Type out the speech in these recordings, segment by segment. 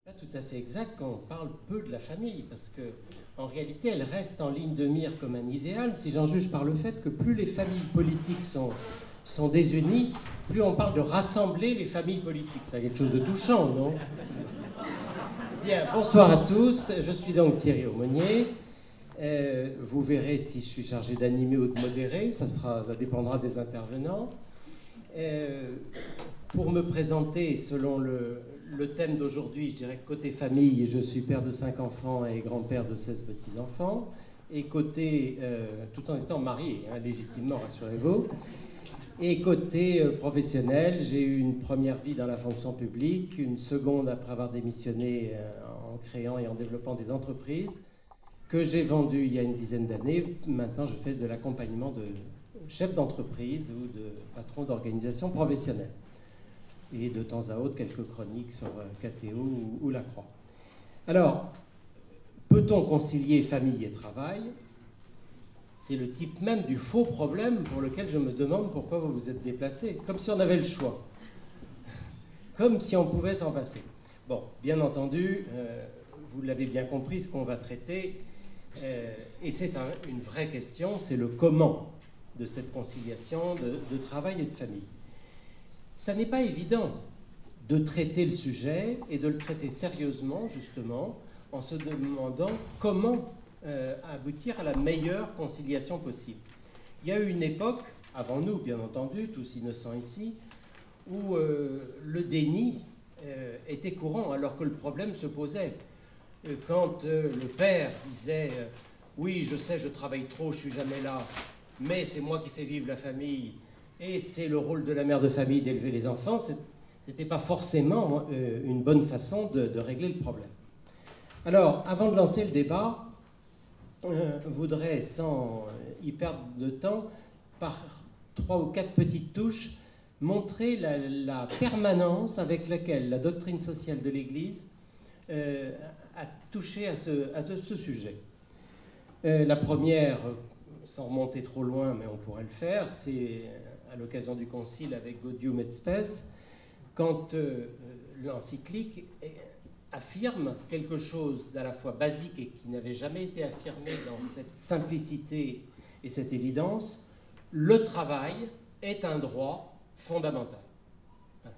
Pas tout à fait exact quand on parle peu de la famille, parce que en réalité, elle reste en ligne de mire comme un idéal, si j'en juge par le fait que plus les familles politiques sont désunies, plus on parle de rassembler les familles politiques. C'est quelque chose de touchant, non? Bien, bonsoir à tous, je suis donc Thierry Aumonier. Vous verrez si je suis chargé d'animer ou de modérer, ça dépendra des intervenants. Pour me présenter, selon le thème d'aujourd'hui, je dirais que côté famille, je suis père de 5 enfants et grand-père de 16 petits-enfants. Et côté, tout en étant marié, hein, légitimement, rassurez-vous. Et côté professionnel, j'ai eu une première vie dans la fonction publique, une seconde après avoir démissionné en créant et en développant des entreprises que j'ai vendues il y a une dizaine d'années. Maintenant, je fais de l'accompagnement de chefs d'entreprise ou de patrons d'organisations professionnelles. Et de temps à autre, quelques chroniques sur KTO ou La Croix. Alors, peut-on concilier famille et travail? C'est le type même du faux problème pour lequel je me demande pourquoi vous vous êtes déplacé. Comme si on avait le choix. Comme si on pouvait s'en passer. Bon, bien entendu, vous l'avez bien compris, ce qu'on va traiter, et c'est une vraie question, c'est le comment de cette conciliation de travail et de famille. Ça n'est pas évident de traiter le sujet et de le traiter sérieusement, justement, en se demandant comment aboutir à la meilleure conciliation possible. Il y a eu une époque, avant nous bien entendu, tous innocents ici, où le déni était courant alors que le problème se posait. Quand le père disait « Oui, je sais, je travaille trop, je suis jamais là, mais c'est moi qui fais vivre la famille, et c'est le rôle de la mère de famille d'élever les enfants », ce n'était pas forcément une bonne façon de régler le problème. Alors, avant de lancer le débat, je voudrais, sans y perdre de temps, par 3 ou 4 petites touches, montrer la permanence avec laquelle la doctrine sociale de l'Église a touché à ce sujet. La première, sans remonter trop loin, mais on pourrait le faire, c'est à l'occasion du concile avec Gaudium et Spes, quand l'encyclique affirme quelque chose d'à la fois basique et qui n'avait jamais été affirmé dans cette simplicité et cette évidence: le travail est un droit fondamental. Voilà.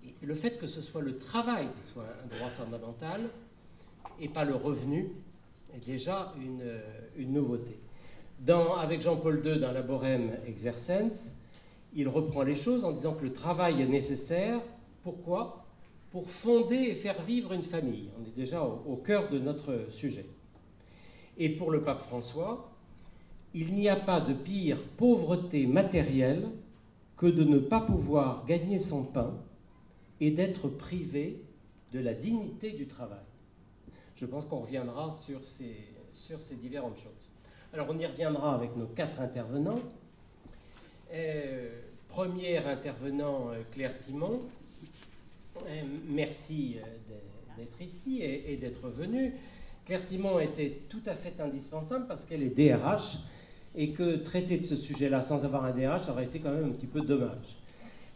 Et le fait que ce soit le travail qui soit un droit fondamental et pas le revenu est déjà une nouveauté. Avec Jean-Paul II dans Laborem Exercens, il reprend les choses en disant que le travail est nécessaire. Pourquoi? Pour fonder et faire vivre une famille. On est déjà au cœur de notre sujet. Et pour le pape François, il n'y a pas de pire pauvreté matérielle que de ne pas pouvoir gagner son pain et d'être privé de la dignité du travail. Je pense qu'on reviendra sur ces différentes choses. Alors on y reviendra avec nos 4 intervenants. Premier intervenant, Claire Simon. Merci d'être ici et d'être venue. Claire Simon était tout à fait indispensable parce qu'elle est DRH et que traiter de ce sujet-là sans avoir un DRH aurait été quand même un petit peu dommage.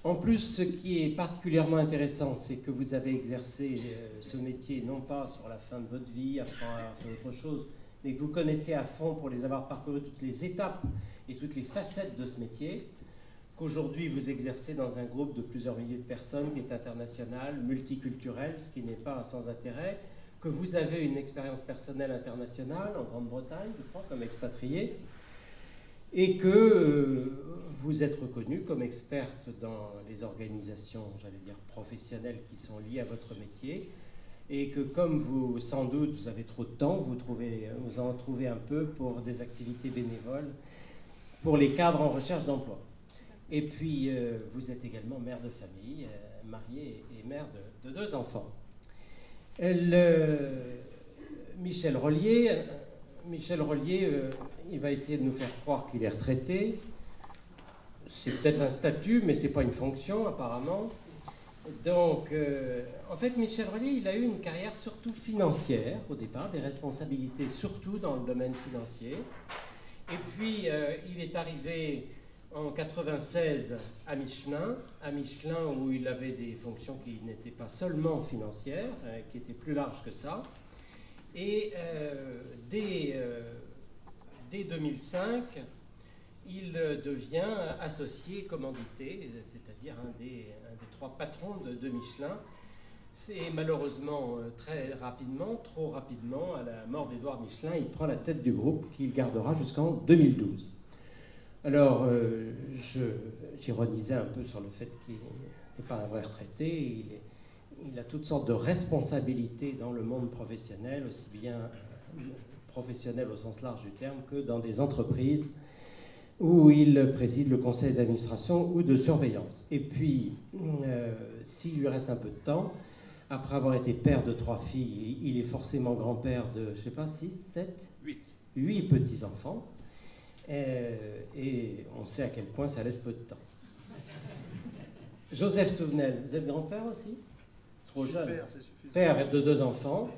En plus, ce qui est particulièrement intéressant, c'est que vous avez exercé ce métier non pas sur la fin de votre vie, après avoir fait autre chose, mais que vous connaissez à fond pour les avoir parcouru toutes les étapes et toutes les facettes de ce métier, qu'aujourd'hui vous exercez dans un groupe de plusieurs milliers de personnes qui est international, multiculturel, ce qui n'est pas sans intérêt, que vous avez une expérience personnelle internationale en Grande-Bretagne, je crois, comme expatrié, et que vous êtes reconnue comme experte dans les organisations, j'allais dire, professionnelles qui sont liées à votre métier, et que comme vous, sans doute, vous avez trop de temps, vous en trouvez un peu pour des activités bénévoles, pour les cadres en recherche d'emploi. Et puis, vous êtes également mère de famille, mariée et mère de 2 enfants. Michel Rollier, il va essayer de nous faire croire qu'il est retraité. C'est peut-être un statut, mais ce n'est pas une fonction, apparemment. Donc, en fait, Michel Rollier, il a eu une carrière surtout financière, au départ, des responsabilités surtout dans le domaine financier. Et puis, il est arrivé en 96 à Michelin où il avait des fonctions qui n'étaient pas seulement financières, qui étaient plus larges que ça. Et dès 2005, il devient associé commandité, c'est-à-dire un des 3 patrons de Michelin. C'est malheureusement très rapidement, trop rapidement, à la mort d'Édouard Michelin, il prend la tête du groupe qu'il gardera jusqu'en 2012. Alors, j'ironisais un peu sur le fait qu'il n'est pas un vrai retraité, il a toutes sortes de responsabilités dans le monde professionnel, aussi bien professionnel au sens large du terme que dans des entreprises où il préside le conseil d'administration ou de surveillance. Et puis, s'il lui reste un peu de temps, après avoir été père de 3 filles, il est forcément grand-père de, je ne sais pas, 6, 7, 8 petits-enfants. Et on sait à quel point ça laisse peu de temps. Joseph Touvenel, vous êtes grand-père aussi? Trop jeune. Père de 2 enfants.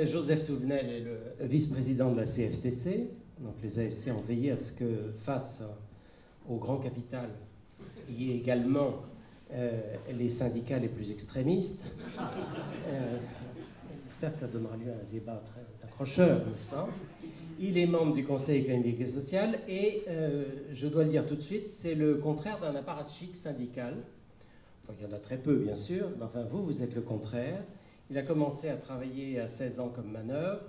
Joseph Touvenel est le vice-président de la CFTC. Donc les AFC ont veillé à ce que face au grand capital, il y ait également les syndicats les plus extrémistes. J'espère que ça donnera lieu à un débat très accrocheur, n'est-ce pas? Il est membre du Conseil économique et social et, je dois le dire tout de suite, c'est le contraire d'un apparatchik syndical. Enfin, il y en a très peu, bien sûr, mais enfin, vous êtes le contraire. Il a commencé à travailler à 16 ans comme manœuvre.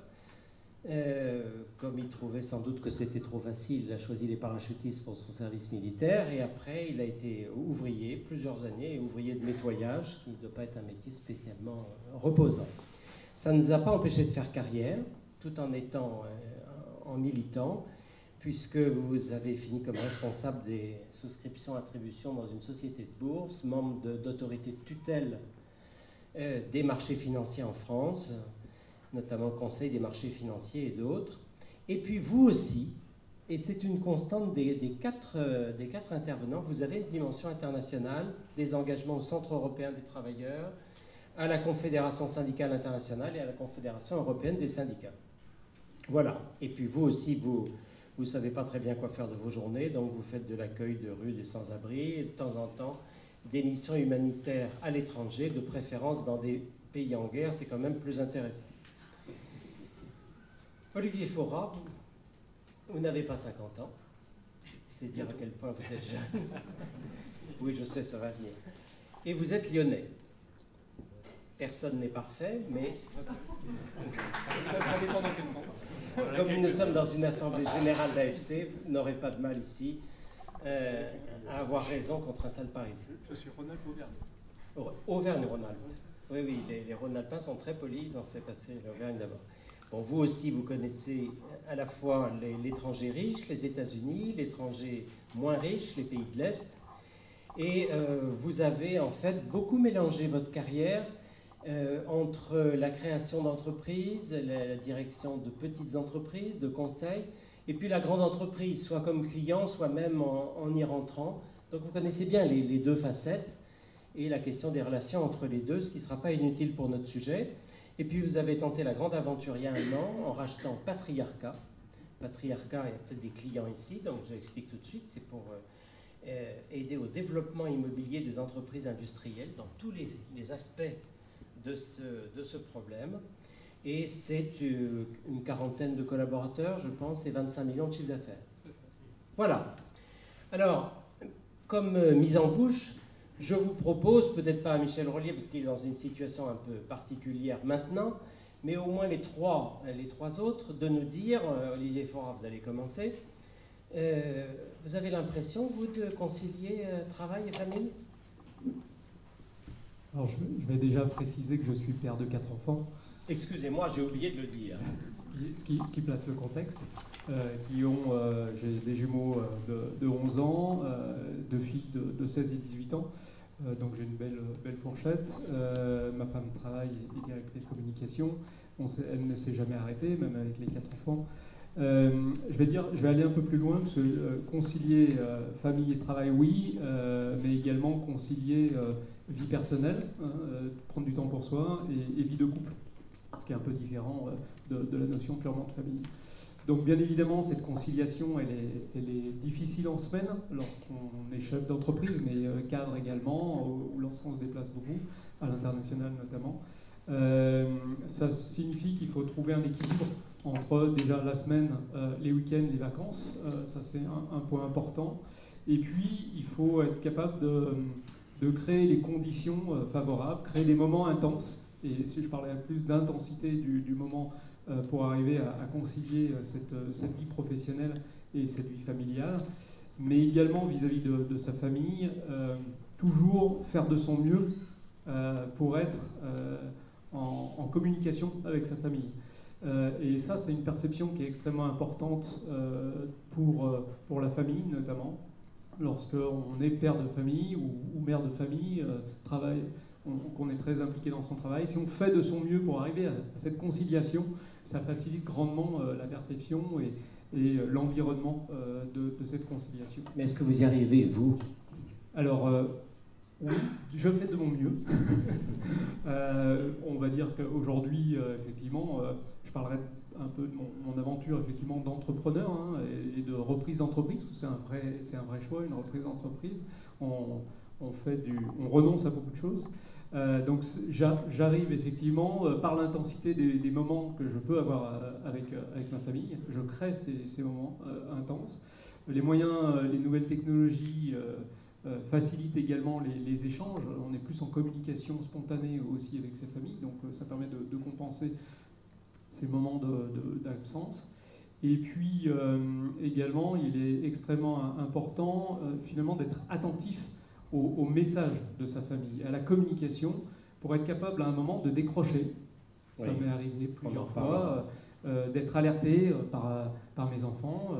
Comme il trouvait sans doute que c'était trop facile, il a choisi les parachutistes pour son service militaire et après il a été ouvrier plusieurs années, ouvrier de nettoyage, qui ne doit pas être un métier spécialement reposant. Ça ne nous a pas empêché de faire carrière, tout en étant en militant, puisque vous avez fini comme responsable des souscriptions-attributions dans une société de bourse, membre d'autorité de tutelle des marchés financiers en France, notamment le Conseil des marchés financiers et d'autres. Et puis vous aussi, et c'est une constante des quatre intervenants, vous avez une dimension internationale, des engagements au Centre européen des travailleurs, à la Confédération syndicale internationale et à la Confédération européenne des syndicats. Voilà. Et puis vous aussi, vous ne savez pas très bien quoi faire de vos journées, donc vous faites de l'accueil de rue des sans-abri et de temps en temps des missions humanitaires à l'étranger, de préférence dans des pays en guerre, c'est quand même plus intéressant. Olivier Faura, vous n'avez pas 50 ans. C'est dire à quel point vous êtes jeune. Oui, je sais, ça va venir. Et vous êtes lyonnais. Personne n'est parfait, mais... Ça dépend dans quel sens. Comme nous sommes dans une assemblée générale d'AFC, vous n'aurez pas de mal ici à avoir raison contre un sale Parisien. Je suis Rhône-Alpes-Auvergne. Auvergne-Rhône-Alpes. Oui, les Rhône-Alpins sont très polis, ils ont fait passer l'Auvergne d'abord. Bon, vous aussi, vous connaissez à la fois l'étranger riche, les États-Unis, l'étranger moins riche, les pays de l'Est. Et vous avez en fait beaucoup mélangé votre carrière entre la création d'entreprises, la direction de petites entreprises, de conseils, et puis la grande entreprise, soit comme client, soit même en y rentrant. Donc vous connaissez bien les 2 facettes et la question des relations entre les deux, ce qui ne sera pas inutile pour notre sujet. Et puis vous avez tenté la grande aventure il y a 1 an en rachetant Patriarcat. Patriarcat, il y a peut-être des clients ici, donc je l'explique tout de suite, c'est pour aider au développement immobilier des entreprises industrielles dans tous les aspects de ce problème. Et c'est une quarantaine de collaborateurs, je pense, et 25 millions de chiffre d'affaires. Voilà. Alors, comme mise en bouche, je vous propose, peut-être pas à Michel Rollier, parce qu'il est dans une situation un peu particulière maintenant, mais au moins les trois autres, de nous dire, Olivier Faura, vous allez commencer, vous avez l'impression, vous, de concilier travail et famille? Alors, je vais déjà préciser que je suis père de 4 enfants. Excusez-moi, j'ai oublié de le dire. Ce qui place le contexte. J'ai des jumeaux de 11 ans, 2 filles de 16 et 18 ans. Donc j'ai une belle fourchette. Ma femme travaille et est directrice communication. Elle ne s'est jamais arrêtée, même avec les 4 enfants. Je vais aller un peu plus loin, parce que concilier famille et travail, oui, mais également concilier vie personnelle, prendre du temps pour soi, et vie de couple, ce qui est un peu différent de la notion purement de famille. Donc bien évidemment, cette conciliation, elle est difficile en semaine, lorsqu'on est chef d'entreprise, mais cadre également, ou lorsqu'on se déplace beaucoup, à l'international notamment. Ça signifie qu'il faut trouver un équilibre entre déjà la semaine, les week-ends, les vacances, ça c'est un point important. Et puis, il faut être capable de créer les conditions favorables, créer des moments intenses. Et si je parlais plus d'intensité du moment pour arriver à concilier cette vie professionnelle et cette vie familiale, mais également vis-à-vis de sa famille, toujours faire de son mieux pour être en communication avec sa famille. Et ça, c'est une perception qui est extrêmement importante pour la famille, notamment. Lorsqu'on est père de famille ou mère de famille, qu'on est très impliqué dans son travail, si on fait de son mieux pour arriver à cette conciliation, ça facilite grandement la perception et l'environnement de cette conciliation. Mais est-ce que vous y arrivez, vous? Alors, oui, je fais de mon mieux. On va dire qu'aujourd'hui, effectivement, je parlerai un peu de mon aventure effectivement d'entrepreneur et de reprise d'entreprise. C'est un vrai choix, une reprise d'entreprise. On renonce à beaucoup de choses. Donc j'arrive effectivement par l'intensité des moments que je peux avoir avec ma famille. Je crée ces moments intenses. Les moyens, les nouvelles technologies facilitent également les échanges. On est plus en communication spontanée aussi avec ses familles, donc ça permet de compenser ces moments d'absence. Et puis également, il est extrêmement important finalement d'être attentif au message de sa famille, à la communication, pour être capable à un moment de décrocher. Oui. Ça m'est arrivé plusieurs fois, d'être alerté par mes enfants.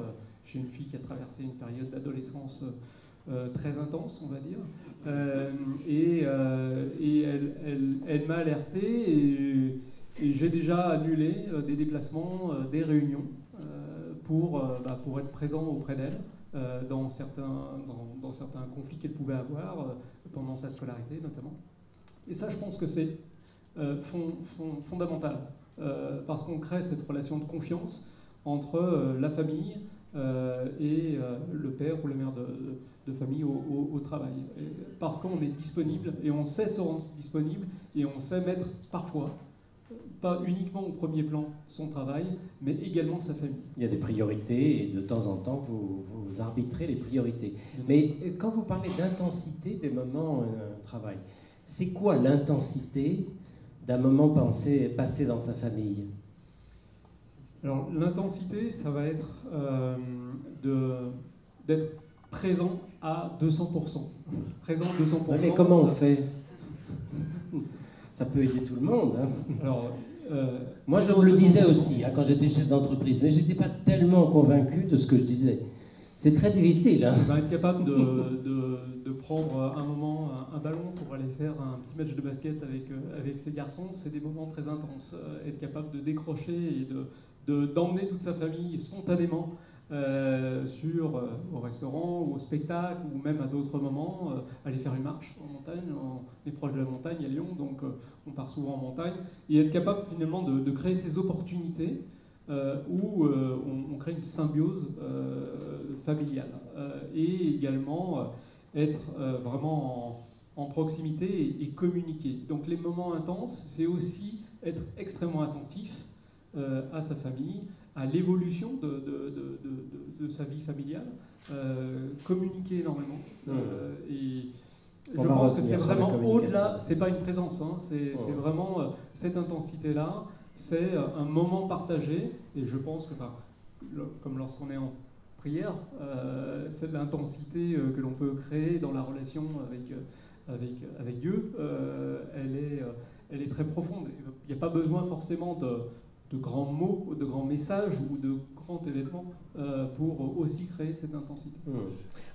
J'ai une fille qui a traversé une période d'adolescence très intense, on va dire, et elle m'a alerté et j'ai déjà annulé des déplacements, des réunions pour être présent auprès d'elle dans certains conflits qu'elle pouvait avoir pendant sa scolarité notamment. Et ça, je pense que c'est fondamental parce qu'on crée cette relation de confiance entre la famille et le père ou la mère de famille au travail. Parce qu'on est disponible et on sait se rendre disponible et on sait mettre parfois, pas uniquement au premier plan son travail, mais également sa famille. Il y a des priorités et de temps en temps vous arbitrez les priorités. Mais quand vous parlez d'intensité des moments de travail, c'est quoi l'intensité d'un moment passé dans sa famille? Alors l'intensité, ça va être d'être présent à 200%. Présent 200%. Mais comment on fait? Ça peut aider tout le monde. Hein. Alors, moi, je me le disais aussi quand j'étais chef d'entreprise, mais je n'étais pas tellement convaincu de ce que je disais. C'est très difficile. Hein. Être capable de prendre un moment, un ballon pour aller faire un petit match de basket avec ses garçons, c'est des moments très intenses. Être capable de décrocher et d'emmener toute sa famille spontanément au restaurant ou au spectacle ou même à d'autres moments, aller faire une marche en montagne. On est proche de la montagne à Lyon, donc on part souvent en montagne, et être capable finalement de créer ces opportunités où on crée une symbiose familiale et également être vraiment en proximité et communiquer. Donc les moments intenses, c'est aussi être extrêmement attentif à sa famille, à l'évolution de sa vie familiale, communiquer énormément. Et je pense que c'est vraiment au-delà, c'est pas une présence, hein, c'est vraiment cette intensité-là, c'est un moment partagé, et je pense que, comme lorsqu'on est en prière, c'est l'intensité que l'on peut créer dans la relation avec Dieu, elle est très profonde. Il n'y a pas besoin forcément de grands mots, de grands messages ou de grands événements pour aussi créer cette intensité.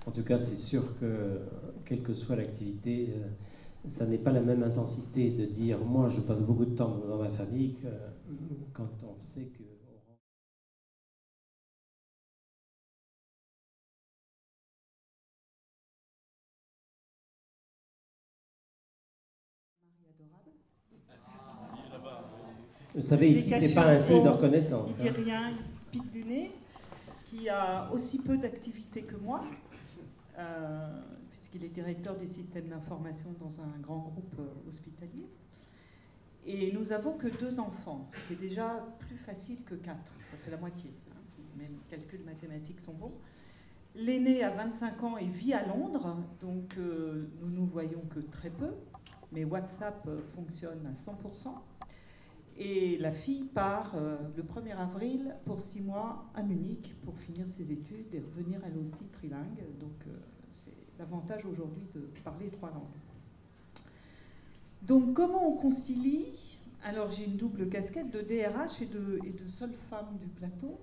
En tout cas, c'est sûr que, quelle que soit l'activité, ça n'est pas la même intensité de dire « moi, je passe beaucoup de temps dans ma famille » que quand on sait que... Vous savez, ici, c'est pas un signe de reconnaissance. Il dit rien. pic du nez, qui a aussi peu d'activité que moi, puisqu'il est directeur des systèmes d'information dans un grand groupe hospitalier. Et nous avons que 2 enfants, ce qui est déjà plus facile que 4, ça fait la moitié, hein, si mes calculs mathématiques sont bons. L'aîné a 25 ans et vit à Londres, donc nous nous voyons que très peu, mais WhatsApp fonctionne à 100%. Et la fille part le 1er avril pour 6 mois à Munich pour finir ses études et revenir elle aussi trilingue. Donc c'est l'avantage aujourd'hui de parler 3 langues. Donc comment on concilie? Alors j'ai une double casquette de DRH et de seule femme du plateau.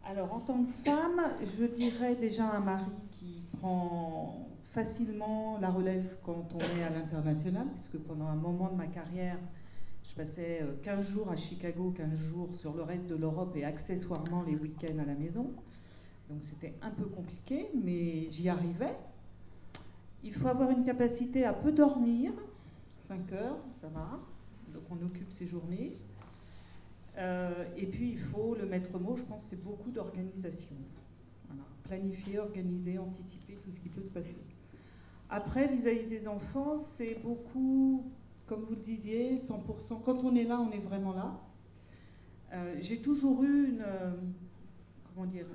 Alors en tant que femme, je dirais déjà un mari qui prend facilement la relève quand on est à l'international, puisque pendant un moment de ma carrière, je passais 15 jours à Chicago, 15 jours sur le reste de l'Europe et accessoirement les week-ends à la maison. Donc c'était un peu compliqué, mais j'y arrivais. Il faut avoir une capacité à peu dormir, 5 heures, ça va. Donc on occupe ses journées. Et puis il faut, le maître mot, je pense, c'est beaucoup d'organisation. Voilà. Planifier, organiser, anticiper tout ce qui peut se passer. Après, vis-à-vis des enfants, c'est beaucoup, comme vous le disiez, 100%. Quand on est là, on est vraiment là. J'ai toujours eu comment dire,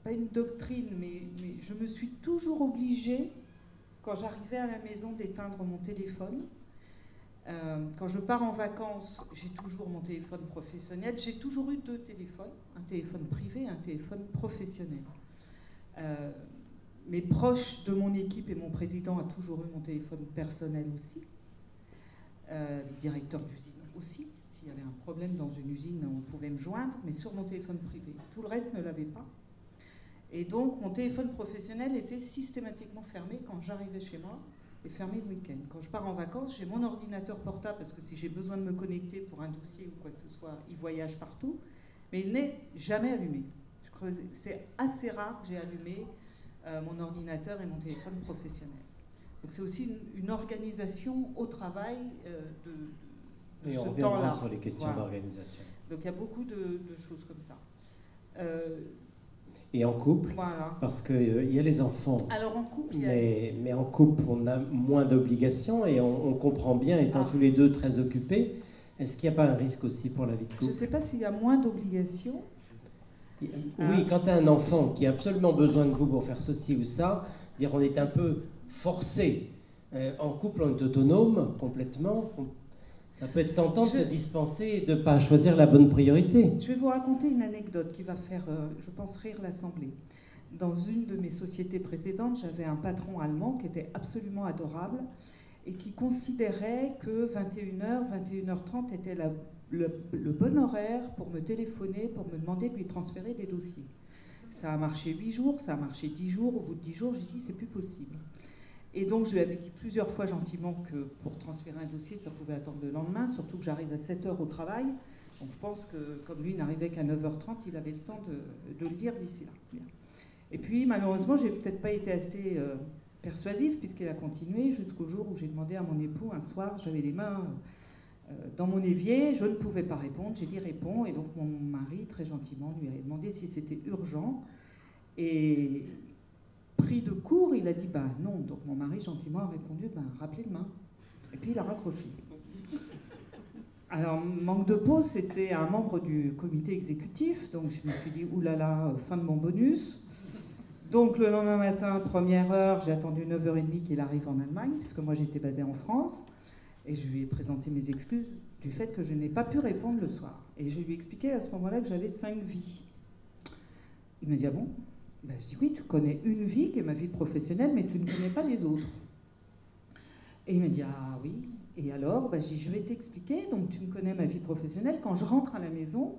pas une doctrine, mais je me suis toujours obligée, quand j'arrivais à la maison, d'éteindre mon téléphone. Quand je pars en vacances, j'ai toujours mon téléphone professionnel. J'ai toujours eu 2 téléphones, un téléphone privé et un téléphone professionnel. Mes proches de mon équipe et mon président a toujours eu mon téléphone personnel aussi. Les directeurs d'usine aussi. S'il y avait un problème dans une usine, on pouvait me joindre, mais sur mon téléphone privé. Tout le reste ne l'avait pas. Et donc, mon téléphone professionnel était systématiquement fermé quand j'arrivais chez moi et fermé le week-end. Quand je pars en vacances, j'ai mon ordinateur portable parce que si j'ai besoin de me connecter pour un dossier ou quoi que ce soit, il voyage partout, mais il n'est jamais allumé. C'est assez rare que j'ai allumé mon ordinateur et mon téléphone professionnel. Donc c'est aussi une organisation au travail de et ce on temps-là. reviendra sur les questions Voilà. d'organisation. Donc il y a beaucoup de choses comme ça. Et en couple, Voilà. parce qu'il y a les enfants. Alors en couple, mais en couple, on a moins d'obligations et on comprend bien, étant tous les 2 très occupés, est-ce qu'il n'y a pas un risque aussi pour la vie de couple? Je ne sais pas s'il y a moins d'obligations. Oui, quand tu as un enfant qui a absolument besoin de vous pour faire ceci ou ça, dire on est un peu forcé. En couple, on est autonome complètement. Ça peut être tentant de se dispenser et de ne pas choisir la bonne priorité. Je vais vous raconter une anecdote qui va faire, je pense, rire l'Assemblée. Dans une de mes sociétés précédentes, j'avais un patron allemand qui était absolument adorable et qui considérait que 21h, 21h30 était le bon horaire pour me téléphoner, pour me demander de lui transférer des dossiers. Ça a marché 8 jours, ça a marché 10 jours. Au bout de 10 jours, j'ai dit c'est plus possible. Et donc, je lui avais dit plusieurs fois gentiment que pour transférer un dossier, ça pouvait attendre le lendemain, surtout que j'arrive à 7h au travail. Donc, je pense que comme lui n'arrivait qu'à 9h30, il avait le temps de le dire d'ici là. Bien. Et puis, malheureusement, j'ai peut-être pas été assez persuasive, puisqu'il a continué jusqu'au jour où j'ai demandé à mon époux, un soir, j'avais les mains dans mon évier, je ne pouvais pas répondre, j'ai dit réponds, et donc mon mari, très gentiment, lui a demandé si c'était urgent. Et pris de court, il a dit bah non. Donc mon mari gentiment a répondu bah rappelez demain. Et puis il a raccroché. Alors manque de peau, c'était un membre du comité exécutif, donc je me suis dit oulala, fin de mon bonus. Donc le lendemain matin, 1re heure, j'ai attendu 9h30 qu'il arrive en Allemagne, puisque moi j'étais basée en France, et je lui ai présenté mes excuses du fait que je n'ai pas pu répondre le soir. Et je lui ai expliqué à ce moment-là que j'avais 5 vies. Il m'a dit ah bon? Ben, je dis oui, tu connais une vie qui est ma vie professionnelle, mais tu ne connais pas les autres. Et il m'a dit ah oui, et alors ben, je dis je vais t'expliquer, donc tu me connais ma vie professionnelle, quand je rentre à la maison,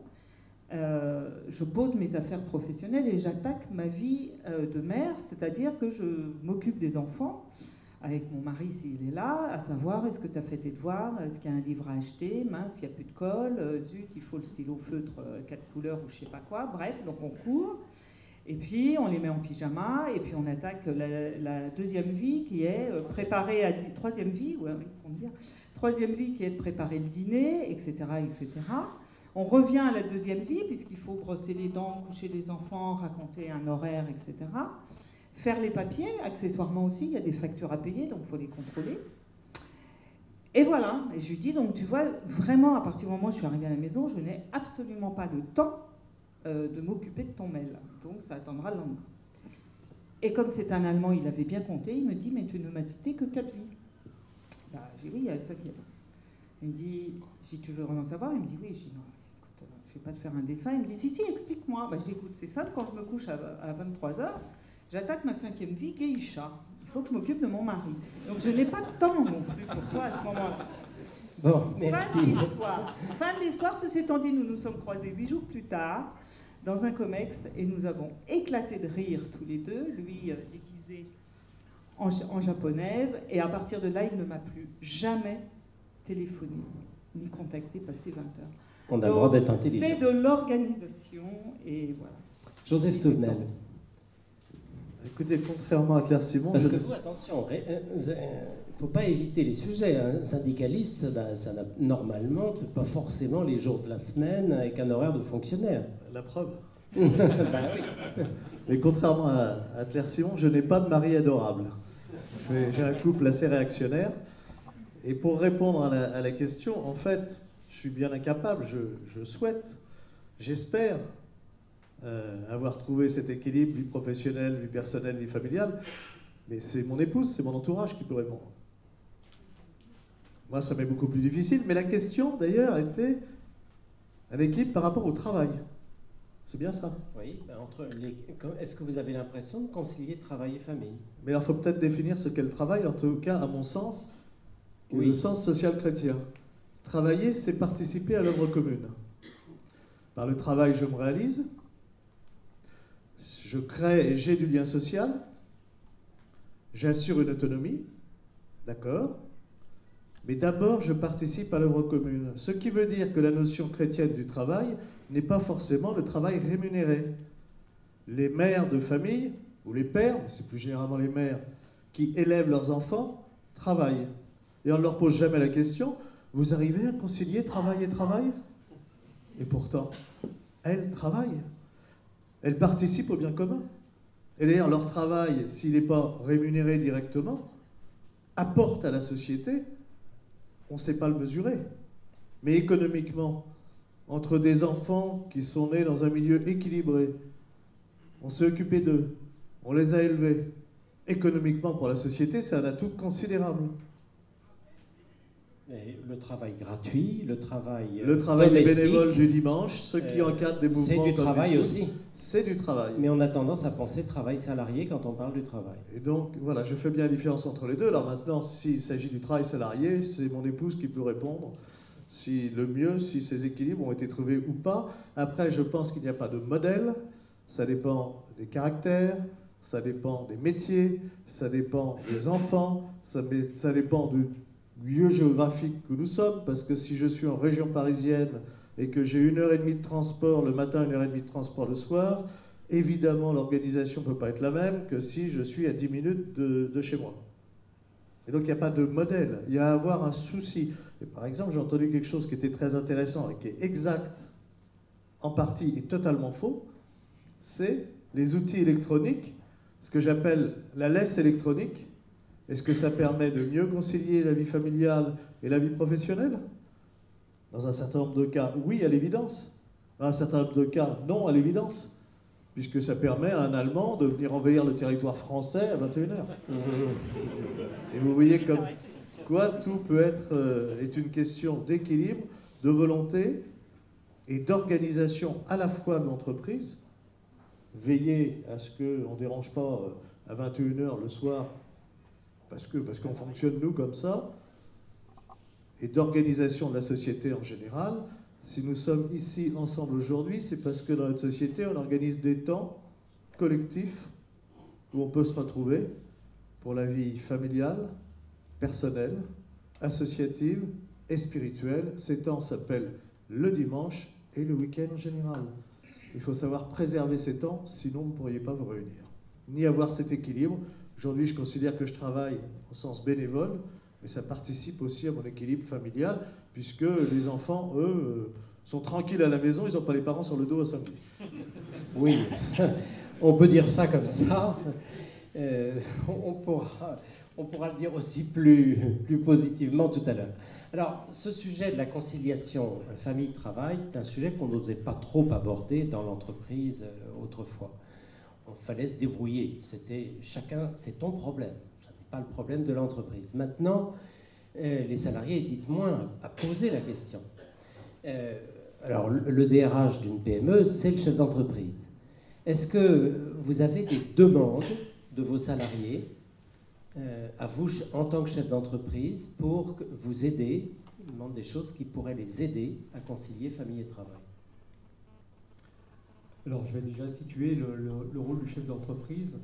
je pose mes affaires professionnelles et j'attaque ma vie de mère, c'est-à-dire que je m'occupe des enfants, avec mon mari s'il est là, à savoir est-ce que tu as fait tes devoirs, est-ce qu'il y a un livre à acheter, mince, il n'y a plus de colle, zut, il faut le stylo feutre 4 couleurs ou je sais pas quoi, bref, donc on court. Et puis, on les met en pyjama, et puis on attaque la deuxième vie qui est préparer à... Troisième vie, ouais, oui, on dit bien. Troisième vie qui est de préparer le dîner, etc., etc. On revient à la deuxième vie, puisqu'il faut brosser les dents, coucher les enfants, raconter un horaire, etc. Faire les papiers, accessoirement aussi, il y a des factures à payer, donc il faut les contrôler. Et voilà, et je lui dis, donc tu vois, vraiment, à partir du moment où je suis arrivée à la maison, je n'ai absolument pas le temps de m'occuper de ton mail. Donc ça attendra le lendemain. Et comme c'est un Allemand, il avait bien compté, il me dit, mais tu ne m'as cité que 4 vies. Bah, j'ai dit, oui, il y a ça qui est là. Il me dit, si tu veux vraiment savoir, il me dit, oui. Je dis, non, écoute, je ne vais pas te faire un dessin. Il me dit, si, explique-moi. Bah, je dis, écoute, c'est simple, quand je me couche à 23h, j'attaque ma 5e vie, geisha. Il faut que je m'occupe de mon mari. Donc je n'ai pas de temps non plus pour toi à ce moment-là. Bon, merci. Fin de l'histoire, ceci étant dit, nous nous sommes croisés 8 jours plus tard dans un comex et nous avons éclaté de rire tous les deux, lui déguisé en japonaise, et à partir de là, il ne m'a plus jamais téléphoné ni contacté passé 20 heures. On a le droit d'être intelligent. C'est de l'organisation et voilà. Joseph Touvenel. Écoutez, contrairement à Claire Simon... Parce que vous, attention, il ne faut pas éviter les sujets. Un syndicaliste, ça n'a normalement, c'est pas forcément les jours de la semaine avec un horaire de fonctionnaire. La preuve. Ben oui. Mais contrairement à Claire Simon, je n'ai pas de mari adorable. J'ai un couple assez réactionnaire. Et pour répondre à la question, en fait, je suis bien incapable. Je souhaite, j'espère avoir trouvé cet équilibre, vie professionnelle, vie personnelle, vie familiale. Mais c'est mon épouse, c'est mon entourage qui peut répondre. Moi, ça m'est beaucoup plus difficile. Mais la question, d'ailleurs, était à l'équipe par rapport au travail. C'est bien ça. Oui, est-ce que vous avez l'impression de concilier travail et famille? Mais alors, il faut peut-être définir ce qu'est le travail, en tout cas, à mon sens, qui est le sens social chrétien. Travailler, c'est participer à l'œuvre commune. Par le travail, je me réalise, je crée et j'ai du lien social, j'assure une autonomie, d'accord, mais d'abord, je participe à l'œuvre commune. Ce qui veut dire que la notion chrétienne du travail n'est pas forcément le travail rémunéré. Les mères de famille, ou les pères, mais c'est plus généralement les mères, qui élèvent leurs enfants, travaillent. Et on ne leur pose jamais la question, vous arrivez à concilier travail et travail? Et pourtant, elles travaillent. Elles participent au bien commun. Et d'ailleurs, leur travail, s'il n'est pas rémunéré directement, apporte à la société, on ne sait pas le mesurer. Mais économiquement, entre des enfants qui sont nés dans un milieu équilibré, on s'est occupé d'eux, on les a élevés. Économiquement, pour la société, c'est un atout considérable. Et le travail gratuit, le travail des bénévoles du dimanche, ceux qui encadrent des mouvements. C'est du travail aussi. C'est du travail. Mais on a tendance à penser travail salarié quand on parle du travail. Et donc, voilà, je fais bien la différence entre les deux. Alors maintenant, s'il s'agit du travail salarié, c'est mon épouse qui peut répondre. Si ces équilibres ont été trouvés ou pas. Après, je pense qu'il n'y a pas de modèle. Ça dépend des caractères, ça dépend des métiers, ça dépend des enfants, ça dépend du lieu géographique que nous sommes, parce que si je suis en région parisienne et que j'ai 1h30 de transport le matin, 1h30 de transport le soir, évidemment l'organisation ne peut pas être la même que si je suis à 10 minutes de chez moi. Et donc il n'y a pas de modèle, il y a à avoir un souci. Et par exemple, j'ai entendu quelque chose qui était très intéressant et qui est exact en partie et totalement faux, c'est les outils électroniques, ce que j'appelle la laisse électronique. Est-ce que ça permet de mieux concilier la vie familiale et la vie professionnelle? Dans un certain nombre de cas, oui, à l'évidence. Dans un certain nombre de cas, non, à l'évidence. Puisque ça permet à un Allemand de venir envahir le territoire français à 21h. Et vous voyez comme quoi tout peut être est une question d'équilibre, de volonté et d'organisation à la fois de l'entreprise. Veiller à ce qu'on ne dérange pas à 21h le soir, parce qu'on fonctionne, nous, comme ça, et d'organisation de la société en général. Si nous sommes ici ensemble aujourd'hui, c'est parce que dans notre société, on organise des temps collectifs où on peut se retrouver pour la vie familiale, personnelle, associative et spirituelle. Ces temps s'appellent le dimanche et le week-end en général. Il faut savoir préserver ces temps, sinon vous ne pourriez pas vous réunir, ni avoir cet équilibre. Aujourd'hui, je considère que je travaille au sens bénévole, mais ça participe aussi à mon équilibre familial, puisque les enfants, eux, Ils sont tranquilles à la maison, ils n'ont pas les parents sur le dos à samedi. Oui, on peut dire ça comme ça. On pourra le dire aussi plus positivement tout à l'heure. Alors, ce sujet de la conciliation famille-travail est un sujet qu'on n'osait pas trop aborder dans l'entreprise autrefois. On fallait se débrouiller. C'était chacun, c'est ton problème. Ça n'est pas le problème de l'entreprise. Maintenant, les salariés hésitent moins à poser la question. Alors, le DRH d'une PME, c'est le chef d'entreprise. Est-ce que vous avez des demandes de vos salariés à vous, en tant que chef d'entreprise, pour vous aider, ils demandent des choses qui pourraient les aider à concilier famille et travail? Alors, je vais déjà situer le rôle du chef d'entreprise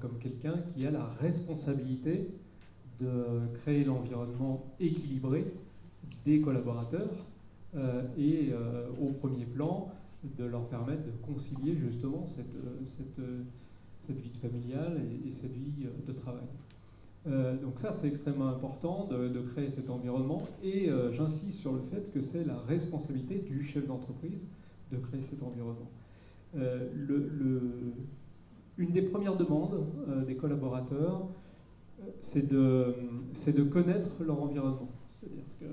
comme quelqu'un qui a la responsabilité de créer l'environnement équilibré des collaborateurs et au premier plan, de leur permettre de concilier justement cette vie familiale et cette vie de travail. Donc ça, c'est extrêmement important de créer cet environnement et j'insiste sur le fait que c'est la responsabilité du chef d'entreprise de créer cet environnement. Une des premières demandes des collaborateurs, c'est de connaître leur environnement. C'est-à-dire que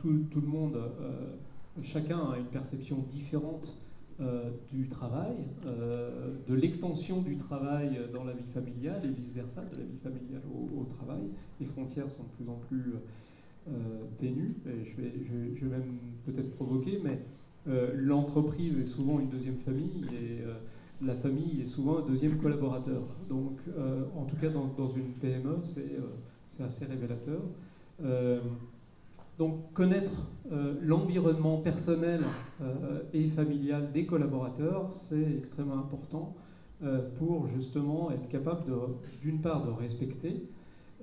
tout le monde, chacun a une perception différente du travail, de l'extension du travail dans la vie familiale et vice-versa, de la vie familiale au travail. Les frontières sont de plus en plus ténues, et je vais même peut-être provoquer, mais l'entreprise est souvent une deuxième famille et la famille est souvent un deuxième collaborateur. Donc, en tout cas, dans une PME, c'est assez révélateur. Donc, connaître l'environnement personnel et familial des collaborateurs, c'est extrêmement important pour justement être capable d'une part de respecter,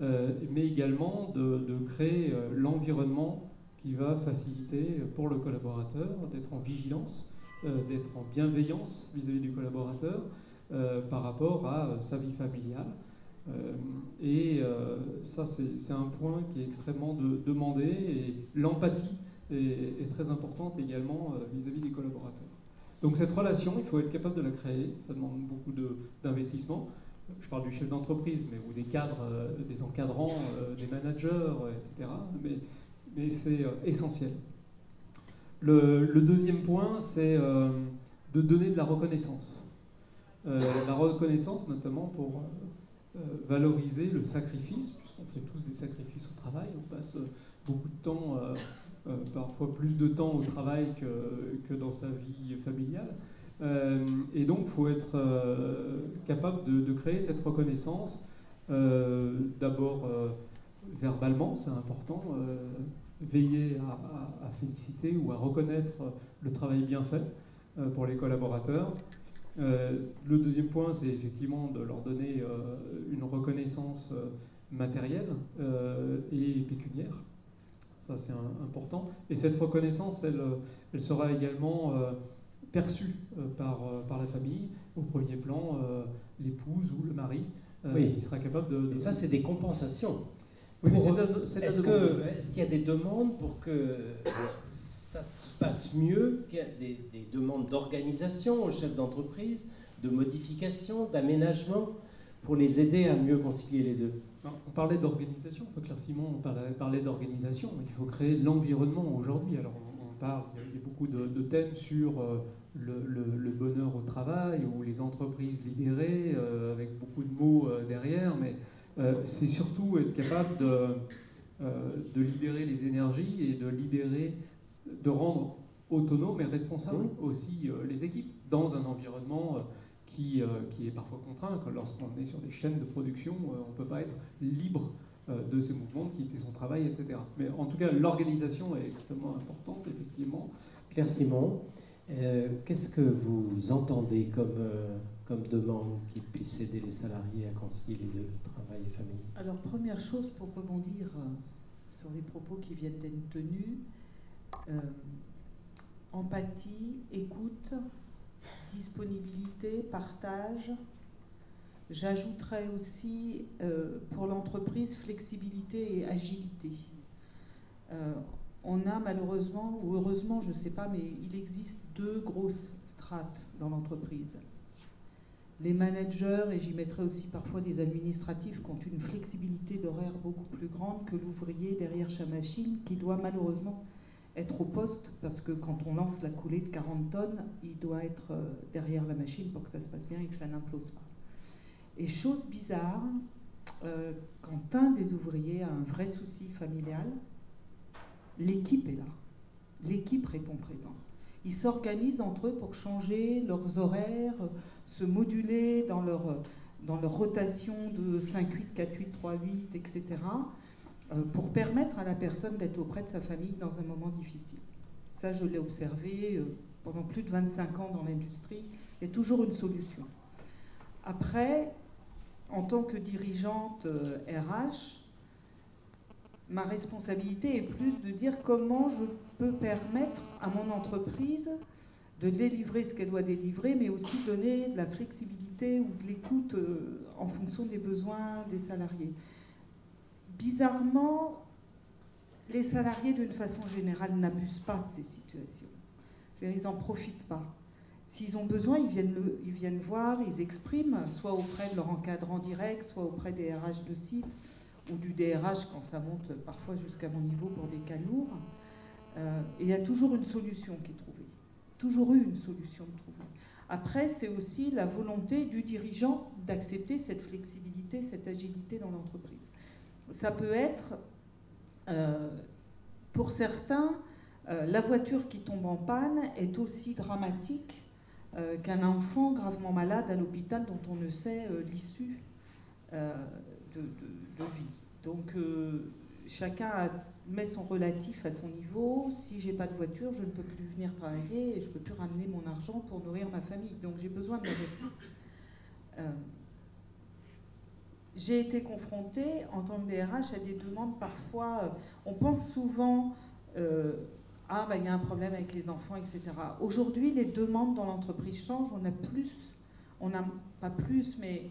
mais également de créer l'environnement qui va faciliter pour le collaborateur d'être en vigilance, d'être en bienveillance vis-à-vis du collaborateur par rapport à sa vie familiale. Ça, c'est un point qui est extrêmement demandé, et l'empathie est très importante également vis-à-vis des collaborateurs. Donc cette relation, il faut être capable de la créer, ça demande beaucoup d'investissement. Je parle du chef d'entreprise, ou des cadres, des encadrants, des managers, etc. Mais c'est essentiel. Le deuxième point, c'est de donner de la reconnaissance. La reconnaissance, notamment pour valoriser le sacrifice, puisqu'on fait tous des sacrifices au travail, on passe beaucoup de temps, parfois plus de temps au travail que dans sa vie familiale. Et donc, il faut être capable de créer cette reconnaissance, d'abord verbalement, c'est important, veiller à féliciter ou à reconnaître le travail bien fait pour les collaborateurs. Le deuxième point, c'est effectivement de leur donner une reconnaissance matérielle et pécuniaire. Ça, c'est important. Et cette reconnaissance, elle sera également perçue par la famille. Au premier plan, l'épouse ou le mari qui sera capable de... Et ça, c'est des compensations. Oui, Est-ce qu'il y a des demandes pour que ça se passe mieux, qu'il y a des demandes d'organisation aux chefs d'entreprise, de modification, d'aménagement, pour les aider à mieux concilier les deux? On parlait d'organisation, Claire Simon parlait d'organisation, il faut créer l'environnement aujourd'hui. Alors il y a beaucoup de thèmes sur le bonheur au travail ou les entreprises libérées, avec beaucoup de mots derrière, mais c'est surtout être capable de libérer les énergies et de rendre autonomes et responsables aussi les équipes dans un environnement qui est parfois contraint. Lorsqu'on est sur des chaînes de production, on ne peut pas être libre de ses mouvements, de quitter son travail, etc. Mais en tout cas, l'organisation est extrêmement importante, effectivement. Claire Simon, qu'est-ce que vous entendez comme demande qui puisse aider les salariés à concilier les deux, travail et famille? Alors, première chose, pour rebondir sur les propos qui viennent d'être tenus, empathie, écoute, disponibilité, partage. J'ajouterais aussi, pour l'entreprise, flexibilité et agilité. on a malheureusement, ou heureusement, je ne sais pas, mais il existe 2 grosses strates dans l'entreprise. Les managers, et j'y mettrai aussi parfois des administratifs, qui ont une flexibilité d'horaire beaucoup plus grande que l'ouvrier derrière sa machine, qui doit malheureusement être au poste, parce que quand on lance la coulée de 40 tonnes, il doit être derrière la machine pour que ça se passe bien et que ça n'implose pas. Et chose bizarre, quand un des ouvriers a un vrai souci familial, l'équipe est là. L'équipe répond présent. Ils s'organisent entre eux pour changer leurs horaires, se moduler dans leur rotation de 5-8, 4-8, 3-8, etc., pour permettre à la personne d'être auprès de sa famille dans un moment difficile. Ça, je l'ai observé pendant plus de 25 ans dans l'industrie. Il y a toujours une solution. Après, en tant que dirigeante RH, ma responsabilité est plus de dire comment je peux permettre à mon entreprise de délivrer ce qu'elle doit délivrer, mais aussi donner de la flexibilité ou de l'écoute en fonction des besoins des salariés. Bizarrement, les salariés, d'une façon générale, n'abusent pas de ces situations. Ils n'en profitent pas. S'ils ont besoin, ils viennent voir, ils expriment, soit auprès de leur encadrant direct, soit auprès des RH de site, ou du DRH quand ça monte parfois jusqu'à mon niveau pour des cas lourds. Et il y a toujours une solution qui est trouvée. Toujours eu une solution de trouver. Après, c'est aussi la volonté du dirigeant d'accepter cette flexibilité, cette agilité dans l'entreprise. Ça peut être, pour certains, la voiture qui tombe en panne est aussi dramatique qu'un enfant gravement malade à l'hôpital dont on ne sait l'issue de vie. Donc chacun met son relatif à son niveau. Si j'ai pas de voiture, je ne peux plus venir travailler et je ne peux plus ramener mon argent pour nourrir ma famille. Donc j'ai besoin de ma voiture. J'ai été confrontée en tant que DRH à des demandes parfois. On pense souvent il y a un problème avec les enfants, etc. Aujourd'hui, les demandes dans l'entreprise changent. On n'a pas plus, mais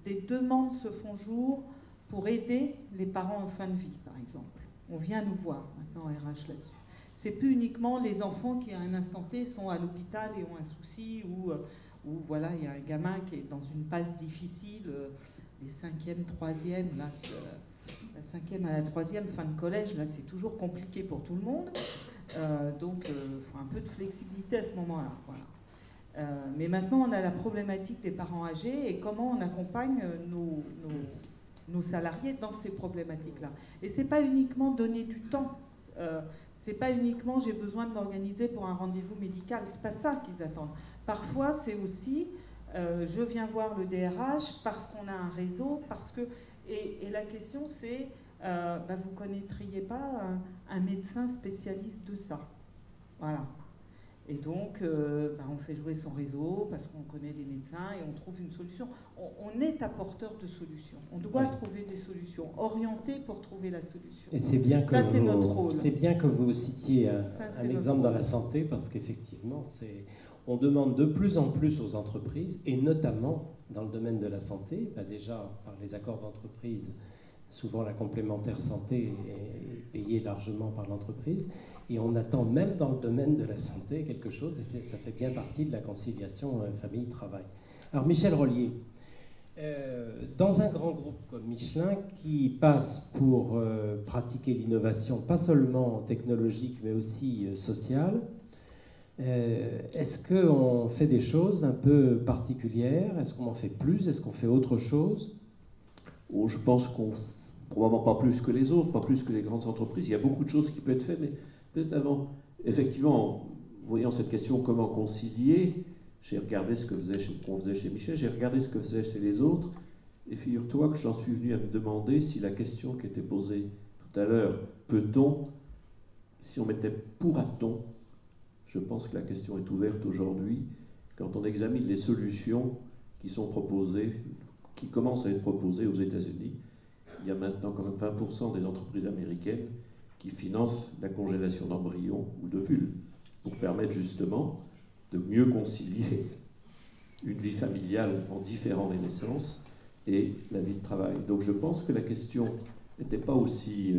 des demandes se font jour pour aider les parents en fin de vie, par exemple. On vient nous voir maintenant RH là-dessus. C'est plus uniquement les enfants qui, à un instant T, sont à l'hôpital et ont un souci, ou voilà, il y a un gamin qui est dans une passe difficile, les 5e, 3e, là, la 5e à la 3e, fin de collège, là, c'est toujours compliqué pour tout le monde. Donc, il faut un peu de flexibilité à ce moment-là. Voilà. Mais maintenant, on a la problématique des parents âgés et comment on accompagne nos salariés dans ces problématiques-là. Et c'est pas uniquement donner du temps. C'est pas uniquement j'ai besoin de m'organiser pour un rendez-vous médical. C'est pas ça qu'ils attendent. Parfois, c'est aussi je viens voir le DRH parce qu'on a un réseau, parce que et la question c'est vous ne connaîtriez pas un médecin spécialiste de ça. Voilà. Et donc, on fait jouer son réseau parce qu'on connaît des médecins et on trouve une solution. On est apporteur de solutions. On doit trouver des solutions, orienter pour trouver la solution. Et c'est bien que c'est notre rôle. C'est bien que vous citiez un exemple dans la santé, parce qu'effectivement, on demande de plus en plus aux entreprises, et notamment dans le domaine de la santé, déjà par les accords d'entreprise, souvent la complémentaire santé est payée largement par l'entreprise, et on attend même dans le domaine de la santé quelque chose, et ça fait bien partie de la conciliation famille-travail. Alors Michel Rollier, dans un grand groupe comme Michelin qui passe pour pratiquer l'innovation, pas seulement technologique mais aussi sociale, est-ce qu'on fait des choses un peu particulières? Est-ce qu'on en fait plus? Est-ce qu'on fait autre chose? Je pense qu'on probablement pas plus que les autres, pas plus que les grandes entreprises. Il y a beaucoup de choses qui peuvent être faites, mais peut-être avant. Effectivement, voyant cette question comment concilier, j'ai regardé ce qu'on faisait chez Michel, j'ai regardé ce que faisait chez les autres, et figure-toi que j'en suis venu à me demander si la question qui était posée tout à l'heure, peut-on, si on mettait pourra-t-on, je pense que la question est ouverte aujourd'hui, quand on examine les solutions qui sont proposées, qui commencent à être proposées aux États-Unis. Il y a maintenant quand même 20% des entreprises américaines qui financent la congélation d'embryons ou d'ovules pour permettre justement de mieux concilier une vie familiale en différant les naissances et la vie de travail. Donc je pense que la question n'était pas aussi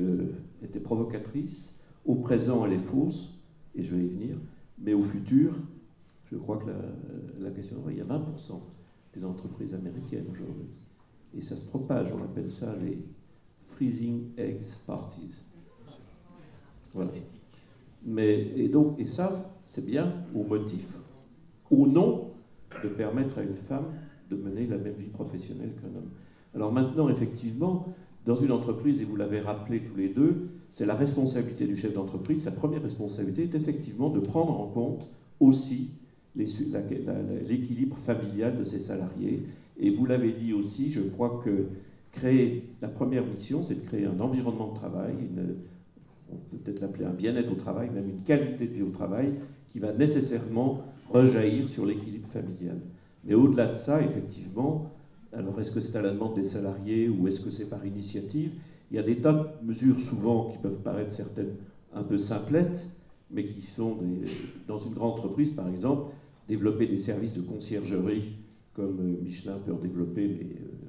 était provocatrice Au présent, elle est fausse, et je vais y venir, mais au futur, je crois que la question, il y a 20% des entreprises américaines aujourd'hui. Et ça se propage, on appelle ça les freezing eggs parties. Voilà. Et ça, c'est bien au motif, au nom de permettre à une femme de mener la même vie professionnelle qu'un homme. Alors maintenant, effectivement, dans une entreprise, et vous l'avez rappelé tous les deux, c'est la responsabilité du chef d'entreprise. Sa première responsabilité est effectivement de prendre en compte aussi l'équilibre familial de ses salariés. Et vous l'avez dit aussi, je crois que la première mission, c'est de créer un environnement de travail, on peut peut-être l'appeler un bien-être au travail, même une qualité de vie au travail, qui va nécessairement rejaillir sur l'équilibre familial. Mais au-delà de ça, effectivement, alors est-ce que c'est à la demande des salariés ou est-ce que c'est par initiative? Il y a des tas de mesures souvent qui peuvent paraître certaines un peu simplettes, mais qui sont, dans une grande entreprise par exemple, développer des services de conciergerie, comme Michelin peut en développer, mais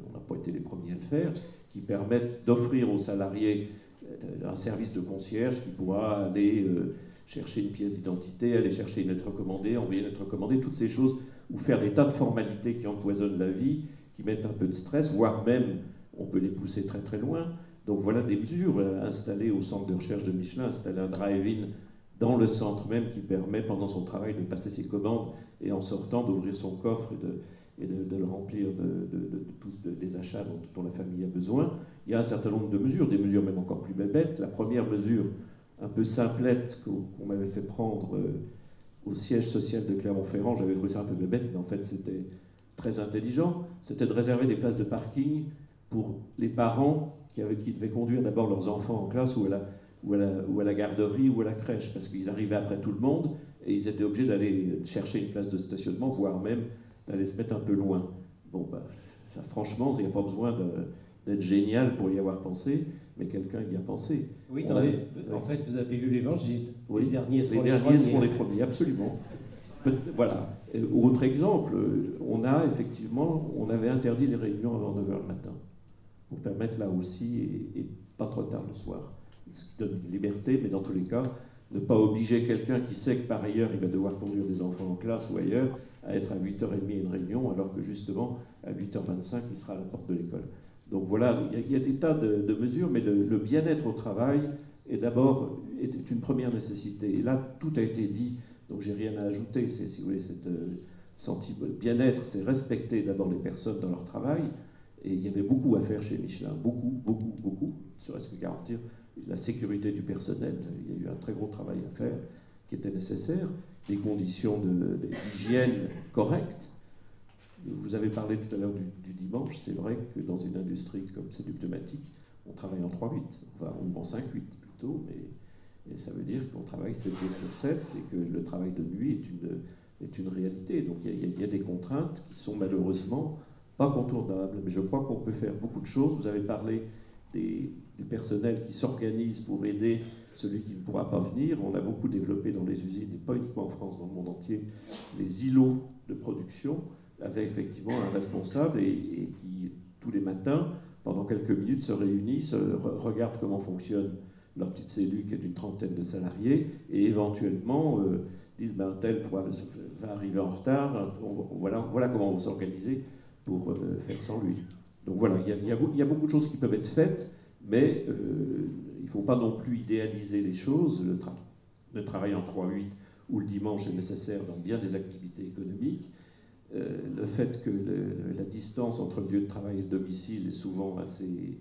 on n'a pas été les premiers à le faire, qui permettent d'offrir aux salariés un service de concierge qui pourra aller chercher une pièce d'identité, aller chercher une lettre recommandée, envoyer une lettre recommandée, toutes ces choses, ou faire des tas de formalités qui empoisonnent la vie, qui mettent un peu de stress, voire même, on peut les pousser très très loin. Donc voilà des mesures, installer au centre de recherche de Michelin, installer un drive-in dans le centre même qui permet pendant son travail de passer ses commandes et en sortant d'ouvrir son coffre et de le remplir des achats dont la famille a besoin. Il y a un certain nombre de mesures, des mesures même encore plus bêtes. La première mesure, un peu simplette, qu'on m'avait fait prendre au siège social de Clermont-Ferrand, j'avais trouvé ça un peu bête, mais en fait c'était très intelligent, c'était de réserver des places de parking pour les parents qui devaient conduire d'abord leurs enfants en classe ou à la garderie ou à la crèche, parce qu'ils arrivaient après tout le monde et ils étaient obligés d'aller chercher une place de stationnement, voire même d'aller se mettre un peu loin. Bon, ça, franchement, il n'y a pas besoin d'être génial pour y avoir pensé, mais quelqu'un y a pensé. Oui, en fait, vous avez lu l'Évangile. Oui, les derniers sont les premiers, absolument. Voilà. Autre exemple, on avait interdit les réunions avant 9h le matin, pour permettre là aussi, et pas trop tard le soir, ce qui donne une liberté, mais dans tous les cas, ne pas obliger quelqu'un qui sait que par ailleurs il va devoir conduire des enfants en classe ou ailleurs à être à 8h30 à une réunion, alors que justement à 8h25 il sera à la porte de l'école. Donc voilà, il y a des tas de mesures, mais le bien-être au travail est une première nécessité. Et là, tout a été dit, donc j'ai rien à ajouter. Si vous voulez, cette bien-être, c'est respecter d'abord les personnes dans leur travail. Et il y avait beaucoup à faire chez Michelin, beaucoup, serait-ce que garantir la sécurité du personnel. Il y a eu un très gros travail à faire qui était nécessaire, des conditions d'hygiène correctes. Vous avez parlé tout à l'heure du dimanche, c'est vrai que dans une industrie comme c'est du pneumatique, on travaille en 3/8, enfin ou en 5/8 plutôt, mais ça veut dire qu'on travaille 7 jours sur 7 et que le travail de nuit est une réalité. Donc il y a des contraintes qui sont malheureusement pas contournables, mais je crois qu'on peut faire beaucoup de choses. Vous avez parlé du personnel qui s'organise pour aider celui qui ne pourra pas venir. On a beaucoup développé dans les usines, et pas uniquement en France, dans le monde entier, les îlots de production, avec effectivement un responsable et qui, tous les matins, pendant quelques minutes, se réunissent, regardent comment fonctionne leur petite cellule qui est d'une 30aine de salariés, et éventuellement disent tel va arriver en retard, voilà comment on va s'organiser pour faire sans lui. Donc voilà, il y a beaucoup de choses qui peuvent être faites, mais il ne faut pas non plus idéaliser les choses. Le travail en 3/8 ou le dimanche est nécessaire dans bien des activités économiques. Le fait que la distance entre le lieu de travail et le domicile est souvent assez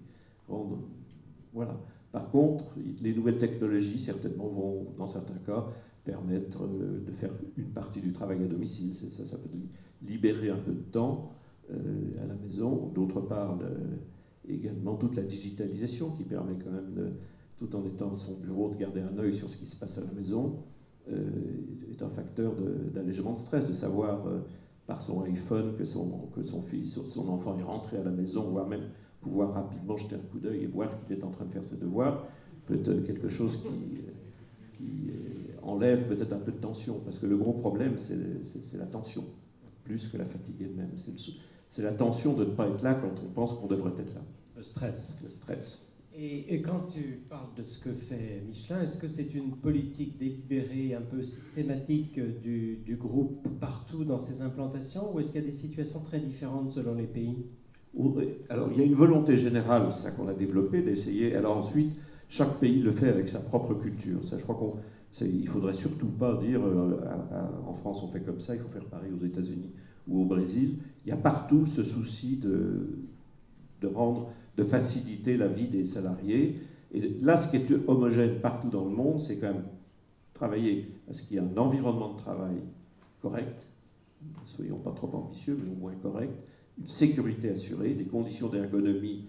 grande. Voilà. Par contre, les nouvelles technologies, certainement, vont, dans certains cas, permettre de faire une partie du travail à domicile. Ça peut libérer un peu de temps à la maison. D'autre part, également toute la digitalisation qui permet quand même, tout en étant à son bureau, de garder un œil sur ce qui se passe à la maison, est un facteur d'allègement de stress, de savoir par son iPhone que son fils, son enfant est rentré à la maison, voire même pouvoir rapidement jeter un coup d'œil et voir qu'il est en train de faire ses devoirs, peut être quelque chose qui enlève peut-être un peu de tension, parce que le gros problème, c'est la tension, plus que la fatigue elle-même. C'est la tension de ne pas être là quand on pense qu'on devrait être là. Le stress. Le stress. Et quand tu parles de ce que fait Michelin, est-ce que c'est une politique délibérée, un peu systématique du groupe partout dans ses implantations, ou est-ce qu'il y a des situations très différentes selon les pays? Alors, il y a une volonté générale, c'est ça qu'on a développé, d'essayer. Alors ensuite, chaque pays le fait avec sa propre culture. Ça, je crois il faudrait surtout pas dire en France on fait comme ça, il faut faire pareil aux États-Unis ou au Brésil. Il y a partout ce souci de faciliter la vie des salariés. Et là, ce qui est homogène partout dans le monde, c'est quand même travailler à ce qu'il y ait un environnement de travail correct, soyons pas trop ambitieux, mais au moins correct, une sécurité assurée, des conditions d'ergonomie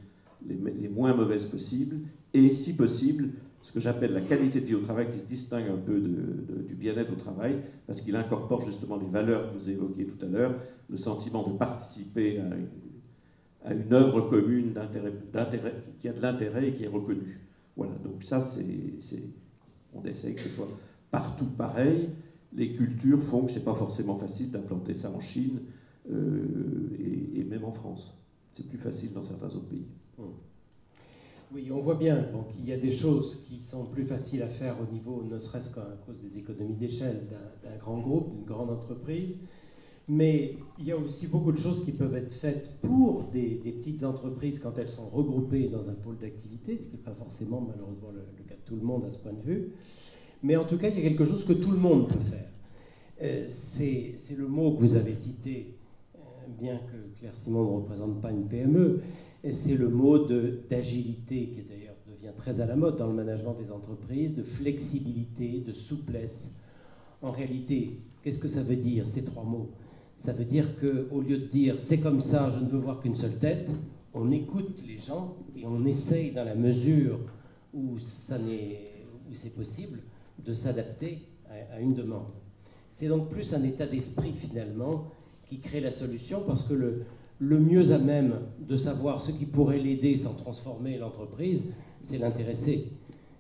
les moins mauvaises possibles, et si possible, ce que j'appelle la qualité de vie au travail, qui se distingue un peu du bien-être au travail, parce qu'il incorpore justement les valeurs que vous évoquiez tout à l'heure, le sentiment de participer à une œuvre commune qui a de l'intérêt et qui est reconnue. Voilà, donc ça, on essaye que ce soit partout pareil. Les cultures font que c'est pas forcément facile d'implanter ça en Chine et même en France. C'est plus facile dans certains autres pays. Oui, on voit bien qu'il y a des choses qui sont plus faciles à faire au niveau, ne serait-ce qu'à cause des économies d'échelle d'un grand groupe, d'une grande entreprise. Mais il y a aussi beaucoup de choses qui peuvent être faites pour des petites entreprises quand elles sont regroupées dans un pôle d'activité, ce qui n'est pas forcément malheureusement le cas de tout le monde à ce point de vue. Mais en tout cas, il y a quelque chose que tout le monde peut faire. C'est le mot que vous avez cité, bien que Claire Simon ne représente pas une PME, c'est le mot d'agilité qui d'ailleurs devient très à la mode dans le management des entreprises, de flexibilité, de souplesse. En réalité, qu'est-ce que ça veut dire, ces trois mots? Ça veut dire qu'au lieu de dire « c'est comme ça, je ne veux voir qu'une seule tête », on écoute les gens et on essaye, dans la mesure où c'est possible, de s'adapter à une demande. C'est donc plus un état d'esprit, finalement, qui crée la solution, parce que le mieux à même de savoir ce qui pourrait l'aider sans transformer l'entreprise, c'est l'intéressé.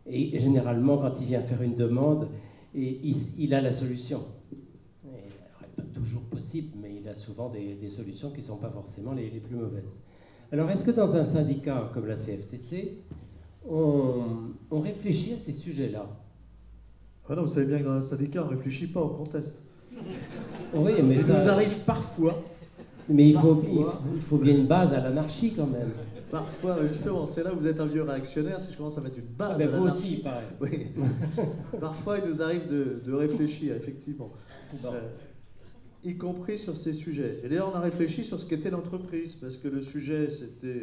Et généralement, quand il vient faire une demande, il a la solution. Pas toujours possible, mais il a souvent des solutions qui ne sont pas forcément les plus mauvaises. Alors, est-ce que dans un syndicat comme la CFTC, on réfléchit à ces sujets-là? Ah non, vous savez bien que dans un syndicat, on ne réfléchit pas, on conteste. Oui, mais ça nous arrive parfois. Mais il faut bien une base à l'anarchie quand même. Parfois, justement, c'est là où vous êtes un vieux réactionnaire, si je commence à mettre une base à l'anarchie. Vous aussi, pareil. Oui. Parfois, il nous arrive de réfléchir, effectivement. Bon. Y compris sur ces sujets. Et d'ailleurs, on a réfléchi sur ce qu'était l'entreprise, parce que le sujet, c'était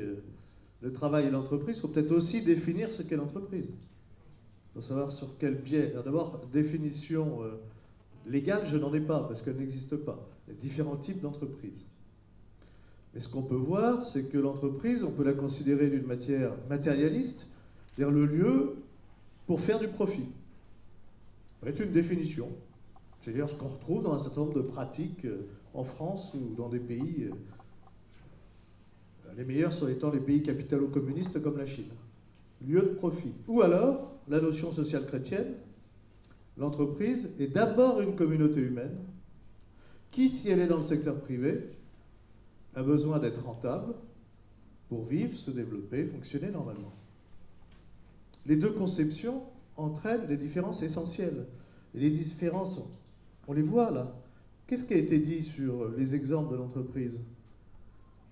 le travail et l'entreprise. Il faut peut-être aussi définir ce qu'est l'entreprise. Il faut savoir sur quel biais. D'abord, définition légale, je n'en ai pas, parce qu'elle n'existe pas. Il y a différents types d'entreprises. Mais ce qu'on peut voir, c'est que l'entreprise, on peut la considérer d'une matière matérialiste, c'est-à-dire le lieu pour faire du profit. Ça peut être une définition. C'est-à-dire ce qu'on retrouve dans un certain nombre de pratiques en France ou dans des pays, les meilleurs sont étant les pays capitalo-communistes comme la Chine. Lieu de profit. Ou alors, la notion sociale chrétienne, l'entreprise est d'abord une communauté humaine qui, si elle est dans le secteur privé, a besoin d'être rentable pour vivre, se développer, fonctionner normalement. Les deux conceptions entraînent des différences essentielles. Et les différences, on les voit là. Qu'est-ce qui a été dit sur les exemples de l'entreprise?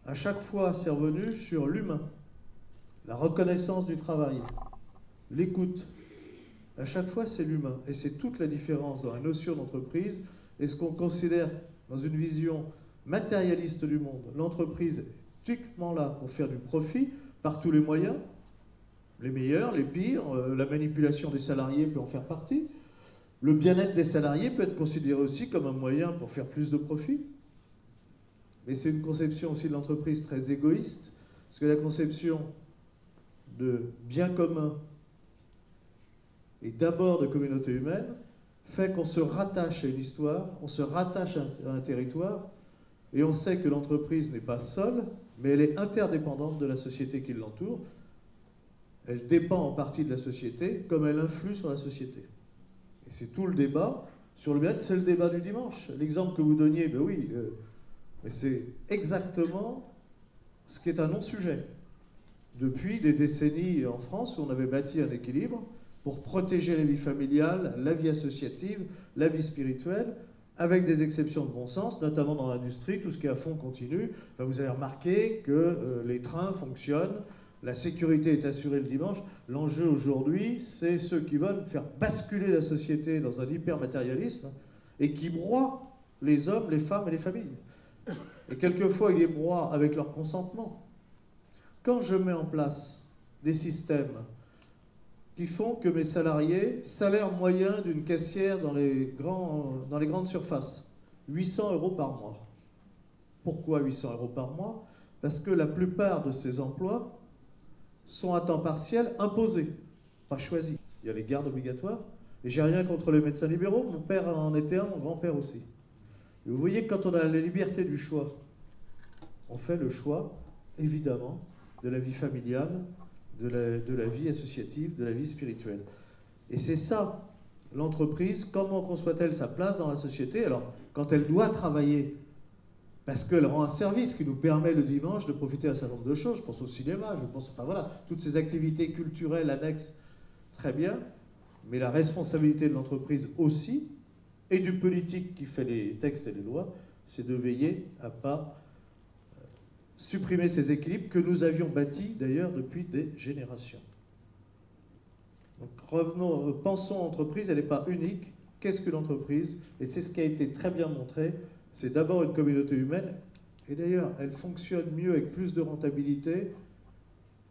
À chaque fois, c'est revenu sur l'humain, la reconnaissance du travail, l'écoute. À chaque fois, c'est l'humain. Et c'est toute la différence dans la notion d'entreprise et ce qu'on considère dans une vision matérialiste du monde. L'entreprise est uniquement là pour faire du profit par tous les moyens, les meilleurs, les pires. La manipulation des salariés peut en faire partie. Le bien-être des salariés peut être considéré aussi comme un moyen pour faire plus de profit. Mais c'est une conception aussi de l'entreprise très égoïste, parce que la conception de bien commun et d'abord de communauté humaine fait qu'on se rattache à une histoire, on se rattache à un territoire, et on sait que l'entreprise n'est pas seule, mais elle est interdépendante de la société qui l'entoure. Elle dépend en partie de la société, comme elle influe sur la société. Et c'est tout le débat sur le bien-être, c'est le débat du dimanche. L'exemple que vous donniez, ben oui, mais c'est exactement ce qui est un non-sujet. depuis des décennies en France où on avait bâti un équilibre pour protéger la vie familiale, la vie associative, la vie spirituelle, avec des exceptions de bon sens, notamment dans l'industrie, tout ce qui est à fond continu. Ben, vous avez remarqué que les trains fonctionnent, la sécurité est assurée le dimanche. L'enjeu aujourd'hui, c'est ceux qui veulent faire basculer la société dans un hypermatérialisme et qui broient les hommes, les femmes et les familles. Et quelquefois, ils les broient avec leur consentement. Quand je mets en place des systèmes qui font que mes salariés, salaire moyen d'une caissière dans les grandes surfaces, 800 € par mois. Pourquoi 800 € par mois? Parce que la plupart de ces emplois sont à temps partiel imposés, pas choisis. Il y a les gardes obligatoires, et j'ai rien contre les médecins libéraux, mon père en était un, mon grand-père aussi. Et vous voyez que quand on a la liberté du choix, on fait le choix, évidemment, de la vie familiale, de la vie associative, de la vie spirituelle. Et c'est ça, l'entreprise, comment conçoit-elle sa place dans la société? Alors, quand elle doit travailler, parce qu'elle rend un service qui nous permet le dimanche de profiter d'un certain nombre de choses, je pense au cinéma, je pense, enfin voilà, toutes ces activités culturelles annexes, très bien, mais la responsabilité de l'entreprise aussi, et du politique qui fait les textes et les lois, c'est de veiller à ne pas supprimer ces équilibres que nous avions bâtis d'ailleurs depuis des générations. Donc revenons, pensons entreprise, elle n'est pas unique. Qu'est-ce que l'entreprise? Et c'est ce qui a été très bien montré. C'est d'abord une communauté humaine, et d'ailleurs elle fonctionne mieux avec plus de rentabilité,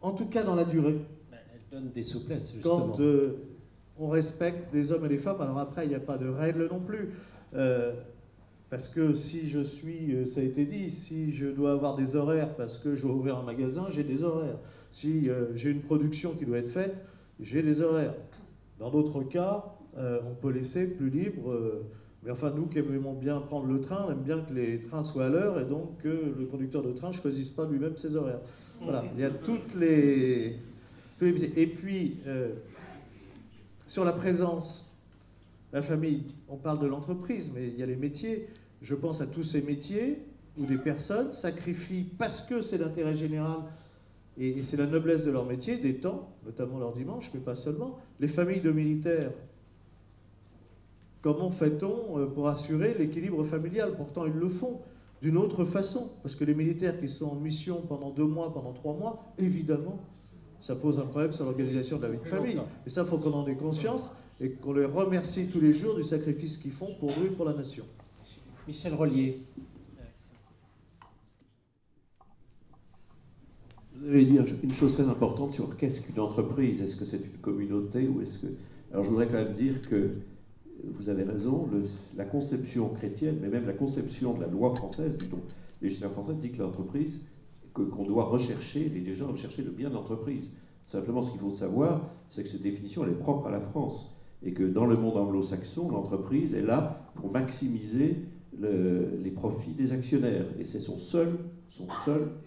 en tout cas dans la durée. Elle donne des souplesses, justement. Quand on respecte les hommes et les femmes, alors après il n'y a pas de règles non plus. Parce que si je suis, ça a été dit, si je dois avoir des horaires parce que je dois ouvrir un magasin, j'ai des horaires. Si j'ai une production qui doit être faite, j'ai des horaires. Dans d'autres cas, on peut laisser plus libre. Mais enfin, nous qui aimons bien prendre le train, on aime bien que les trains soient à l'heure et donc que le conducteur de train ne choisisse pas lui-même ses horaires. Voilà, il y a toutes les... Et puis, sur la présence, la famille, on parle de l'entreprise, mais il y a les métiers. Je pense à tous ces métiers où des personnes sacrifient, parce que c'est l'intérêt général et c'est la noblesse de leur métier, des temps, notamment leur dimanche, mais pas seulement. Les familles de militaires, comment fait-on pour assurer l'équilibre familial? Pourtant, ils le font d'une autre façon. Parce que les militaires qui sont en mission pendant 2 mois, pendant 3 mois, évidemment, ça pose un problème sur l'organisation de la vie de famille. Et ça, il faut qu'on en ait conscience et qu'on les remercie tous les jours du sacrifice qu'ils font pour nous et pour la nation. Michel Rollier. Vous allez dire une chose très importante sur qu'est-ce qu'une entreprise. Est-ce que c'est une communauté ou est-ce que... Alors je voudrais quand même dire que vous avez raison, la conception chrétienne, mais même la conception de la loi française, du législateur français dit que l'entreprise, qu'on doit rechercher, les dirigeants rechercher le bien de l'entreprise. Simplement, ce qu'il faut savoir, c'est que cette définition, elle est propre à la France. Et que dans le monde anglo-saxon, l'entreprise est là pour maximiser les profits des actionnaires. Et c'est son seul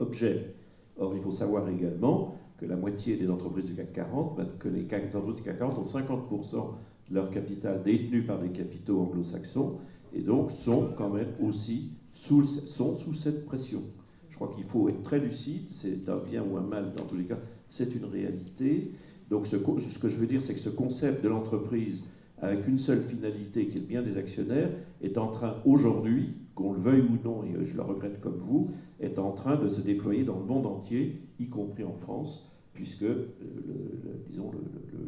objet. Or, il faut savoir également que la moitié des entreprises du CAC 40, que les entreprises du CAC 40 ont 50% de leur capital détenu par des capitaux anglo-saxons, et donc sont quand même aussi sous cette pression. Je crois qu'il faut être très lucide, c'est un bien ou un mal, dans tous les cas, c'est une réalité. Donc ce que je veux dire, c'est que ce concept de l'entreprise avec une seule finalité, qui est le bien des actionnaires, est en train aujourd'hui, qu'on le veuille ou non, et je le regrette comme vous, est en train de se déployer dans le monde entier, y compris en France, puisque disons,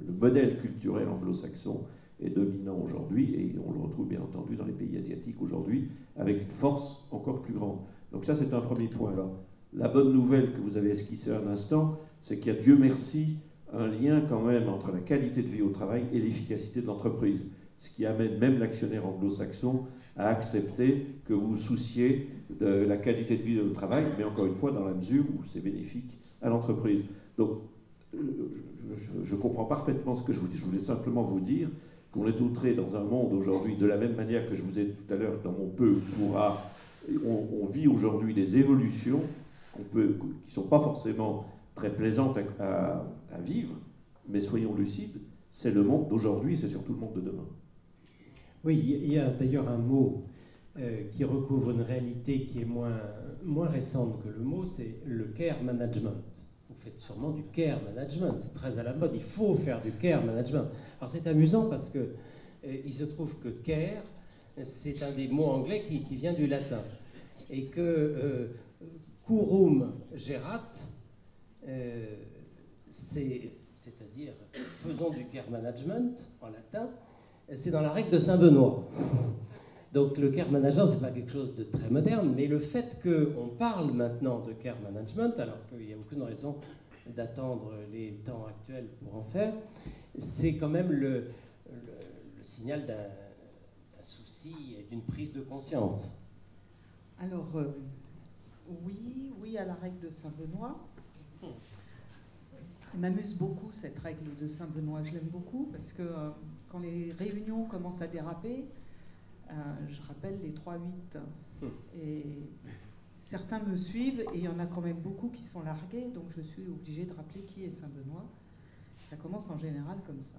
le modèle culturel anglo-saxon est dominant aujourd'hui, et on le retrouve bien entendu dans les pays asiatiques aujourd'hui, avec une force encore plus grande. Donc ça, c'est un premier point. Alors, la bonne nouvelle que vous avez esquissée un instant, c'est qu'il y a, Dieu merci, un lien quand même entre la qualité de vie au travail et l'efficacité de l'entreprise, ce qui amène même l'actionnaire anglo-saxon à accepter que vous vous souciez de la qualité de vie au travail, mais encore une fois dans la mesure où c'est bénéfique à l'entreprise. Donc je comprends parfaitement ce que je vous dis. Je voulais simplement vous dire qu'on est outré dans un monde aujourd'hui, de la même manière que je vous ai dit tout à l'heure dans mon peu pourra, on vit aujourd'hui des évolutions qui ne sont pas forcément très plaisantes à vivre, mais soyons lucides, c'est le monde d'aujourd'hui, c'est surtout le monde de demain. Oui, il y a d'ailleurs un mot qui recouvre une réalité qui est moins récente que le mot, c'est le care management. vous faites sûrement du care management, c'est très à la mode, il faut faire du care management. Alors c'est amusant parce que il se trouve que care, c'est un des mots anglais qui vient du latin, et que curum gerat, c'est-à-dire faisons du care management en latin, c'est dans la règle de Saint-Benoît. Donc le care management, c'est pas quelque chose de très moderne, mais le fait qu'on parle maintenant de care management, alors qu'il n'y a aucune raison d'attendre les temps actuels pour en faire, c'est quand même le signal d'un souci et d'une prise de conscience. Alors, oui à la règle de Saint-Benoît. Elle m'amuse beaucoup, cette règle de Saint-Benoît. Je l'aime beaucoup parce que quand les réunions commencent à déraper, je rappelle les 3-8. Et certains me suivent et il y en a quand même beaucoup qui sont largués, donc je suis obligée de rappeler qui est Saint-Benoît. Ça commence en général comme ça.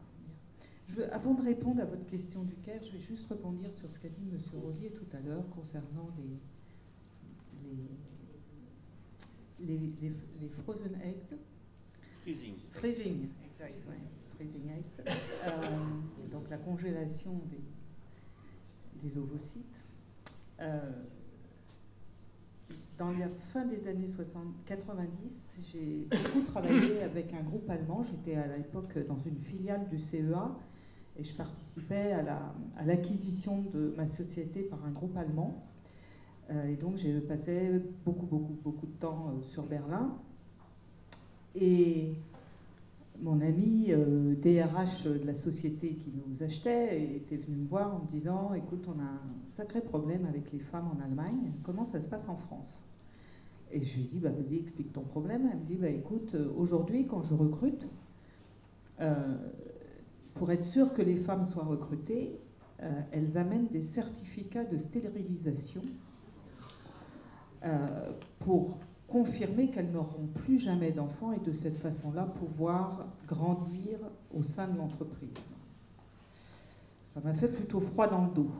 Avant de répondre à votre question du CARE, je vais juste rebondir sur ce qu'a dit M. Rollier tout à l'heure concernant les frozen eggs. Freezing, exact, ouais. Freezing eggs. Donc la congélation des ovocytes. Dans la fin des années 90, j'ai beaucoup travaillé avec un groupe allemand. J'étais à l'époque dans une filiale du CEA et je participais à l'acquisition de ma société par un groupe allemand. Et donc j'ai passé beaucoup de temps sur Berlin. Et mon ami DRH de la société qui nous achetait était venu me voir en me disant « Écoute, on a un sacré problème avec les femmes en Allemagne. Comment ça se passe en France ?» Et je lui ai dit « Vas-y, explique ton problème. » Elle me dit « Écoute, aujourd'hui, quand je recrute, pour être sûr que les femmes soient recrutées, elles amènent des certificats de stérilisation pour confirmer qu'elles n'auront plus jamais d'enfants et de cette façon-là pouvoir grandir au sein de l'entreprise. » Ça m'a fait plutôt froid dans le dos.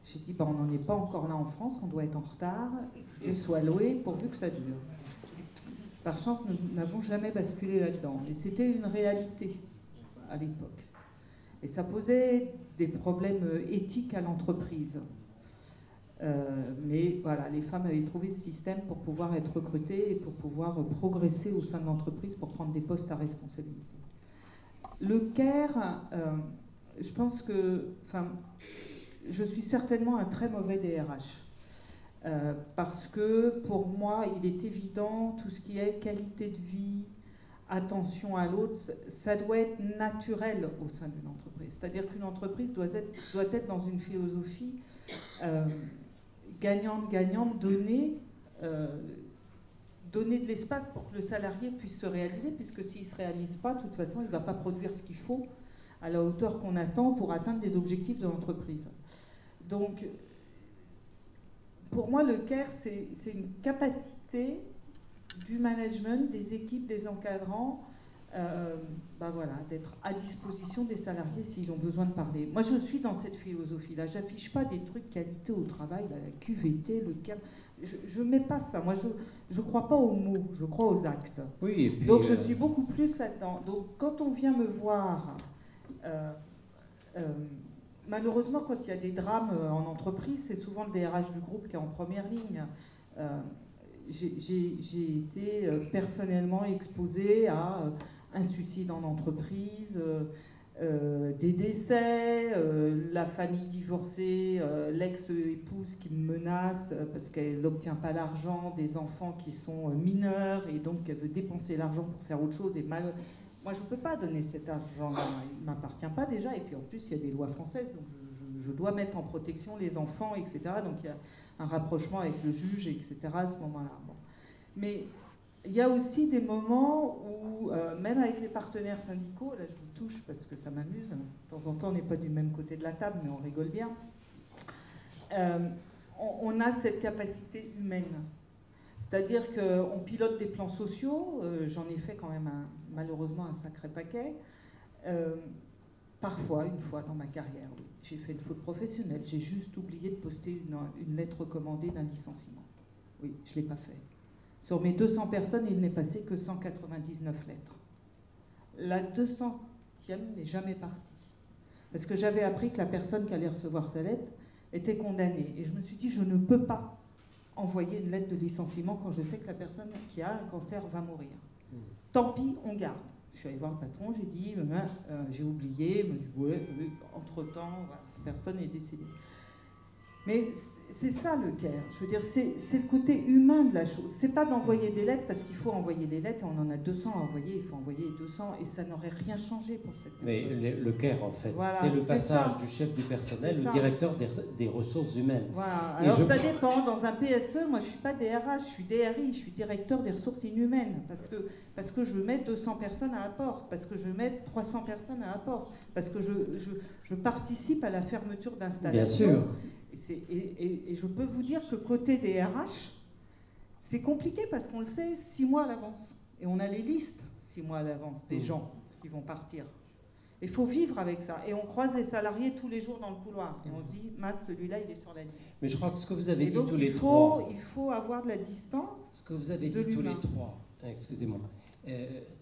J'ai dit, on n'en est pas encore là en France, on doit être en retard, Dieu soit loué, pourvu que ça dure. Par chance, nous n'avons jamais basculé là-dedans. Et c'était une réalité à l'époque. Et ça posait des problèmes éthiques à l'entreprise. Mais voilà, les femmes avaient trouvé ce système pour pouvoir être recrutées et pour pouvoir progresser au sein de l'entreprise pour prendre des postes à responsabilité. Le CARE, je pense que, je suis certainement un très mauvais DRH. Parce que pour moi, il est évident, tout ce qui est qualité de vie, attention à l'autre, ça doit être naturel au sein d'une entreprise. C'est-à-dire qu'une entreprise doit être dans une philosophie gagnante-gagnante, donner de l'espace pour que le salarié puisse se réaliser, puisque s'il ne se réalise pas, de toute façon, il ne va pas produire ce qu'il faut à la hauteur qu'on attend pour atteindre les objectifs de l'entreprise. Donc, pour moi, le CARE, c'est une capacité du management, des équipes, des encadrants, d'être à disposition des salariés s'ils ont besoin de parler. Moi, je suis dans cette philosophie-là. J'affiche pas des trucs qualité au travail, la QVT, le CARE. Je mets pas ça. Moi, je crois pas aux mots, je crois aux actes. Oui, et puis, donc, je suis beaucoup plus là-dedans. Donc, quand on vient me voir... malheureusement, quand il y a des drames en entreprise, c'est souvent le DRH du groupe qui est en première ligne. J'ai été personnellement exposée à un suicide en entreprise, des décès, la famille divorcée, l'ex-épouse qui me menace parce qu'elle n'obtient pas l'argent, des enfants qui sont mineurs et donc elle veut dépenser l'argent pour faire autre chose. Et moi, je ne peux pas donner cet argent-là, il ne m'appartient pas déjà. Et puis en plus, il y a des lois françaises, donc je dois mettre en protection les enfants, etc. Donc il y a un rapprochement avec le juge, etc. à ce moment-là. Bon. Mais il y a aussi des moments où, même avec les partenaires syndicaux, là je vous touche parce que ça m'amuse, de temps en temps on n'est pas du même côté de la table, mais on rigole bien, on a cette capacité humaine. C'est-à-dire qu'on pilote des plans sociaux, j'en ai fait quand même malheureusement un sacré paquet. Parfois, une fois dans ma carrière, oui, j'ai fait une faute professionnelle, j'ai juste oublié de poster une lettre recommandée d'un licenciement. Oui, je ne l'ai pas fait. Sur mes 200 personnes, il n'est passé que 199 lettres. La 200e n'est jamais partie. Parce que j'avais appris que la personne qui allait recevoir sa lettre était condamnée. Et je me suis dit, je ne peux pas envoyer une lettre de licenciement quand je sais que la personne qui a un cancer va mourir. Tant pis, on garde. Je suis allée voir le patron, j'ai dit, j'ai oublié, il m'a dit, ouais, entre-temps, voilà, la personne est décédée. Mais c'est ça le care. Je veux dire, c'est le côté humain de la chose. C'est pas d'envoyer des lettres parce qu'il faut envoyer des lettres et on en a 200 à envoyer. Il faut envoyer 200 et ça n'aurait rien changé pour cette personne. Mais le care, en fait, voilà, c'est le passage ça. du chef du personnel au directeur des ressources humaines. Voilà. Alors ça dépend. Dans un PSE, moi je suis pas DRH, je suis DRI, je suis directeur des ressources inhumaines parce que je mets 200 personnes à apport, parce que je mets 300 personnes à apport, parce que je participe à la fermeture d'installation. Bien sûr. Et je peux vous dire que côté des RH, c'est compliqué parce qu'on le sait 6 mois à l'avance. Et on a les listes 6 mois à l'avance des gens qui vont partir. Il faut vivre avec ça. Et on croise les salariés tous les jours dans le couloir. Et on se dit, mince, celui-là, il est sur la liste. Mais je crois que ce que vous avez dit donc, tous les trois... Il faut avoir de la distance. Ce que vous avez dit tous les trois, excusez-moi,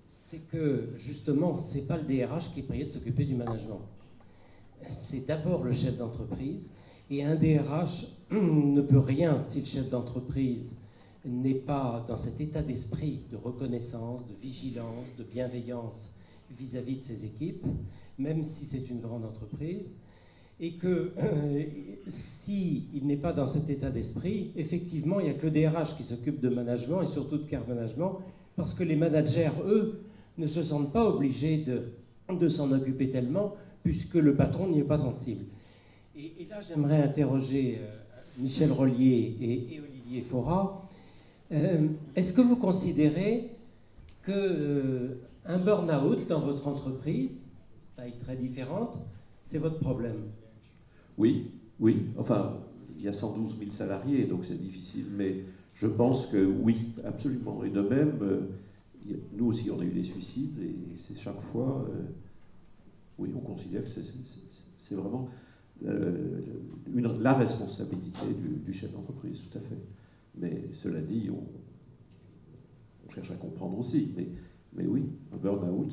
c'est que justement, ce n'est pas le DRH qui est prié de s'occuper du management. C'est d'abord le chef d'entreprise. Et un DRH ne peut rien si le chef d'entreprise n'est pas dans cet état d'esprit de reconnaissance, de vigilance, de bienveillance vis-à-vis de ses équipes, même si c'est une grande entreprise, et que s'il n'est pas dans cet état d'esprit, effectivement, il n'y a que le DRH qui s'occupe de management et surtout de care management, parce que les managers, eux, ne se sentent pas obligés de s'en occuper tellement, puisque le patron n'y est pas sensible. Et là, j'aimerais interroger Michel Rollier et Olivier Faura. Est-ce que vous considérez qu'un burn-out dans votre entreprise, taille très différente, c'est votre problème? Oui. Enfin, il y a 112 000 salariés, donc c'est difficile, mais je pense que oui, absolument. Et de même, nous aussi, on a eu des suicides, et c'est chaque fois... oui, on considère que c'est vraiment... la responsabilité du chef d'entreprise, tout à fait. Mais cela dit, on cherche à comprendre aussi. Mais oui, un burn-out,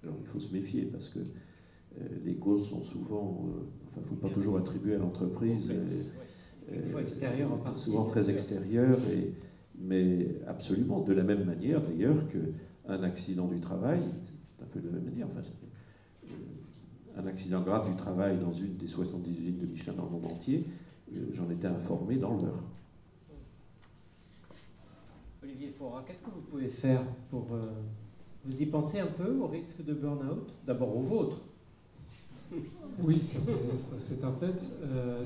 alors il faut se méfier parce que les causes sont souvent... il ne faut pas toujours attribuer à l'entreprise. Extérieur en particulier. Souvent très extérieur, mais absolument. De la même manière, d'ailleurs, qu'un accident du travail, c'est un peu de la même manière. Enfin, un accident grave du travail dans une des 70 usines de Michelin dans le monde entier, j'en étais informé dans l'heure. Olivier Faura, qu'est-ce que vous pouvez faire pour... vous y pensez un peu au risque de burn-out? D'abord au vôtre. Oui, ça c'est un fait,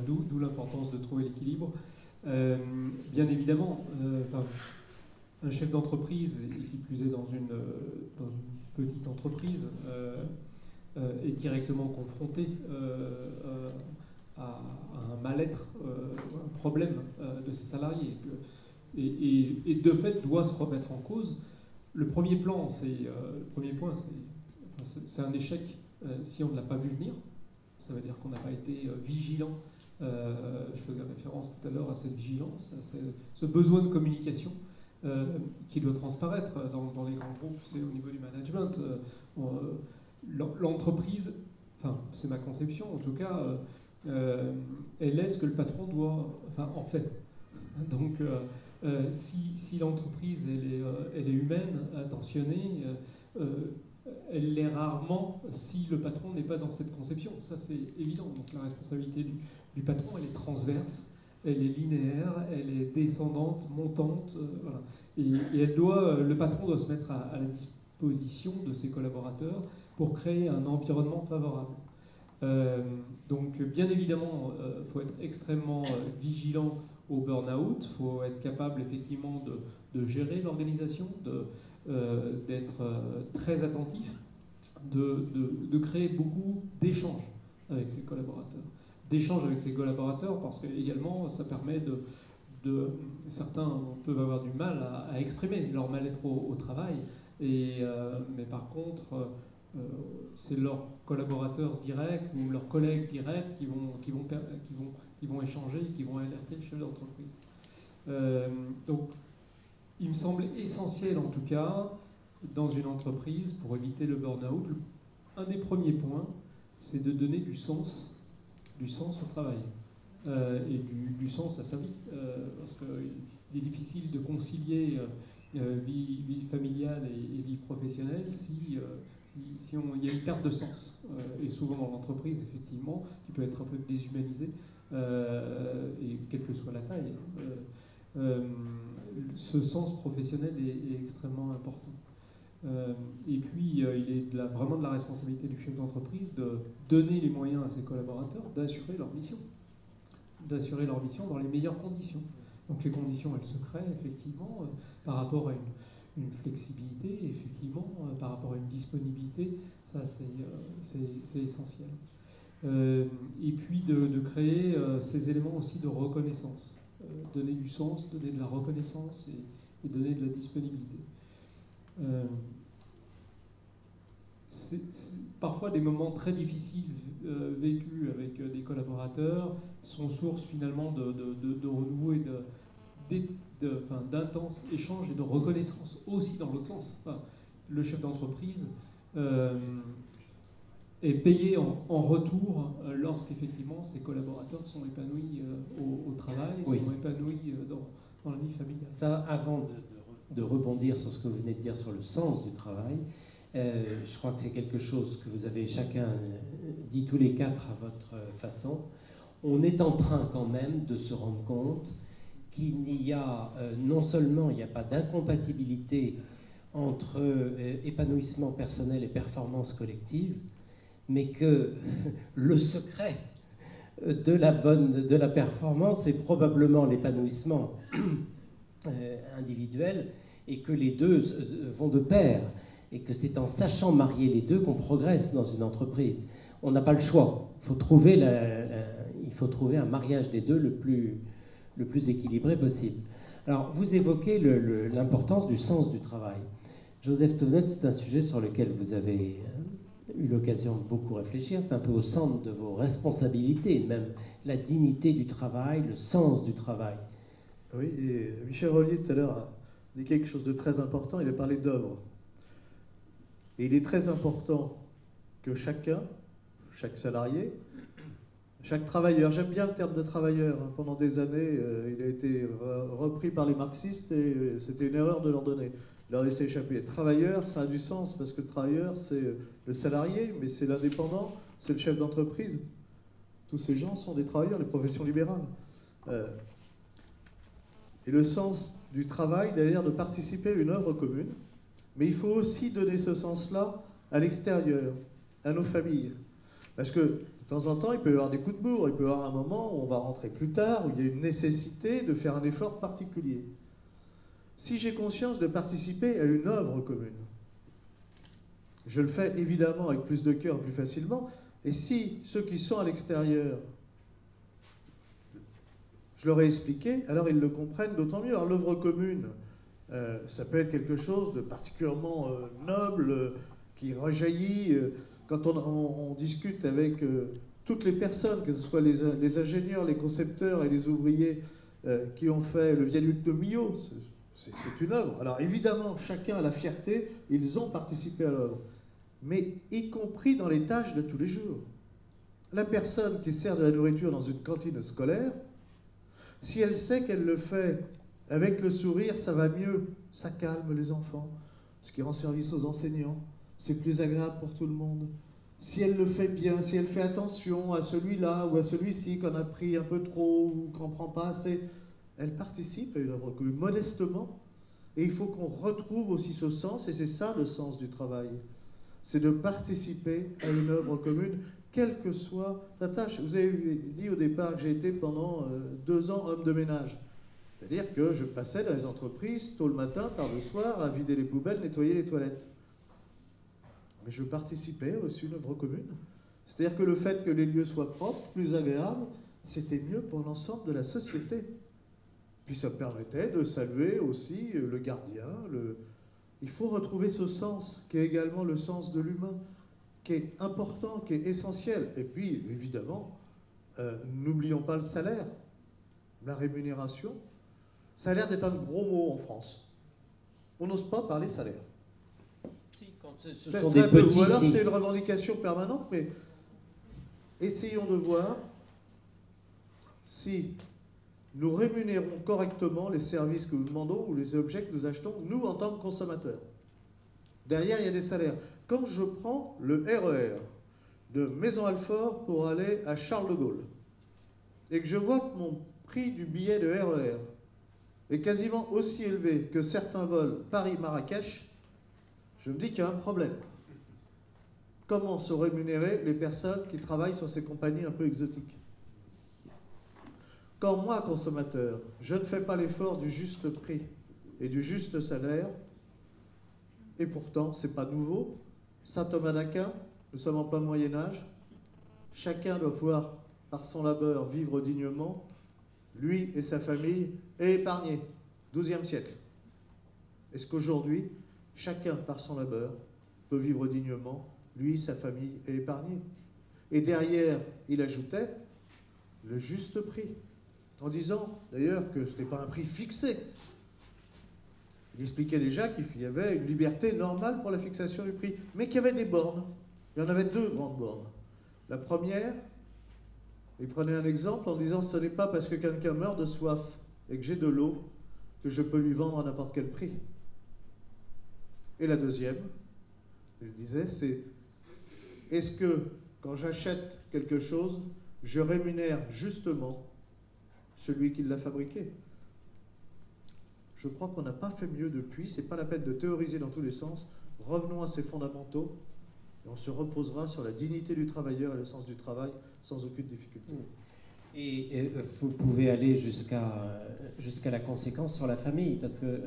d'où l'importance de trouver l'équilibre. Bien évidemment, un chef d'entreprise, et qui plus est dans une petite entreprise, est directement confronté à un mal-être, un problème de ses salariés, et de fait doit se remettre en cause. Le premier point, c'est un échec si on ne l'a pas vu venir. Ça veut dire qu'on n'a pas été vigilant. Je faisais référence tout à l'heure à cette vigilance, à ce besoin de communication qui doit transparaître dans les grands groupes. C'est au niveau du management. L'entreprise, enfin c'est ma conception en tout cas, elle est ce que le patron doit, enfin en fait. Donc si l'entreprise elle est humaine, attentionnée, elle l'est rarement si le patron n'est pas dans cette conception. Ça c'est évident. Donc la responsabilité du patron, elle est transverse, elle est linéaire, elle est descendante, montante, voilà. Et le patron doit se mettre à la disposition de ses collaborateurs pour créer un environnement favorable. Donc bien évidemment, il faut être extrêmement vigilant au burn-out, il faut être capable effectivement de gérer l'organisation, d'être très attentif, de créer beaucoup d'échanges avec ses collaborateurs. D'échanges avec ses collaborateurs parce que également ça permet certains peuvent avoir du mal à exprimer leur mal-être au travail, mais par contre c'est leurs collaborateurs directs ou leurs collègues directs qui vont échanger, qui vont alerter le chef d'entreprise. Donc il me semble essentiel, en tout cas, dans une entreprise, pour éviter le burn-out, un des premiers points, c'est de donner du sens au travail et du sens à sa vie. Parce qu'il est difficile de concilier vie familiale et vie professionnelle si il y a une perte de sens. Et souvent dans l'entreprise, effectivement, qui peut être un peu déshumanisée, et quelle que soit la taille. Ce sens professionnel est extrêmement important. Et puis, il est vraiment de la responsabilité du chef d'entreprise de donner les moyens à ses collaborateurs d'assurer leur mission dans les meilleures conditions. Donc les conditions, elles se créent effectivement par rapport à une flexibilité, effectivement, par rapport à une disponibilité, ça c'est essentiel. Et puis de créer ces éléments aussi de reconnaissance, donner du sens, donner de la reconnaissance et donner de la disponibilité. C'est parfois des moments très difficiles vécus avec des collaborateurs sont source finalement de renouveau et d'intenses échanges et de reconnaissance aussi dans l'autre sens. Enfin, le chef d'entreprise est payé en retour lorsqu'effectivement ses collaborateurs sont épanouis au travail, sont épanouis dans la vie familiale. Ça, avant de rebondir sur ce que vous venez de dire sur le sens du travail, je crois que c'est quelque chose que vous avez chacun dit tous les quatre à votre façon. On est en train quand même de se rendre compte qu'il n'y a non seulement il n'y a pas d'incompatibilité entre épanouissement personnel et performance collective, mais que le secret de la performance est probablement l'épanouissement individuel et que les deux vont de pair et que c'est en sachant marier les deux qu'on progresse dans une entreprise. On n'a pas le choix. Il faut trouver un mariage des deux le plus équilibré possible. Alors, vous évoquez l'importance du sens du travail. Joseph Tonnet, c'est un sujet sur lequel vous avez eu l'occasion de beaucoup réfléchir. C'est un peu au centre de vos responsabilités, même la dignité du travail, le sens du travail. Oui, et Michel Rollier, tout à l'heure, a dit quelque chose de très important. Il a parlé d'œuvre. Et il est très important que chacun, chaque salarié, chaque travailleur, j'aime bien le terme de travailleur, hein, pendant des années, il a été repris par les marxistes et c'était une erreur de leur donner. Leur laisser échapper. Travailleur, ça a du sens parce que le travailleur, c'est le salarié, mais c'est l'indépendant, c'est le chef d'entreprise. Tous ces gens sont des travailleurs, les professions libérales. Et le sens du travail, d'ailleurs, de participer à une œuvre commune. Mais il faut aussi donner ce sens-là à l'extérieur, à nos familles. Parce que de temps en temps, il peut y avoir des coups de bourre, il peut y avoir un moment où on va rentrer plus tard, où il y a une nécessité de faire un effort particulier. Si j'ai conscience de participer à une œuvre commune, je le fais évidemment avec plus de cœur, plus facilement. Et si ceux qui sont à l'extérieur, je leur ai expliqué, alors ils le comprennent d'autant mieux. Alors l'œuvre commune, ça peut être quelque chose de particulièrement noble, qui rejaillit quand on discute avec toutes les personnes, que ce soit les ingénieurs, les concepteurs et les ouvriers qui ont fait le viaduc de Millau. C'est une œuvre. Alors évidemment, chacun a la fierté, ils ont participé à l'œuvre, mais y compris dans les tâches de tous les jours. La personne qui sert de la nourriture dans une cantine scolaire, si elle sait qu'elle le fait avec le sourire, ça va mieux, ça calme les enfants, ce qui rend service aux enseignants, c'est plus agréable pour tout le monde. Si elle le fait bien, si elle fait attention à celui-là ou à celui-ci qu'on a pris un peu trop ou qu'on ne prend pas assez, elle participe à une œuvre commune, modestement. Et il faut qu'on retrouve aussi ce sens, et c'est ça le sens du travail. C'est de participer à une œuvre commune, quelle que soit la tâche. Vous avez dit au départ que j'ai été pendant 2 ans homme de ménage. C'est-à-dire que je passais dans les entreprises, tôt le matin, tard le soir, à vider les poubelles, nettoyer les toilettes. Mais je participais aussi à une œuvre commune. C'est-à-dire que le fait que les lieux soient propres, plus agréables, c'était mieux pour l'ensemble de la société. Puis ça permettait de saluer aussi le gardien. Il faut retrouver ce sens, qui est également le sens de l'humain, qui est important, qui est essentiel. Et puis, évidemment, n'oublions pas le salaire, la rémunération. Ça a l'air d'être un gros mot en France. on n'ose pas parler salaire. Si, quand ce Très sont des peu. petits... Ou alors si. c'est une revendication permanente, mais essayons de voir si nous rémunérons correctement les services que nous demandons ou les objets que nous achetons, nous, en tant que consommateurs. Derrière, il y a des salaires. Quand je prends le RER de Maison-Alfort pour aller à Charles de Gaulle, et que je vois que mon prix du billet de RER est quasiment aussi élevé que certains vols Paris-Marrakech, je me dis qu'il y a un problème. Comment sont rémunérées les personnes qui travaillent sur ces compagnies un peu exotiques? Quand moi, consommateur, je ne fais pas l'effort du juste prix et du juste salaire, et pourtant, ce n'est pas nouveau, saint Thomas d'Aquin, nous sommes en plein Moyen-Âge, chacun doit pouvoir, par son labeur, vivre dignement, lui et sa famille, et épargner. 12e siècle. Est-ce qu'aujourd'hui, chacun, par son labeur, peut vivre dignement, lui, sa famille, et épargner? Et derrière, il ajoutait le juste prix, en disant d'ailleurs que ce n'est pas un prix fixé. Il expliquait déjà qu'il y avait une liberté normale pour la fixation du prix, mais qu'il y avait des bornes. Il y en avait 2 grandes bornes. La première, il prenait un exemple en disant ce n'est pas parce que quelqu'un meurt de soif et que j'ai de l'eau que je peux lui vendre à n'importe quel prix. Et la deuxième, il disait, c'est est-ce que quand j'achète quelque chose, je rémunère justement celui qui l'a fabriqué? Je crois qu'on n'a pas fait mieux depuis, c'est pas la peine de théoriser dans tous les sens. Revenons à ces fondamentaux et on se reposera sur la dignité du travailleur et le sens du travail sans aucune difficulté. Et vous pouvez aller jusqu'à la conséquence sur la famille, parce que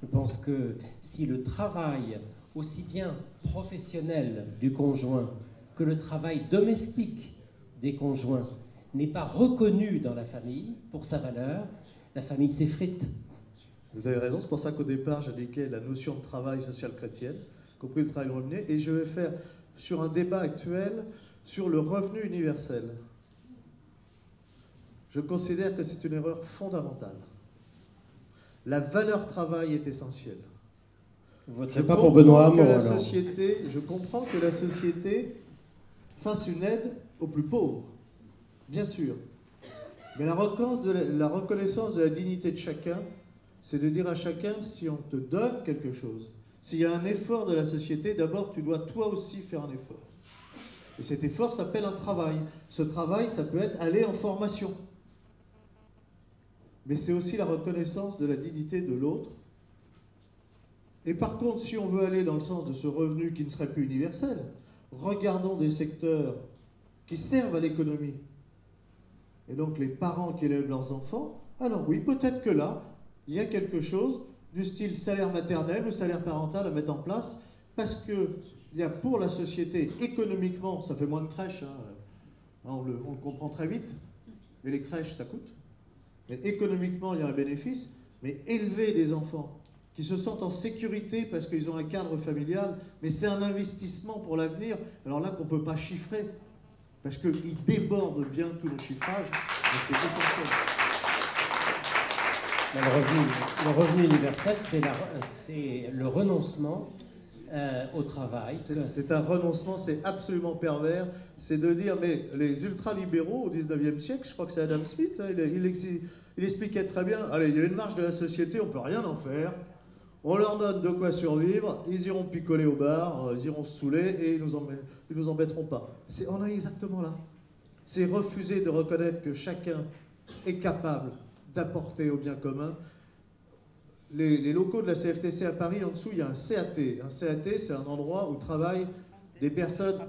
je pense que si le travail, aussi bien professionnel du conjoint que le travail domestique des conjoints, n'est pas reconnu dans la famille pour sa valeur, la famille s'effrite. Vous avez raison, c'est pour ça qu'au départ j'indiquais la notion de travail social chrétienne, y compris le travail revenu, et je vais faire sur un débat actuel sur le revenu universel. Je considère que c'est une erreur fondamentale. La valeur travail est essentielle. Vous ne voterez pas pour Benoît Hamon, alors. Je comprends que la société fasse une aide aux plus pauvres, bien sûr. Mais la reconnaissance de la dignité de chacun, c'est de dire à chacun, si on te donne quelque chose, s'il y a un effort de la société, d'abord tu dois toi aussi faire un effort. Et cet effort s'appelle un travail. Ce travail, ça peut être aller en formation. Mais c'est aussi la reconnaissance de la dignité de l'autre. Et par contre, si on veut aller dans le sens de ce revenu qui ne serait plus universel, regardons des secteurs qui servent à l'économie. Et donc les parents qui élèvent leurs enfants, alors oui, peut-être que là, il y a quelque chose du style salaire maternel ou salaire parental à mettre en place, parce que il y a pour la société, économiquement, ça fait moins de crèches, hein, on le comprend très vite, mais les crèches, ça coûte. Mais économiquement, il y a un bénéfice, mais élever des enfants qui se sentent en sécurité parce qu'ils ont un cadre familial, mais c'est un investissement pour l'avenir, alors là qu'on ne peut pas chiffrer, parce qu'il déborde bien tout le chiffrage, mais c'est essentiel. Le revenu universel, c'est le renoncement au travail. C'est un renoncement, c'est absolument pervers. C'est de dire, mais les ultralibéraux au 19e siècle, je crois que c'est Adam Smith, hein, il expliquait très bien, allez, il y a une marge de la société, on ne peut rien en faire. On leur donne de quoi survivre, ils iront picoler au bar, ils iront se saouler et ils nous embêteront pas. On est exactement là. C'est refuser de reconnaître que chacun est capable d'apporter au bien commun. Les locaux de la CFTC à Paris, en dessous, il y a un CAT. Un CAT, c'est un endroit où travaillent des personnes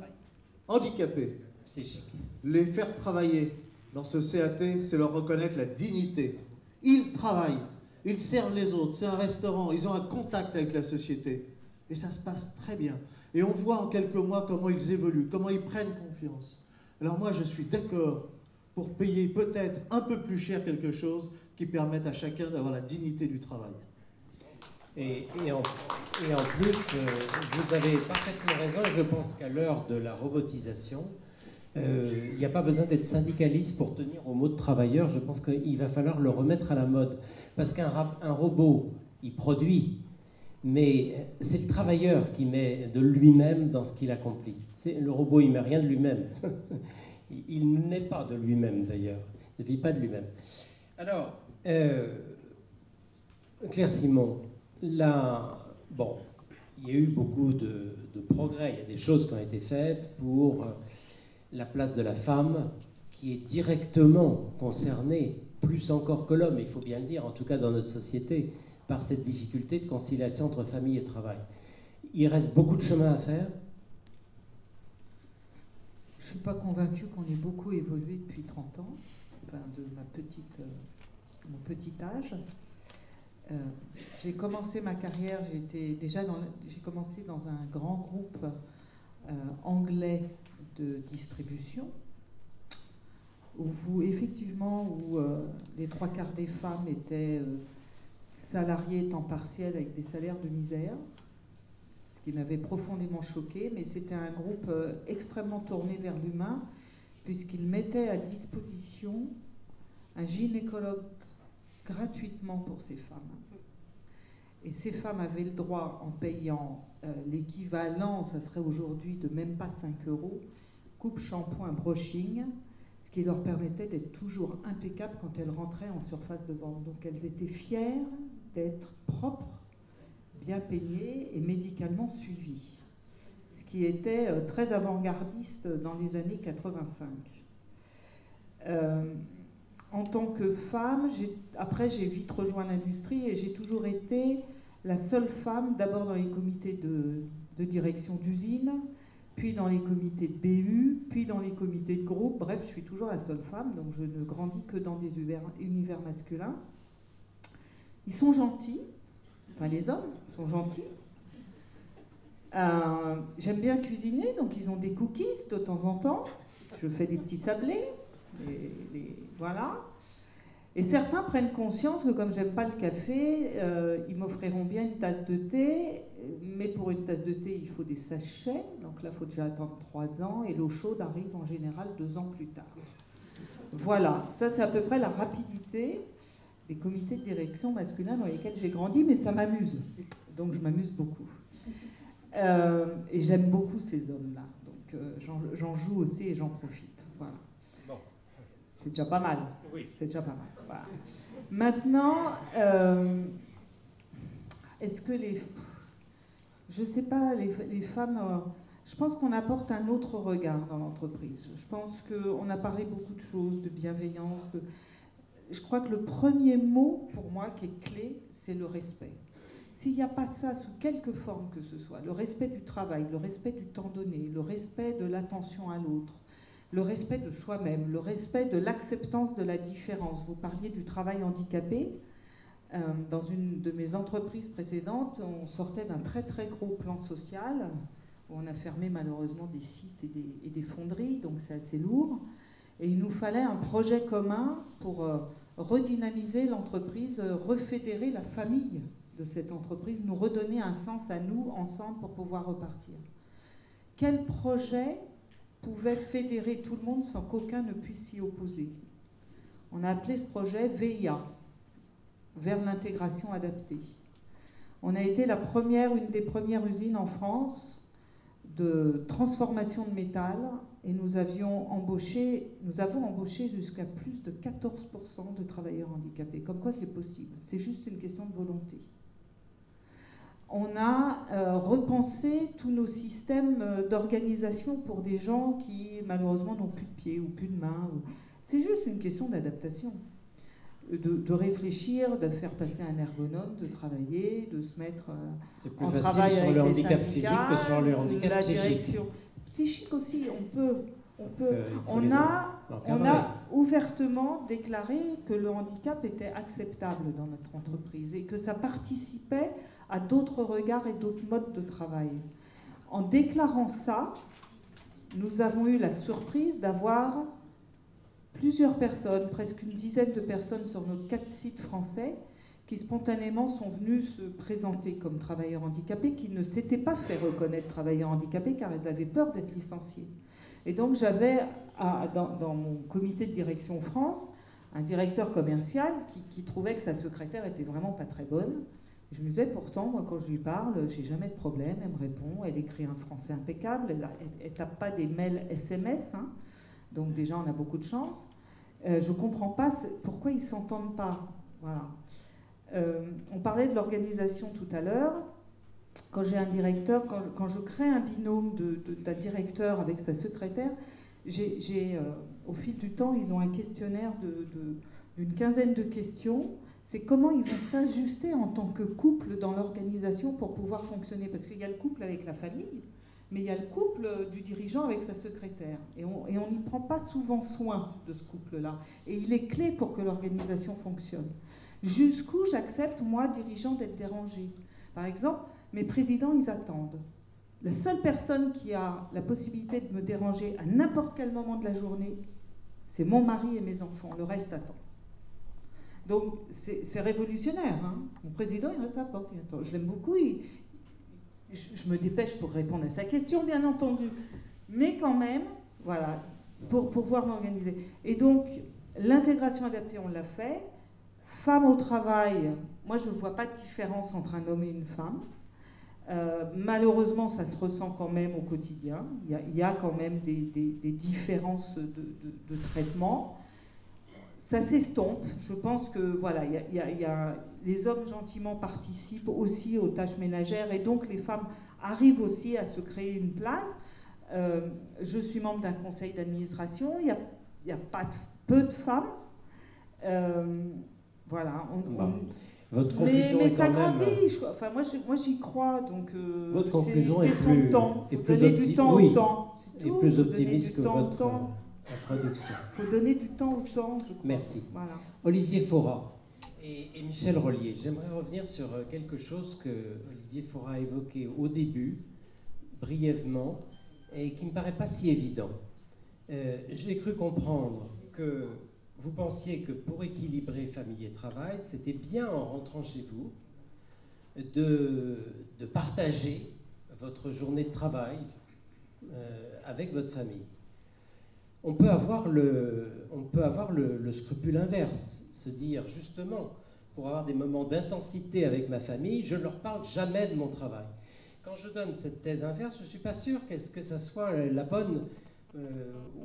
handicapées. C'est chic. Les faire travailler dans ce CAT, c'est leur reconnaître la dignité. Ils travaillent, ils servent les autres, c'est un restaurant, ils ont un contact avec la société. Et ça se passe très bien. Et on voit en quelques mois comment ils évoluent, comment ils prennent confiance. Alors moi, je suis d'accord pour payer peut-être un peu plus cher quelque chose qui permette à chacun d'avoir la dignité du travail. Et en plus, vous avez parfaitement raison, et je pense qu'à l'heure de la robotisation, il n'y a pas besoin d'être syndicaliste pour tenir au mot de travailleur. Je pense qu'il va falloir le remettre à la mode. Parce qu'un robot, il produit, Mais c'est le travailleur qui met de lui-même dans ce qu'il accomplit. Le robot, il ne met rien de lui-même. Il n'est pas de lui-même, d'ailleurs. Il ne vit pas de lui-même. Alors, Claire Simon, là, bon, il y a eu beaucoup de progrès. Il y a des choses qui ont été faites pour la place de la femme, qui est directement concernée, plus encore que l'homme, il faut bien le dire, en tout cas dans notre société, par cette difficulté de conciliation entre famille et travail. Il reste beaucoup de chemin à faire. Je ne suis pas convaincue qu'on ait beaucoup évolué depuis 30 ans, enfin de mon petit âge. J'ai commencé ma carrière, j'ai commencé dans un grand groupe anglais de distribution, où les 3/4 des femmes étaient salariés temps partiel avec des salaires de misère, ce qui m'avait profondément choqué, mais c'était un groupe extrêmement tourné vers l'humain, puisqu'il mettait à disposition un gynécologue gratuitement pour ces femmes. Et ces femmes avaient le droit, en payant l'équivalent, ça serait aujourd'hui de même pas 5 €, coupe, shampoing, brushing, ce qui leur permettait d'être toujours impeccables quand elles rentraient en surface de vente. Donc elles étaient fières d'être propres, bien peignées et médicalement suivies, ce qui était très avant-gardiste dans les années 85. En tant que femme, après j'ai vite rejoint l'industrie et j'ai toujours été la seule femme, d'abord dans les comités de direction d'usine, puis dans les comités de BU, puis dans les comités de groupe. Bref, je suis toujours la seule femme, donc je ne grandis que dans des univers masculins. Ils sont gentils, enfin les hommes sont gentils. J'aime bien cuisiner, donc ils ont des cookies de temps en temps. Je fais des petits sablés, voilà. Et certains prennent conscience que comme j'aime pas le café, ils m'offriront bien une tasse de thé, mais pour une tasse de thé, il faut des sachets, donc là, il faut déjà attendre 3 ans, et l'eau chaude arrive en général 2 ans plus tard. Voilà, ça c'est à peu près la rapidité des comités de direction masculins dans lesquels j'ai grandi, mais ça m'amuse, donc je m'amuse beaucoup. Et j'aime beaucoup ces hommes-là, donc j'en joue aussi et j'en profite, voilà. C'est déjà pas mal. Oui. C'est déjà pas mal. Voilà. Maintenant, est-ce que je sais pas, les femmes, je pense qu'on apporte un autre regard dans l'entreprise. Je pense qu'on a parlé beaucoup de choses, de bienveillance. Je crois que le premier mot, pour moi, qui est clé, c'est le respect. S'il n'y a pas ça sous quelque forme que ce soit, le respect du travail, le respect du temps donné, le respect de l'attention à l'autre, le respect de soi-même, le respect de l'acceptance de la différence. Vous parliez du travail handicapé. Dans une de mes entreprises précédentes, on sortait d'un très très gros plan social, où on a fermé malheureusement des sites et des fonderies, donc c'est assez lourd. Et il nous fallait un projet commun pour redynamiser l'entreprise, refédérer la famille de cette entreprise, nous redonner un sens à nous, ensemble, pour pouvoir repartir. Quel projet pouvait fédérer tout le monde sans qu'aucun ne puisse s'y opposer? On a appelé ce projet VIA, vers l'intégration adaptée. On a été une des premières usines en France de transformation de métal et nous avons embauché jusqu'à plus de 14% de travailleurs handicapés. Comme quoi c'est possible, c'est juste une question de volonté. On a repensé tous nos systèmes d'organisation pour des gens qui malheureusement n'ont plus de pieds ou plus de mains. C'est juste une question d'adaptation, de réfléchir, de faire passer un ergonome, de travailler, de se mettre en travail avec les syndicats. C'est plus facile sur le handicap physique que sur le handicap psychique. Psychique aussi, on a ouvertement déclaré que le handicap était acceptable dans notre entreprise et que ça participait à d'autres regards et d'autres modes de travail. En déclarant ça, nous avons eu la surprise d'avoir plusieurs personnes, presque une dizaine de personnes sur nos 4 sites français, qui spontanément sont venus se présenter comme travailleurs handicapés, qui ne s'étaient pas fait reconnaître travailleurs handicapés car elles avaient peur d'être licenciées. Et donc j'avais dans mon comité de direction France un directeur commercial qui trouvait que sa secrétaire était vraiment pas très bonne, Je me disais, pourtant, moi, quand je lui parle, j'ai jamais de problème, elle me répond, elle écrit un français impeccable, elle tape pas des mails SMS, hein, donc déjà, on a beaucoup de chance. Je comprends pas pourquoi ils s'entendent pas. Voilà. On parlait de l'organisation tout à l'heure. Quand j'ai un directeur, quand je crée un binôme d'un directeur avec sa secrétaire, au fil du temps, ils ont un questionnaire d'une quinzaine de questions. C'est comment ils vont s'ajuster en tant que couple dans l'organisation pour pouvoir fonctionner. Parce qu'il y a le couple avec la famille, mais il y a le couple du dirigeant avec sa secrétaire. Et on n'y prend pas souvent soin de ce couple-là. Et il est clé pour que l'organisation fonctionne. Jusqu'où j'accepte, moi, dirigeant, d'être dérangé. Par exemple, mes présidents, ils attendent. La seule personne qui a la possibilité de me déranger à n'importe quel moment de la journée, c'est mon mari et mes enfants. Le reste attend. Donc, c'est révolutionnaire. Hein. Mon président, il reste à la porte. Il attend. Je l'aime beaucoup. Je me dépêche pour répondre à sa question, bien entendu. Mais quand même, voilà, pour pouvoir m'organiser. Et donc, l'intégration adaptée, on l'a fait. Femme au travail, moi, je ne vois pas de différence entre un homme et une femme. Malheureusement, ça se ressent quand même au quotidien. Il y a quand même des différences de traitement. Ça s'estompe. Je pense que voilà, les hommes gentiment participent aussi aux tâches ménagères et donc les femmes arrivent aussi à se créer une place. Je suis membre d'un conseil d'administration. Il y a pas peu de femmes. Voilà. Votre conclusion mais est ça quand même... grandit. Enfin, moi j'y crois. Donc, votre conclusion est plus de temps. est faut plus donner du temps au temps. Et plus optimiste que votre introduction. Il faut donner du temps au temps, je crois. Merci. Voilà. Olivier Faura et Michel Rollier, j'aimerais revenir sur quelque chose que Olivier Faura a évoqué au début, brièvement, et qui ne me paraît pas si évident. J'ai cru comprendre que vous pensiez que pour équilibrer famille et travail, c'était bien en rentrant chez vous de partager votre journée de travail avec votre famille. On peut avoir le scrupule inverse, se dire justement, pour avoir des moments d'intensité avec ma famille, je ne leur parle jamais de mon travail. Quand je donne cette thèse inverse, je ne suis pas sûr que ça soit la bonne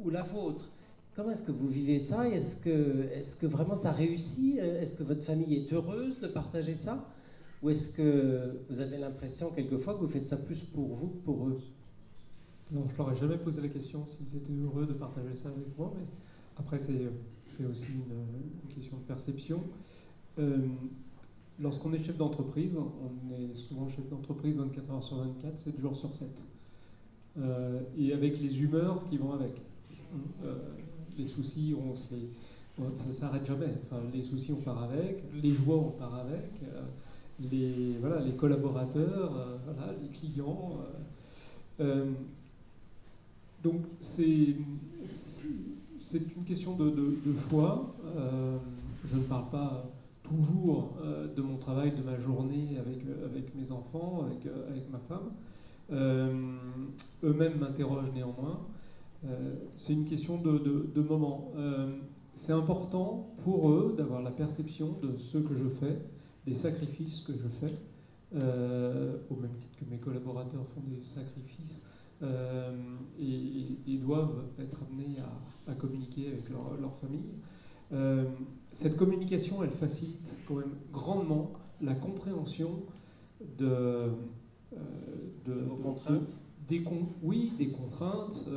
ou la vôtre. Comment est-ce que vous vivez ça? Est-ce que vraiment ça réussit? Est-ce que votre famille est heureuse de partager ça? Ou est-ce que vous avez l'impression quelquefois que vous faites ça plus pour vous que pour eux? Non, je leur ai jamais posé la question s'ils étaient heureux de partager ça avec moi, mais après c'est aussi une question de perception. Lorsqu'on est chef d'entreprise, on est souvent chef d'entreprise 24 heures sur 24, 7 jours sur 7. Et avec les humeurs qui vont avec. Les soucis, ça ne s'arrête jamais. Enfin, les soucis, on part avec. Les joies, on part avec. Les collaborateurs, les clients. Donc, c'est une question de choix. Je ne parle pas toujours de mon travail, de ma journée avec mes enfants, avec ma femme. Eux-mêmes m'interrogent néanmoins. C'est une question de moment. C'est important pour eux d'avoir la perception de ce que je fais, des sacrifices que je fais, au même titre que mes collaborateurs font des sacrifices et doivent être amenés à communiquer avec leur famille. Cette communication, elle facilite quand même grandement la compréhension de vos contraintes. Des contraintes,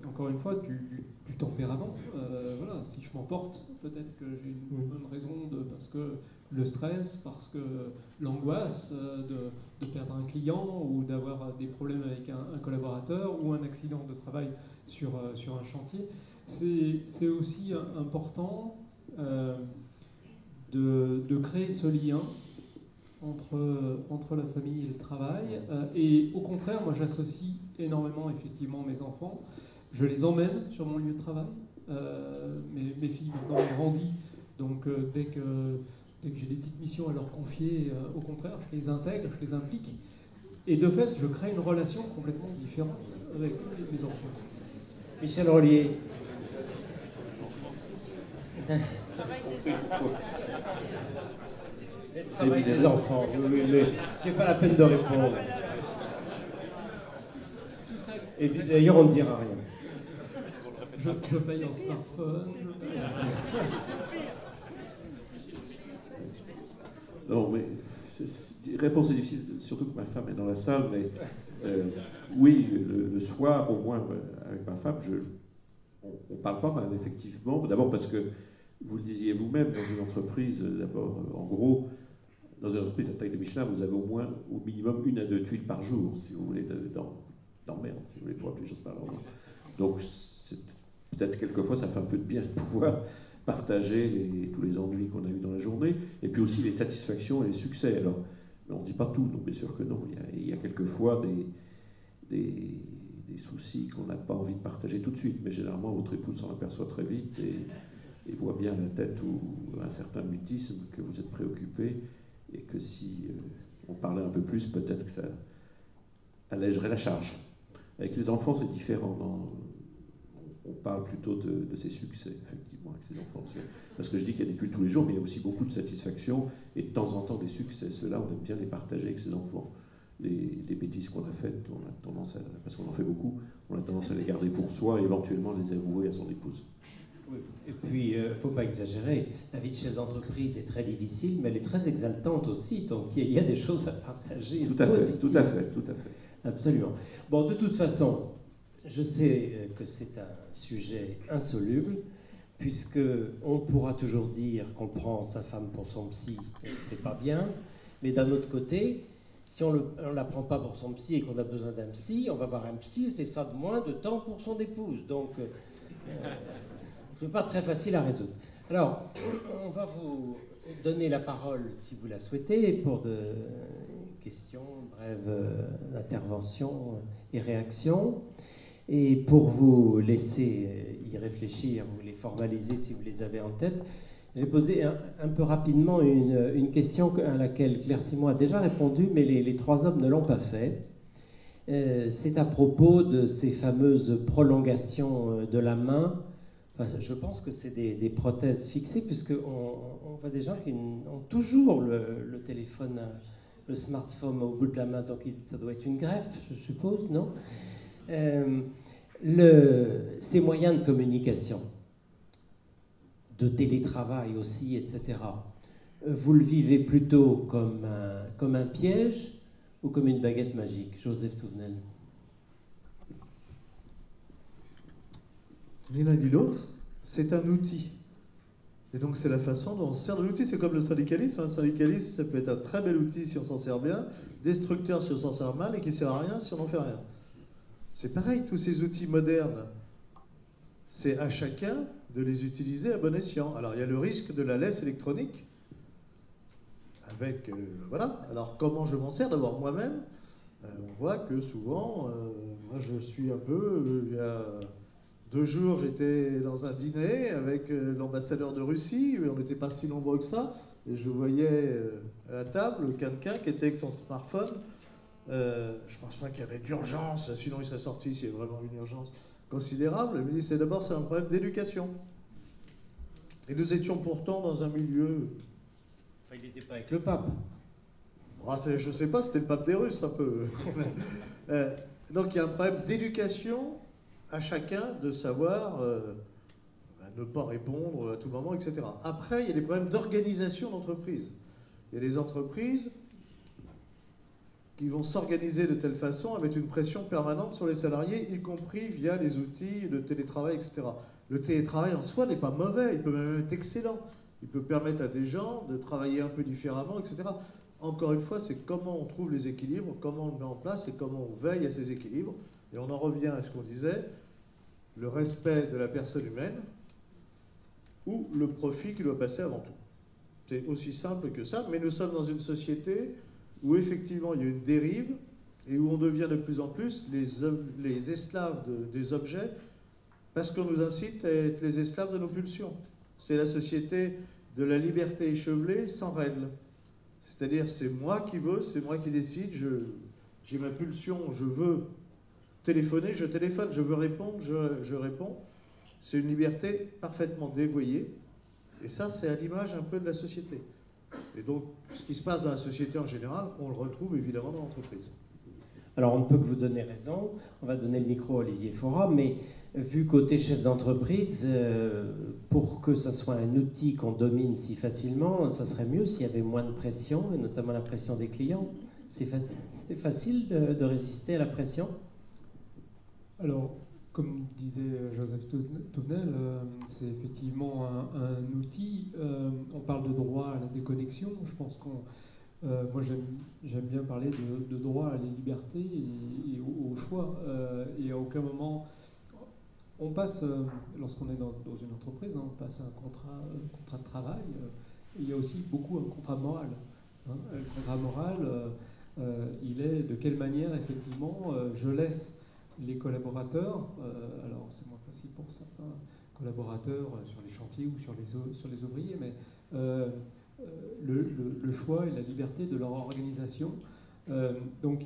encore une fois, du tempérament. Voilà, si je m'emporte, peut-être que j'ai une bonne raison, parce que le stress, parce que l'angoisse de perdre un client ou d'avoir des problèmes avec un collaborateur ou un accident de travail sur un chantier. C'est aussi important de créer ce lien entre la famille et le travail. Et au contraire, moi j'associe énormément effectivement mes enfants. Je les emmène sur mon lieu de travail. Mes filles maintenant ont grandi, donc dès que j'ai des petites missions à leur confier, au contraire, je les intègre, je les implique. Et de fait, je crée une relation complètement différente avec mes enfants. Michel Rollier. Le travail des enfants, oui, mais c'est pas la peine de répondre. Et d'ailleurs, on ne dira rien. Je paye en smartphone. Non, mais réponse est difficile, surtout que ma femme est dans la salle, mais oui, le soir, au moins avec ma femme, on ne parle pas mal, effectivement. D'abord parce que, vous le disiez vous-même, dans une entreprise, d'abord, en gros, dans une entreprise à taille de Michelin, vous avez au minimum 1 à 2 tuiles par jour, si vous voulez, d'emmerde, si vous voulez, pour appeler les choses par leur nom. Donc, peut-être quelquefois, ça fait un peu de bien de pouvoir partager tous les ennuis qu'on a eus dans la journée, et puis aussi les satisfactions et les succès. Alors, on ne dit pas tout, non, bien sûr que non. Il y a quelquefois des soucis qu'on n'a pas envie de partager tout de suite, mais généralement, votre épouse s'en aperçoit très vite et voit bien à la tête ou un certain mutisme que vous êtes préoccupé, et que si on parlait un peu plus, peut-être que ça allégerait la charge. Avec les enfants, c'est différent. On parle plutôt de ses succès, effectivement, avec ses enfants. Parce que je dis qu'il y a des tuiles tous les jours, mais il y a aussi beaucoup de satisfaction et de temps en temps des succès. Ceux-là, on aime bien les partager avec ses enfants. Les bêtises qu'on a faites, on a tendance parce qu'on en fait beaucoup, on a tendance à les garder pour soi et éventuellement les avouer à son épouse. Oui. Et puis, il ne faut pas exagérer, la vie de chef d'entreprise est très difficile, mais elle est très exaltante aussi, donc il y a des choses à partager. Tout à fait. Absolument. Bon, de toute façon, je sais que c'est un sujet insoluble, puisque on pourra toujours dire qu'on prend sa femme pour son psy, et c'est pas bien, mais d'un autre côté, si on ne la prend pas pour son psy et qu'on a besoin d'un psy, on va voir un psy et c'est ça de moins de temps pour son épouse. Donc, c'est pas très facile à résoudre. Alors, on va vous donner la parole, si vous la souhaitez, pour de questions, brèves interventions et réactions. Et pour vous laisser y réfléchir, vous les formaliser si vous les avez en tête, j'ai posé un peu rapidement une question à laquelle Claire Simon a déjà répondu, mais les 3 hommes ne l'ont pas fait. C'est à propos de ces fameuses prolongations de la main. Enfin, je pense que c'est des prothèses fixées, puisqu'on voit des gens qui ont toujours le téléphone, le smartphone au bout de la main, donc ça doit être une greffe, je suppose, non ? Ces moyens de communication, de télétravail aussi, etc., vous le vivez plutôt comme un piège ou comme une baguette magique ? Joseph Touvenel. Ni l'un ni l'autre, c'est un outil. Et donc c'est la façon dont on se sert de l'outil. C'est comme le syndicalisme. Le syndicalisme, ça peut être un très bel outil si on s'en sert bien, destructeur si on s'en sert mal, et qui ne sert à rien si on n'en fait rien. C'est pareil, tous ces outils modernes, c'est à chacun de les utiliser à bon escient. Alors il y a le risque de la laisse électronique, avec, voilà. Alors comment je m'en sers ? D'abord moi-même, on voit que souvent, moi je suis un peu, il y a 2 jours j'étais dans un dîner avec l'ambassadeur de Russie, on n'était pas si nombreux que ça, et je voyais à la table quelqu'un qui était avec son smartphone. Je pense pas qu'il y avait d'urgence, sinon il serait sorti s'il y avait vraiment une urgence considérable. Mais c'est un problème d'éducation. Et nous étions pourtant dans un milieu... Enfin, il n'était pas avec le pape. Je sais pas, c'était le pape des Russes un peu. Donc il y a un problème d'éducation à chacun de savoir ne pas répondre à tout moment, etc. Après, il y a des problèmes d'organisation d'entreprise. Il y a des entreprises qui vont s'organiser de telle façon avec une pression permanente sur les salariés, y compris via les outils de télétravail, etc. Le télétravail en soi n'est pas mauvais, il peut même être excellent. Il peut permettre à des gens de travailler un peu différemment, etc. Encore une fois, c'est comment on trouve les équilibres, comment on le met en place et comment on veille à ces équilibres. Et on en revient à ce qu'on disait, le respect de la personne humaine ou le profit qui doit passer avant tout. C'est aussi simple que ça, mais nous sommes dans une société où effectivement il y a une dérive et où on devient de plus en plus les esclaves des objets parce qu'on nous incite à être les esclaves de nos pulsions. C'est la société de la liberté échevelée sans règles. C'est-à-dire c'est moi qui veux, c'est moi qui décide, j'ai ma pulsion, je veux téléphoner, je téléphone, je veux répondre, je réponds. C'est une liberté parfaitement dévoyée et ça c'est à l'image un peu de la société. Et donc, ce qui se passe dans la société en général, on le retrouve évidemment dans l'entreprise. Alors, on ne peut que vous donner raison. On va donner le micro à Olivier Faura, mais vu côté chef d'entreprise, pour que ça soit un outil qu'on domine si facilement, ça serait mieux s'il y avait moins de pression, et notamment la pression des clients. C'est facile de résister à la pression? Alors, comme disait Joseph Touvenel, c'est effectivement un outil. On parle de droit à la déconnexion. Je pense moi, j'aime bien parler de droit à la liberté et au choix. Et à aucun moment, on passe, lorsqu'on est dans une entreprise, on passe un contrat de travail. Il y a aussi beaucoup un contrat moral. Le contrat moral, il est de quelle manière, effectivement, je laisse les collaborateurs, alors c'est moins facile pour certains collaborateurs sur les chantiers ou sur les ouvriers, mais le choix et la liberté de leur organisation. Donc,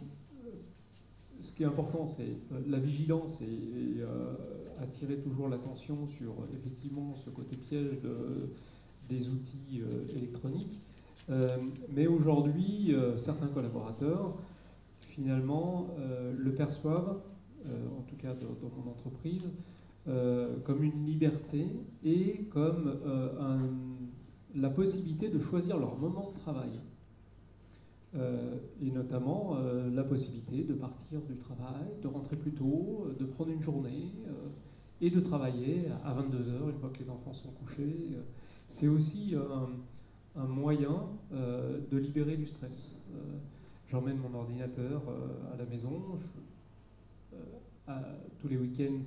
ce qui est important, c'est la vigilance et attirer toujours l'attention sur effectivement ce côté piège des outils électroniques. Mais aujourd'hui, certains collaborateurs, finalement, le perçoivent, en tout cas dans mon entreprise, comme une liberté et comme la possibilité de choisir leur moment de travail. Et notamment la possibilité de partir du travail, de rentrer plus tôt, de prendre une journée et de travailler à 22h une fois que les enfants sont couchés. C'est aussi un moyen de libérer du stress. J'emmène mon ordinateur à la maison, tous les week-ends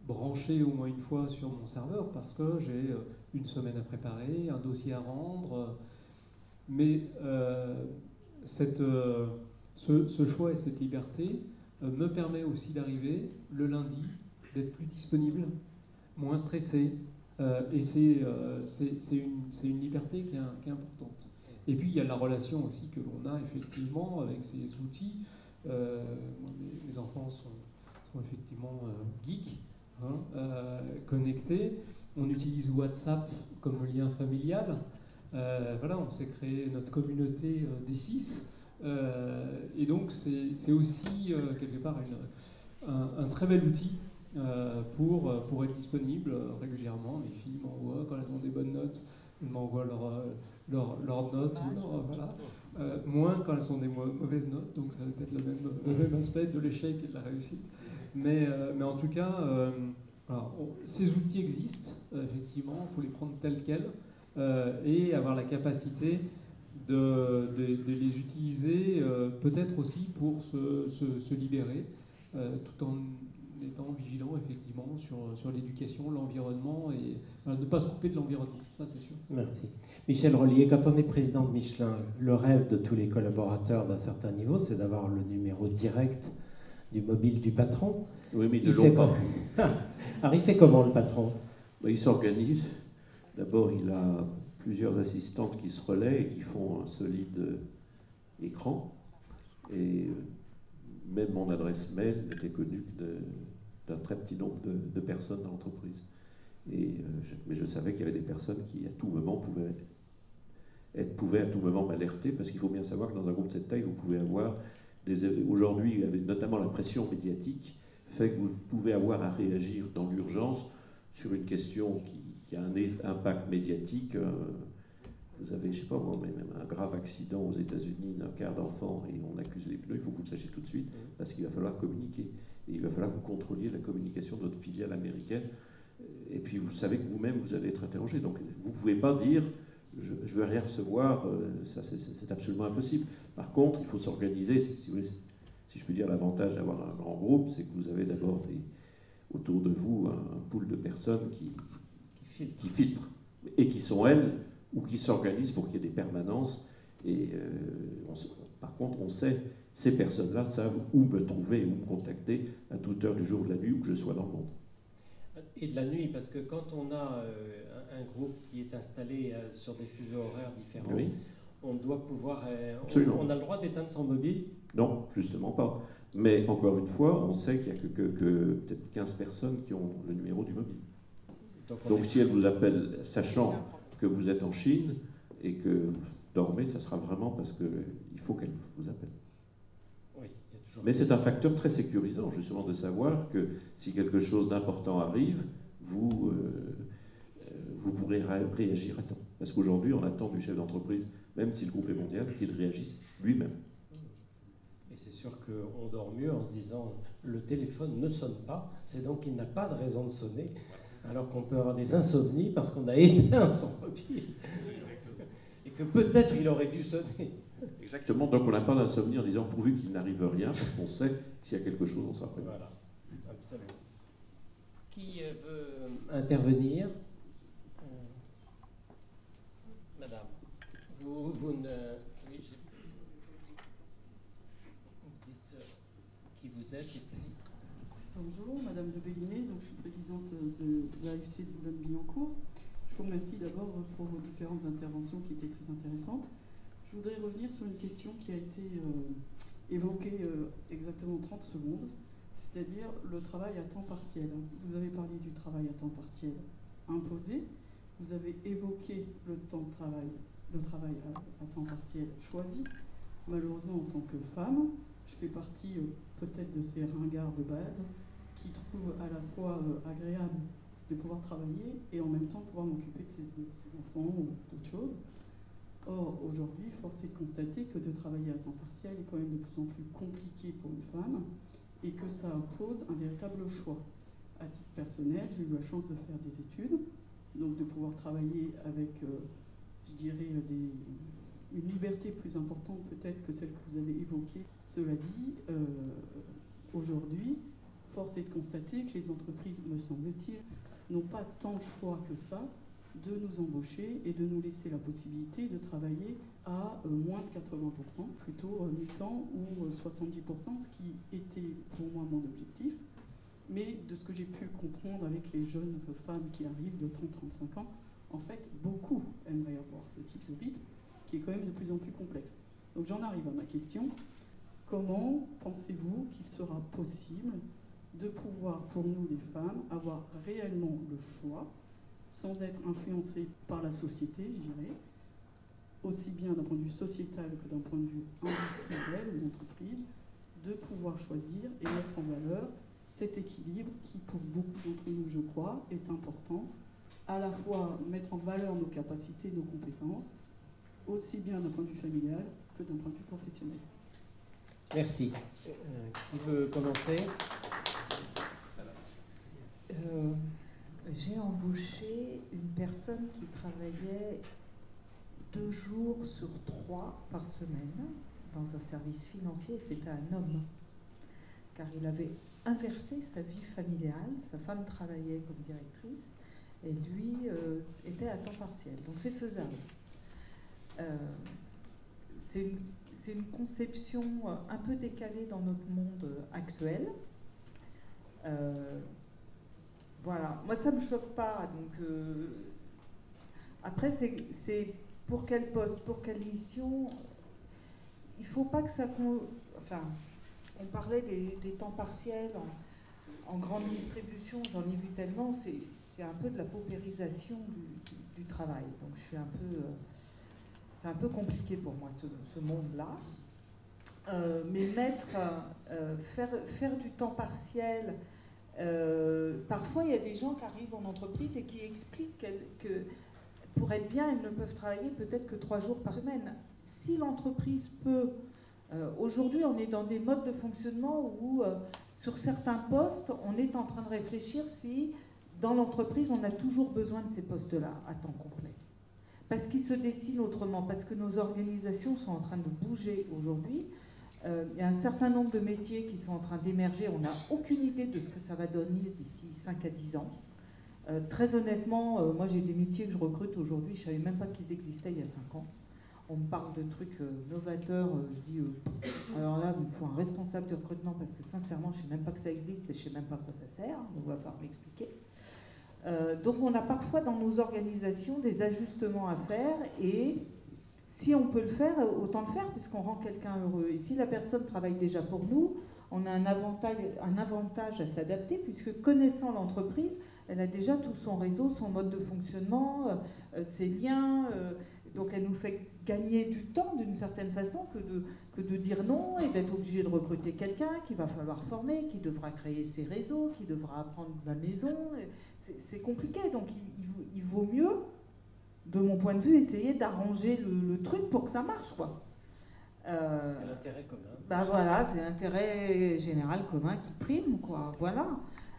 branché au moins une fois sur mon serveur parce que j'ai une semaine à préparer, un dossier à rendre. Mais ce choix et cette liberté me permet aussi d'arriver le lundi, d'être plus disponible, moins stressé. Et c'est une liberté qui est importante. Et puis il y a la relation aussi que l'on a effectivement avec ces outils. Mes enfants sont effectivement geeks, connectés. On utilise WhatsApp comme lien familial. Voilà, on s'est créé notre communauté des 6. Et donc c'est aussi quelque part un très bel outil pour être disponible régulièrement. Mes filles m'envoient, quand elles ont des bonnes notes, elles m'envoient leurs notes. Voilà. Moins quand elles ont des mauvaises notes, donc ça va peut-être le même aspect de l'échec et de la réussite. Mais en tout cas, ces outils existent, effectivement, il faut les prendre tels quels et avoir la capacité de les utiliser peut-être aussi pour se libérer, tout en étant vigilant effectivement sur l'éducation, l'environnement et ne pas se couper de l'environnement, ça c'est sûr. Merci. Michel Rollier, quand on est président de Michelin, le rêve de tous les collaborateurs d'un certain niveau, c'est d'avoir le numéro direct du mobile du patron. Oui, mais ils ne l'ont pas. Alors il fait comment le patron? Il s'organise. D'abord, il a plusieurs assistantes qui se relaient et qui font un solide écran. Et même mon adresse mail n'était connue d'un très petit nombre de personnes dans l'entreprise. Mais je savais qu'il y avait des personnes qui, à tout moment, pouvaient à tout moment m'alerter, parce qu'il faut bien savoir que dans un groupe de cette taille, vous pouvez avoir aujourd'hui, avec notamment la pression médiatique, fait que vous pouvez avoir à réagir dans l'urgence sur une question qui a un impact médiatique. Vous avez, je sais pas moi, même un grave accident aux États-Unis d'un quart d'enfant et on accuse les pneus, il faut que vous le sachiez tout de suite, parce qu'il va falloir communiquer. Et il va falloir que vous contrôliez la communication de votre filiale américaine. Et puis vous savez que vous-même, vous allez être interrogé. Donc vous ne pouvez pas dire je ne veux rien recevoir, ça c'est absolument impossible. Par contre, il faut s'organiser. Si je peux dire, l'avantage d'avoir un grand groupe, c'est que vous avez d'abord autour de vous un pool de personnes qui filtrent et qui sont elles ou qui s'organisent pour qu'il y ait des permanences. Et par contre, on sait, ces personnes-là savent où me trouver, où me contacter à toute heure du jour ou de la nuit, où que je sois dans le monde. Et de la nuit, parce que quand on a un groupe qui est installé sur des fuseaux horaires différents, oui, on doit pouvoir... on a le droit d'éteindre son mobile? Non, justement pas. Mais encore une fois, on sait qu'il n'y a que peut-être 15 personnes qui ont le numéro du mobile. Donc si elles vous appellent, sachant que vous êtes en Chine et que dormez, ça sera vraiment parce qu'il faut qu'elle vous appelle. Oui, il y a toujours... Mais c'est un facteur très sécurisant, justement, de savoir que si quelque chose d'important arrive, vous pourrez réagir à temps. Parce qu'aujourd'hui, on attend du chef d'entreprise, même si le groupe est mondial, qu'il réagisse lui-même. Et c'est sûr qu'on dort mieux en se disant le téléphone ne sonne pas, c'est donc qu'il n'a pas de raison de sonner, alors qu'on peut avoir des insomnies parce qu'on a éteint son mobile. Et que peut-être il aurait dû sonner. Exactement, donc on n'a pas d'insomnie en disant pourvu qu'il n'arrive rien, parce qu'on sait que s'il y a quelque chose, on sera prêt. Voilà, absolument. Qui veut intervenir? Madame, vous ne... Oui, vous dites qui vous êtes et puis... Bonjour, Madame de Bellinet, donc je suis présidente de l'AFC de Boulogne-Billancourt. Je vous remercie d'abord pour vos différentes interventions qui étaient très intéressantes. Je voudrais revenir sur une question qui a été évoquée exactement 30 secondes, c'est-à-dire le travail à temps partiel. Vous avez parlé du travail à temps partiel imposé, vous avez évoqué le travail à temps partiel choisi. Malheureusement, en tant que femme, je fais partie peut-être de ces ringards de base qui trouvent à la fois agréable de pouvoir travailler et en même temps pouvoir m'occuper de ses enfants ou d'autres choses. Or, aujourd'hui, force est de constater que de travailler à temps partiel est quand même de plus en plus compliqué pour une femme et que ça impose un véritable choix. À titre personnel, j'ai eu la chance de faire des études, donc de pouvoir travailler avec, je dirais, une liberté plus importante peut-être que celle que vous avez évoquée. Cela dit, aujourd'hui, force est de constater que les entreprises, me semble-t-il, n'ont pas tant de choix que ça de nous embaucher et de nous laisser la possibilité de travailler à moins de 80%, plutôt mi-temps ou 70%, ce qui était pour moi mon objectif. Mais de ce que j'ai pu comprendre avec les jeunes femmes qui arrivent de 30-35 ans, en fait, beaucoup aimeraient avoir ce type de rythme qui est quand même de plus en plus complexe. Donc j'en arrive à ma question. Comment pensez-vous qu'il sera possible de pouvoir, pour nous les femmes, avoir réellement le choix, sans être influencées par la société, je dirais, aussi bien d'un point de vue sociétal que d'un point de vue industriel ou d'entreprise, de pouvoir choisir et mettre en valeur cet équilibre qui, pour beaucoup d'entre nous, je crois, est important, à la fois mettre en valeur nos capacités, nos compétences, aussi bien d'un point de vue familial que d'un point de vue professionnel. Merci. Qui veut commencer? J'ai embauché une personne qui travaillait 2 jours sur 3 par semaine dans un service financier. C'était un homme, car il avait inversé sa vie familiale. Sa femme travaillait comme directrice et lui était à temps partiel. Donc c'est faisable. C'est une conception un peu décalée dans notre monde actuel. Voilà, moi ça me choque pas. Donc après c'est pour quel poste, pour quelle mission. Il faut pas que ça. Enfin, on parlait des temps partiels en grande distribution. J'en ai vu tellement. C'est un peu de la paupérisation du travail. Donc je suis un peu. C'est un peu compliqué pour moi ce monde-là. Mais faire du temps partiel. Parfois, il y a des gens qui arrivent en entreprise et qui expliquent que pour être bien, ils ne peuvent travailler peut-être que 3 jours par semaine. Si l'entreprise peut... Aujourd'hui, on est dans des modes de fonctionnement où, sur certains postes, on est en train de réfléchir si, dans l'entreprise, on a toujours besoin de ces postes-là à temps complet. Parce qu'ils se dessinent autrement, parce que nos organisations sont en train de bouger aujourd'hui. Il y a un certain nombre de métiers qui sont en train d'émerger. On n'a aucune idée de ce que ça va donner d'ici 5 à 10 ans. Très honnêtement, moi j'ai des métiers que je recrute aujourd'hui, je ne savais même pas qu'ils existaient il y a 5 ans. On me parle de trucs novateurs, je dis, alors là, il me faut un responsable de recrutement parce que sincèrement, je ne sais même pas que ça existe et je ne sais même pas à quoi ça sert, donc il va falloir m'expliquer. Donc on a parfois dans nos organisations des ajustements à faire et si on peut le faire, autant le faire puisqu'on rend quelqu'un heureux. Et si la personne travaille déjà pour nous, on a un avantage à s'adapter puisque connaissant l'entreprise, elle a déjà tout son réseau, son mode de fonctionnement, ses liens. Donc elle nous fait gagner du temps d'une certaine façon que de dire non et d'être obligé de recruter quelqu'un qu'il va falloir former, qui devra créer ses réseaux, qui devra apprendre la maison. C'est compliqué, donc il vaut mieux, de mon point de vue, essayer d'arranger le truc pour que ça marche, quoi. C'est l'intérêt commun. Ben voilà, c'est l'intérêt général commun qui prime, quoi. Voilà.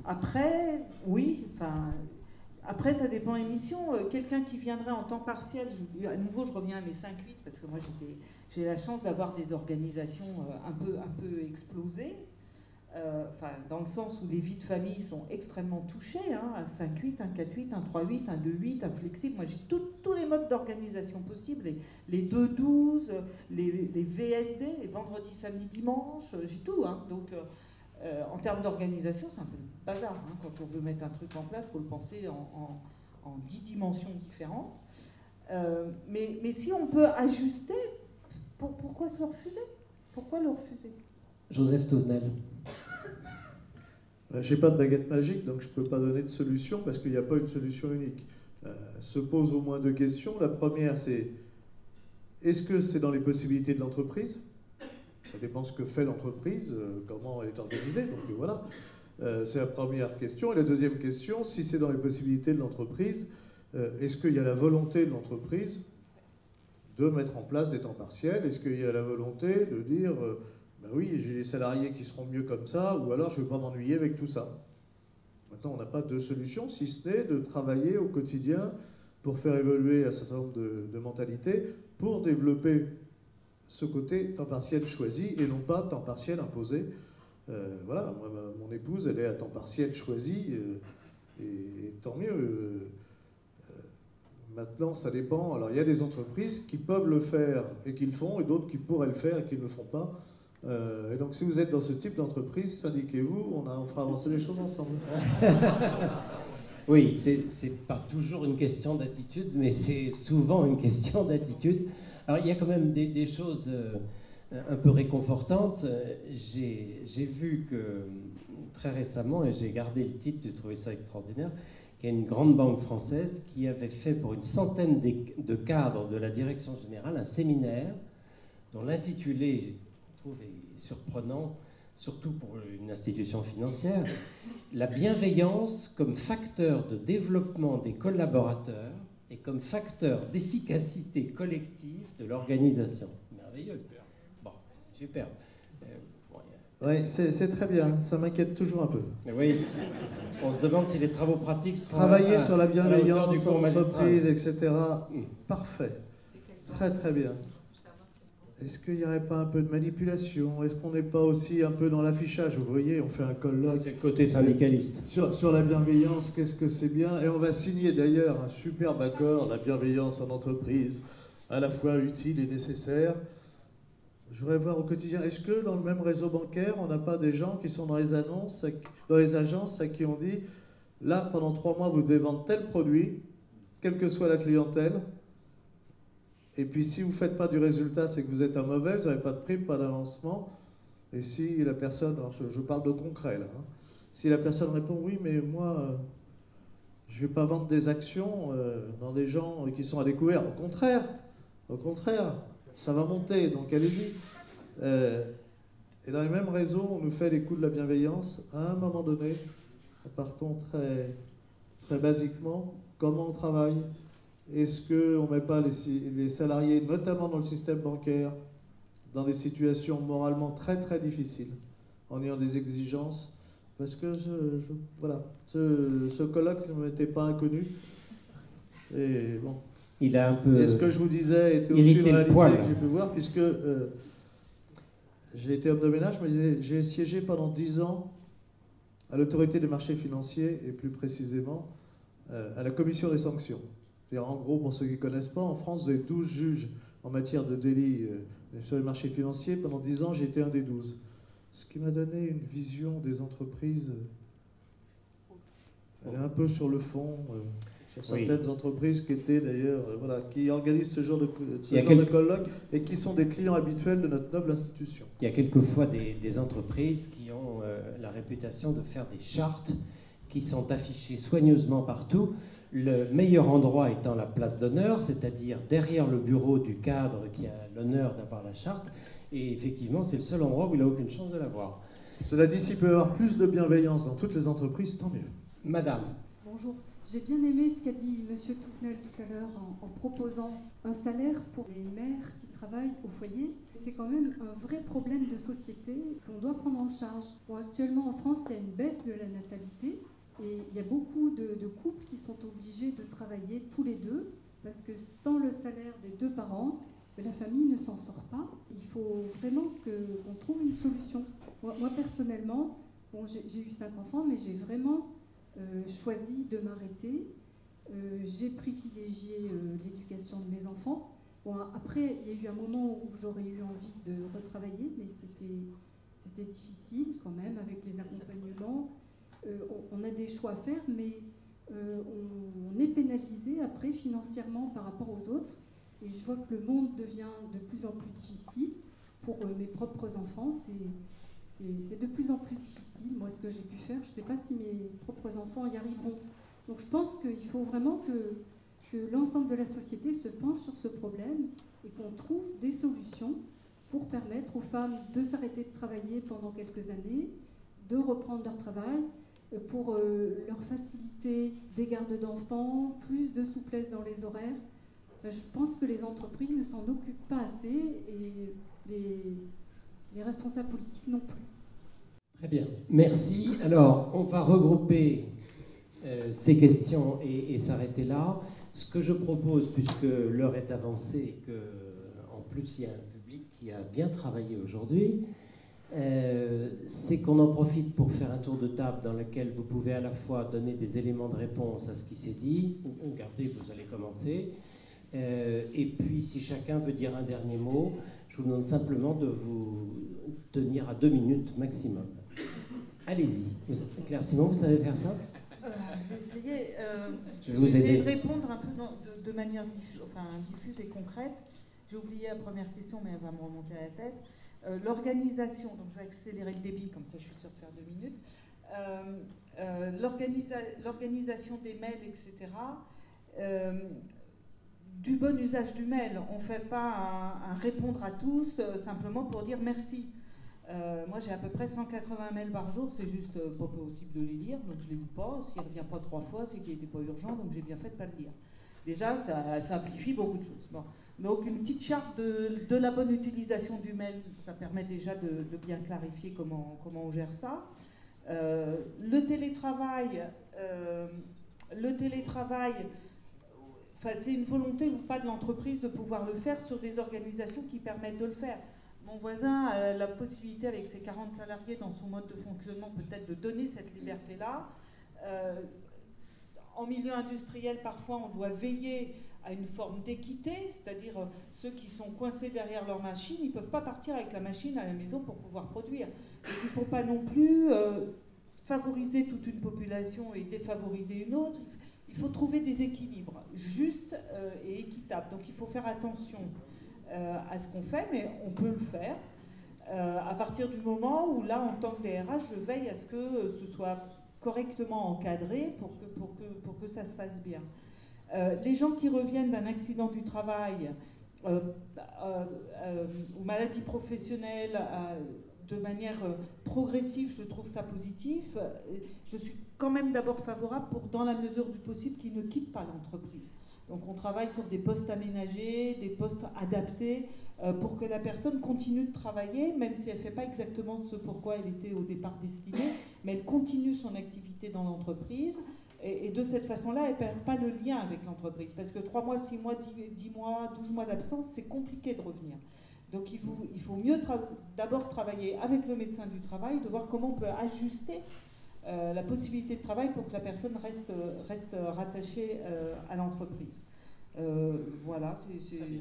Après, oui, enfin... Après, ça dépend des missions. Quelqu'un qui viendrait en temps partiel, à nouveau, je reviens à mes 5-8, parce que moi, j'ai la chance d'avoir des organisations un peu explosées, dans le sens où les vies de famille sont extrêmement touchées, hein, un 5-8, un 4-8, un 3-8, un 2-8, un flexible. Moi, j'ai tous les modes d'organisation possibles, les 2-12, les VSD, les vendredis, samedi, dimanche, j'ai tout. Hein, donc... en termes d'organisation, c'est un peu le bazar. Hein. Quand on veut mettre un truc en place, il faut le penser en 10 dimensions différentes. Mais si on peut ajuster, pourquoi se le refuser? Pourquoi le refuser? Joseph Touvenel. Je n'ai pas de baguette magique, donc je ne peux pas donner de solution, parce qu'il n'y a pas une solution unique. Se pose au moins deux questions. La première, c'est est-ce que c'est dans les possibilités de l'entreprise? Ça dépend ce que fait l'entreprise, comment elle est organisée. Donc voilà, c'est la première question. Et la deuxième question, si c'est dans les possibilités de l'entreprise, est-ce qu'il y a la volonté de l'entreprise de mettre en place des temps partiels? Est-ce qu'il y a la volonté de dire, ben oui, j'ai des salariés qui seront mieux comme ça, ou alors je ne vais pas m'ennuyer avec tout ça? Maintenant, on n'a pas de solution, si ce n'est de travailler au quotidien pour faire évoluer un certain nombre de mentalités, pour développer ce côté temps partiel choisi et non pas temps partiel imposé. Voilà, moi, mon épouse, elle est à temps partiel choisi et tant mieux. Maintenant, ça dépend. Alors, il y a des entreprises qui peuvent le faire et qui le font, et d'autres qui pourraient le faire et qui ne le font pas. Et donc, si vous êtes dans ce type d'entreprise, syndiquez-vous, on fera avancer les choses ensemble. Oui, c'est pas toujours une question d'attitude, mais c'est souvent une question d'attitude. Alors, il y a quand même des choses un peu réconfortantes. J'ai vu que très récemment, et j'ai gardé le titre, j'ai trouvé ça extraordinaire, qu'il y a une grande banque française qui avait fait pour une centaine de cadres de la direction générale un séminaire dont l'intitulé, je trouve, est surprenant, surtout pour une institution financière, la bienveillance comme facteur de développement des collaborateurs et comme facteur d'efficacité collective de l'organisation. Merveilleux. Bon, super. Oui, c'est très bien. Ça m'inquiète toujours un peu. Oui, on se demande si les travaux pratiques seront travailler sur la bienveillance en entreprise, etc. Parfait. Très très bien. Est-ce qu'il n'y aurait pas un peu de manipulation? Est-ce qu'on n'est pas aussi un peu dans l'affichage? Vous voyez, on fait un colloque. C'est le côté syndicaliste. Sur la bienveillance, qu'est-ce que c'est bien? Et on va signer d'ailleurs un superbe accord, la bienveillance en entreprise, à la fois utile et nécessaire. Je voudrais voir au quotidien, est-ce que dans le même réseau bancaire, on n'a pas des gens qui sont dans les annonces, dans les agences, à qui on dit, là, pendant 3 mois, vous devez vendre tel produit, quelle que soit la clientèle. Et puis si vous ne faites pas du résultat, c'est que vous êtes un mauvais, vous n'avez pas de prime, pas d'avancement. Et si la personne, alors je parle de concret là, hein, si la personne répond oui, mais moi, je ne vais pas vendre des actions dans des gens qui sont à découvert. Au contraire, ça va monter, donc allez-y. Et dans les mêmes réseaux, on nous fait les coups de la bienveillance. À un moment donné, partons très, très basiquement, comment on travaille? Est-ce qu'on ne met pas les salariés, notamment dans le système bancaire, dans des situations moralement très très difficiles, en ayant des exigences? Parce que voilà, ce colloque ne m'était pas inconnu. Et bon. Il a un peu. Et ce que je vous disais était aussi une réalité que j'ai pu voir, puisque j'ai été homme de ménage, mais j'ai siégé pendant 10 ans à l'autorité des marchés financiers, et plus précisément à la commission des sanctions. C'est-à-dire, en gros, pour ceux qui ne connaissent pas, en France, vous avez 12 juges en matière de délit sur les marchés financiers. Pendant 10 ans, j'ai été un des 12. Ce qui m'a donné une vision des entreprises. Elle est un peu sur le fond, sur certaines entreprises qui étaient d'ailleurs, voilà, qui organisent ce genre de colloques et qui sont des clients habituels de notre noble institution. Il y a quelquefois des entreprises qui ont la réputation de faire des chartes qui sont affichés soigneusement partout, le meilleur endroit étant la place d'honneur, c'est-à-dire derrière le bureau du cadre qui a l'honneur d'avoir la charte, et effectivement c'est le seul endroit où il n'a aucune chance de l'avoir. Cela dit, s'il peut y avoir plus de bienveillance dans toutes les entreprises, tant mieux. Madame. Bonjour. J'ai bien aimé ce qu'a dit M. Touvenel tout à l'heure en proposant un salaire pour les mères qui travaillent au foyer. C'est quand même un vrai problème de société qu'on doit prendre en charge. Bon, actuellement en France, il y a une baisse de la natalité et il y a beaucoup de couples qui sont obligés de travailler tous les deux parce que sans le salaire des deux parents, la famille ne s'en sort pas. Il faut vraiment qu'on trouve une solution. Moi personnellement, bon, j'ai eu 5 enfants, mais j'ai vraiment choisi de m'arrêter. J'ai privilégié l'éducation de mes enfants. Bon, après, il y a eu un moment où j'aurais eu envie de retravailler, mais c'était difficile quand même avec les accompagnements. On a des choix à faire, mais on est pénalisé après financièrement par rapport aux autres. Et je vois que le monde devient de plus en plus difficile. Pour mes propres enfants, c'est de plus en plus difficile. Moi, ce que j'ai pu faire, je ne sais pas si mes propres enfants y arriveront. Donc je pense qu'il faut vraiment que l'ensemble de la société se penche sur ce problème et qu'on trouve des solutions pour permettre aux femmes de s'arrêter de travailler pendant quelques années, de reprendre leur travail, pour leur faciliter des gardes d'enfants, plus de souplesse dans les horaires. Enfin, je pense que les entreprises ne s'en occupent pas assez et les responsables politiques non plus. Très bien, merci. Alors, on va regrouper ces questions et s'arrêter là. Ce que je propose, puisque l'heure est avancée et qu'en plus il y a un public qui a bien travaillé aujourd'hui, c'est qu'on en profite pour faire un tour de table dans lequel vous pouvez à la fois donner des éléments de réponse à ce qui s'est dit, ou gardez, vous allez commencer, et puis si chacun veut dire un dernier mot, je vous demande simplement de vous tenir à 2 minutes maximum. Allez-y. Claire Simon, vous savez faire ça? Je vais essayer de répondre un peu de manière diffuse et concrète. J'ai oublié la première question, mais elle va me remonter à la tête. L'organisation, donc je vais accélérer le débit, comme ça je suis sûre de faire 2 minutes. L'organisation des mails, etc. Du bon usage du mail. On ne fait pas un répondre à tous simplement pour dire merci. Moi j'ai à peu près 180 mails par jour, c'est juste pas possible de les lire, donc je ne les lis pas. S'il ne revient pas 3 fois, c'est qu'il n'était pas urgent, donc j'ai bien fait de ne pas le lire. Déjà, ça simplifie beaucoup de choses. Bon. Donc une petite charte de la bonne utilisation du mail, ça permet déjà de bien clarifier comment on gère ça. Le télétravail, c'est une volonté ou pas de l'entreprise de pouvoir le faire sur des organisations qui permettent de le faire. Mon voisin a la possibilité, avec ses 40 salariés dans son mode de fonctionnement, peut-être de donner cette liberté-là. En milieu industriel, parfois, on doit veiller à une forme d'équité, c'est-à-dire ceux qui sont coincés derrière leur machine, ils ne peuvent pas partir avec la machine à la maison pour pouvoir produire. Donc, il ne faut pas non plus favoriser toute une population et défavoriser une autre. Il faut trouver des équilibres justes et équitables. Donc il faut faire attention à ce qu'on fait, mais on peut le faire à partir du moment où, là, en tant que DRH, je veille à ce que ce soit correctement encadré pour que ça se fasse bien. Les gens qui reviennent d'un accident du travail ou maladie professionnelle de manière progressive, je trouve ça positif. Je suis quand même d'abord favorable pour, dans la mesure du possible, qu'ils ne quittent pas l'entreprise. Donc on travaille sur des postes aménagés, des postes adaptés pour que la personne continue de travailler, même si elle ne fait pas exactement ce pourquoi elle était au départ destinée, mais elle continue son activité dans l'entreprise. Et de cette façon-là, elle ne perd pas le lien avec l'entreprise. Parce que 3 mois, 6 mois, 10 mois, 12 mois d'absence, c'est compliqué de revenir. Donc il faut mieux d'abord travailler avec le médecin du travail, de voir comment on peut ajuster la possibilité de travail pour que la personne reste rattachée à l'entreprise. Voilà,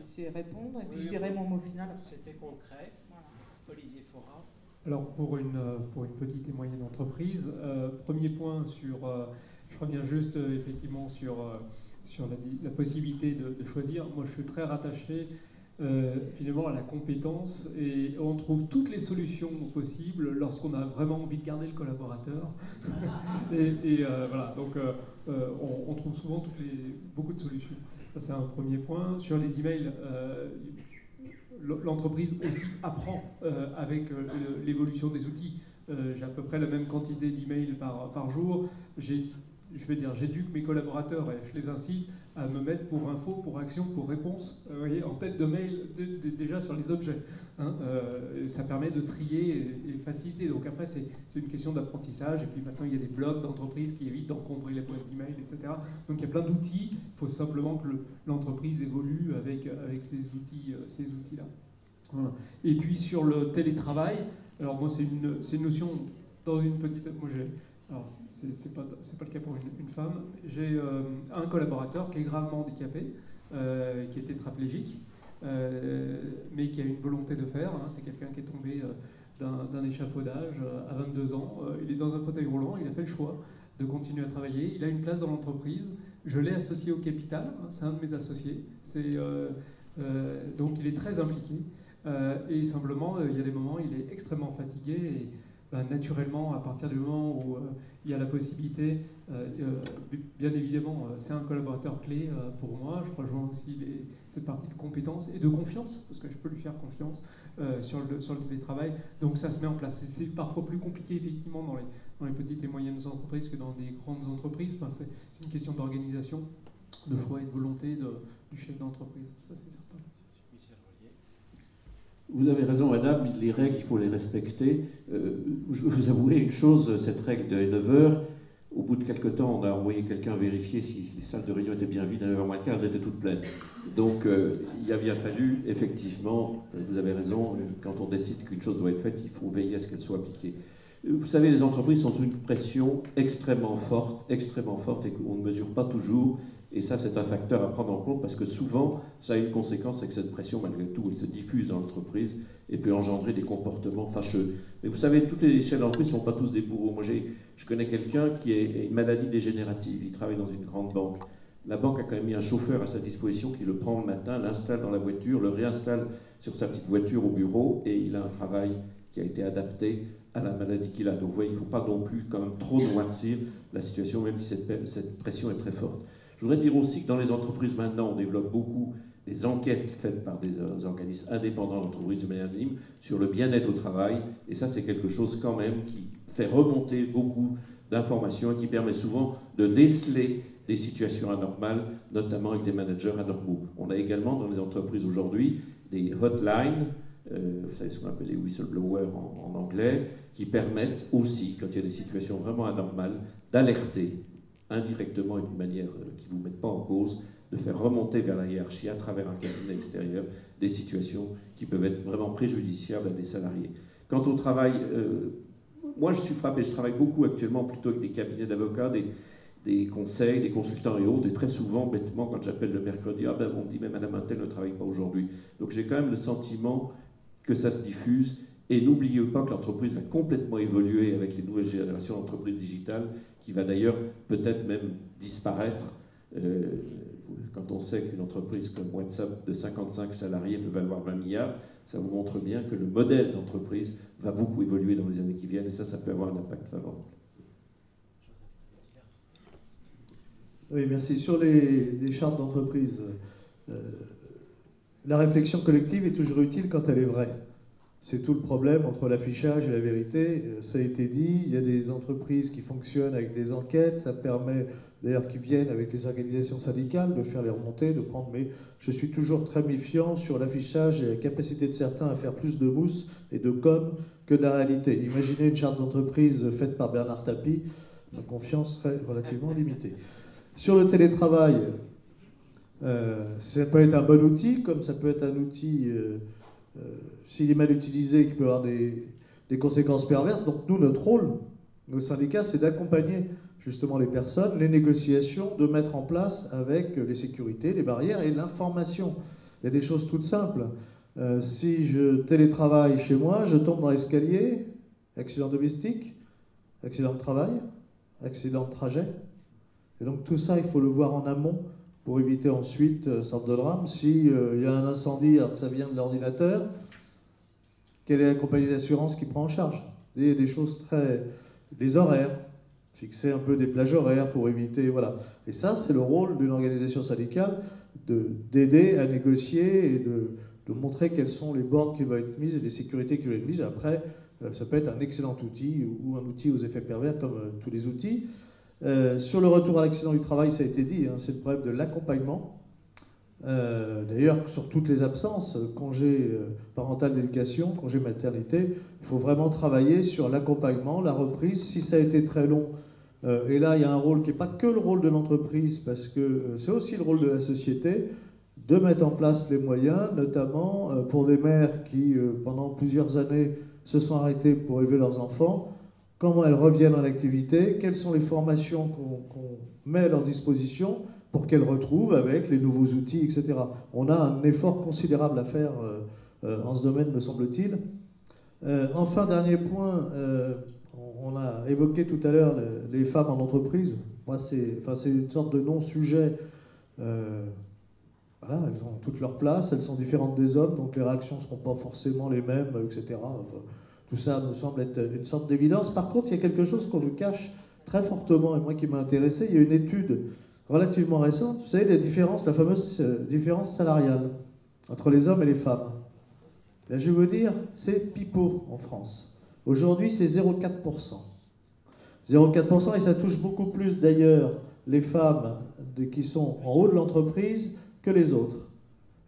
c'est répondre. Et puis je dirais mon mot final. C'était concret. Voilà. Olivier Fora. Alors pour une petite et moyenne entreprise, premier point je reviens juste effectivement sur la possibilité de choisir. Moi je suis très rattaché finalement à la compétence, et on trouve toutes les solutions possibles lorsqu'on a vraiment envie de garder le collaborateur. Voilà, donc on trouve souvent beaucoup de solutions. Ça, c'est un premier point. Sur les emails, l'entreprise aussi apprend avec l'évolution des outils. J'ai à peu près la même quantité d'emails par jour. J'éduque mes collaborateurs et je les incite à me mettre pour info, pour action, pour réponse, vous voyez, en tête de mail déjà sur les objets. Ça permet de trier et faciliter. Donc après, c'est une question d'apprentissage. Et puis maintenant, il y a des blogs d'entreprise qui évitent d'encombrer les boîtes d'email, etc. Donc il y a plein d'outils. Il faut simplement que l'entreprise évolue avec ces outils-là. Voilà. Et puis sur le télétravail, alors moi, c'est une notion dans une petite... Alors, c'est pas le cas pour une femme. J'ai un collaborateur qui est gravement handicapé, qui est tétraplégique, mais qui a une volonté de faire. C'est quelqu'un qui est tombé d'un échafaudage à 22 ans. Il est dans un fauteuil roulant, il a fait le choix de continuer à travailler. Il a une place dans l'entreprise. Je l'ai associé au capital, c'est un de mes associés. Donc il est très impliqué. Et simplement, il y a des moments où il est extrêmement fatigué. Et, naturellement, à partir du moment où il y a la possibilité, bien évidemment, c'est un collaborateur clé pour moi. Je rejoins aussi cette partie de compétence et de confiance, parce que je peux lui faire confiance sur le télétravail. Donc ça se met en place. Et c'est parfois plus compliqué, effectivement, dans les petites et moyennes entreprises que dans des grandes entreprises. C'est une question d'organisation, de choix et de volonté du chef d'entreprise. Ça, c'est certain. Vous avez raison, madame, les règles, il faut les respecter. Je veux vous avouer une chose, cette règle de 9h, au bout de quelques temps, on a envoyé quelqu'un vérifier si les salles de réunion étaient bien vides. À 9h moins le quart, elles étaient toutes pleines. Donc, il a bien fallu, effectivement, vous avez raison, quand on décide qu'une chose doit être faite, il faut veiller à ce qu'elle soit appliquée. Vous savez, les entreprises sont sous une pression extrêmement forte, et qu'on ne mesure pas toujours. Et ça, c'est un facteur à prendre en compte parce que souvent, ça a une conséquence, c'est que cette pression, malgré tout, elle se diffuse dans l'entreprise et peut engendrer des comportements fâcheux. Mais vous savez, toutes les chefs d'entreprise ne sont pas tous des bourreaux. Moi, je connais quelqu'un qui a une maladie dégénérative. Il travaille dans une grande banque. La banque a quand même mis un chauffeur à sa disposition qui le prend le matin, l'installe dans la voiture, le réinstalle sur sa petite voiture au bureau et il a un travail qui a été adapté à la maladie qu'il a. Donc, vous voyez, il ne faut pas non plus quand même trop noircir la situation, même si cette pression est très forte. Je voudrais dire aussi que dans les entreprises maintenant, on développe beaucoup des enquêtes faites par des organismes indépendants d'entreprises de manière anonyme sur le bien-être au travail. Et ça, c'est quelque chose quand même qui fait remonter beaucoup d'informations et qui permet souvent de déceler des situations anormales, notamment avec des managers anormaux. On a également dans les entreprises aujourd'hui des hotlines, vous savez ce qu'on appelle les whistleblowers en anglais, qui permettent aussi, quand il y a des situations vraiment anormales, d'alerter indirectement et d'une manière qui ne vous mette pas en cause, de faire remonter vers la hiérarchie à travers un cabinet extérieur des situations qui peuvent être vraiment préjudiciables à des salariés. Quant au travail, moi je suis frappé, je travaille beaucoup actuellement plutôt avec des cabinets d'avocats, des conseils, des consultants et autres, et très souvent, bêtement, quand j'appelle le mercredi, on me dit mais madame Intel ne travaille pas aujourd'hui. Donc j'ai quand même le sentiment que ça se diffuse. Et n'oubliez pas que l'entreprise va complètement évoluer avec les nouvelles générations d'entreprises digitales, qui va d'ailleurs peut-être même disparaître. Quand on sait qu'une entreprise comme WhatsApp de 55 salariés peut valoir 20 milliards, ça vous montre bien que le modèle d'entreprise va beaucoup évoluer dans les années qui viennent, et ça peut avoir un impact favorable. Oui, merci. Sur les chartes d'entreprise, la réflexion collective est toujours utile quand elle est vraie. C'est tout le problème entre l'affichage et la vérité. Ça a été dit, il y a des entreprises qui fonctionnent avec des enquêtes, ça permet d'ailleurs qu'ils viennent avec les organisations syndicales de faire les remontées, de prendre, mais je suis toujours très méfiant sur l'affichage et la capacité de certains à faire plus de mousse et de com que de la réalité. Imaginez une charte d'entreprise faite par Bernard Tapie, ma confiance serait relativement limitée. Sur le télétravail, ça peut être un bon outil, comme ça peut être un outil... s'il est mal utilisé, qui peut avoir des conséquences perverses. Donc nous, notre rôle, nos syndicats, c'est d'accompagner justement les personnes, les négociations, de mettre en place avec les sécurités, les barrières et l'information. Il y a des choses toutes simples. Si je télétravaille chez moi, je tombe dans l'escalier, accident domestique, accident de travail, accident de trajet. Et donc tout ça, il faut le voir en amont pour éviter ensuite sorte de drame. S'il y a un incendie alors que ça vient de l'ordinateur, quelle est la compagnie d'assurance qui prend en charge? Il y a des choses très... Les horaires, fixer un peu des plages horaires pour éviter... Voilà. Et ça, c'est le rôle d'une organisation syndicale, d'aider à négocier et de montrer quelles sont les bornes qui vont être mises et les sécurités qui vont être mises. Après, ça peut être un excellent outil ou un outil aux effets pervers comme tous les outils. Sur le retour à l'accident du travail, ça a été dit, hein, c'est le problème de l'accompagnement. D'ailleurs, sur toutes les absences, congé parental d'éducation, congé maternité, il faut vraiment travailler sur l'accompagnement, la reprise. Si ça a été très long, et là, il y a un rôle qui n'est pas que le rôle de l'entreprise, parce que c'est aussi le rôle de la société, de mettre en place les moyens, notamment pour des mères qui, pendant plusieurs années, se sont arrêtées pour élever leurs enfants, comment elles reviennent en activité, quelles sont les formations qu'on met à leur disposition pour qu'elles retrouvent avec les nouveaux outils, etc. On a un effort considérable à faire en ce domaine, me semble-t-il. Enfin, dernier point, on a évoqué tout à l'heure les femmes en entreprise. Moi, c'est une sorte de non-sujet. Voilà, elles ont toute leur place, elles sont différentes des hommes, donc les réactions ne seront pas forcément les mêmes, etc. Enfin, tout ça me semble être une sorte d'évidence. Par contre, il y a quelque chose qu'on nous cache très fortement, et moi qui m'a intéressé, il y a une étude relativement récente, vous savez, la fameuse différence salariale entre les hommes et les femmes. Là, je vais vous dire, c'est pipeau en France. Aujourd'hui, c'est 0,4%. 0,4%, et ça touche beaucoup plus d'ailleurs les femmes qui sont en haut de l'entreprise que les autres.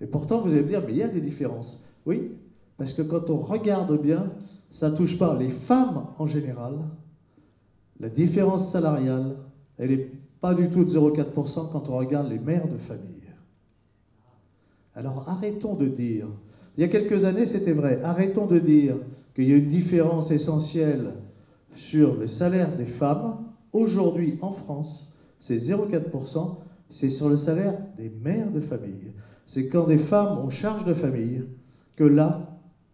Et pourtant, vous allez me dire, mais il y a des différences. Oui, parce que quand on regarde bien, ça ne touche pas les femmes en général. La différence salariale, elle n'est pas du tout de 0,4% quand on regarde les mères de famille. Alors arrêtons de dire, il y a quelques années c'était vrai, arrêtons de dire qu'il y a une différence essentielle sur le salaire des femmes. Aujourd'hui en France, c'est 0,4%, c'est sur le salaire des mères de famille. C'est quand des femmes ont charge de famille que là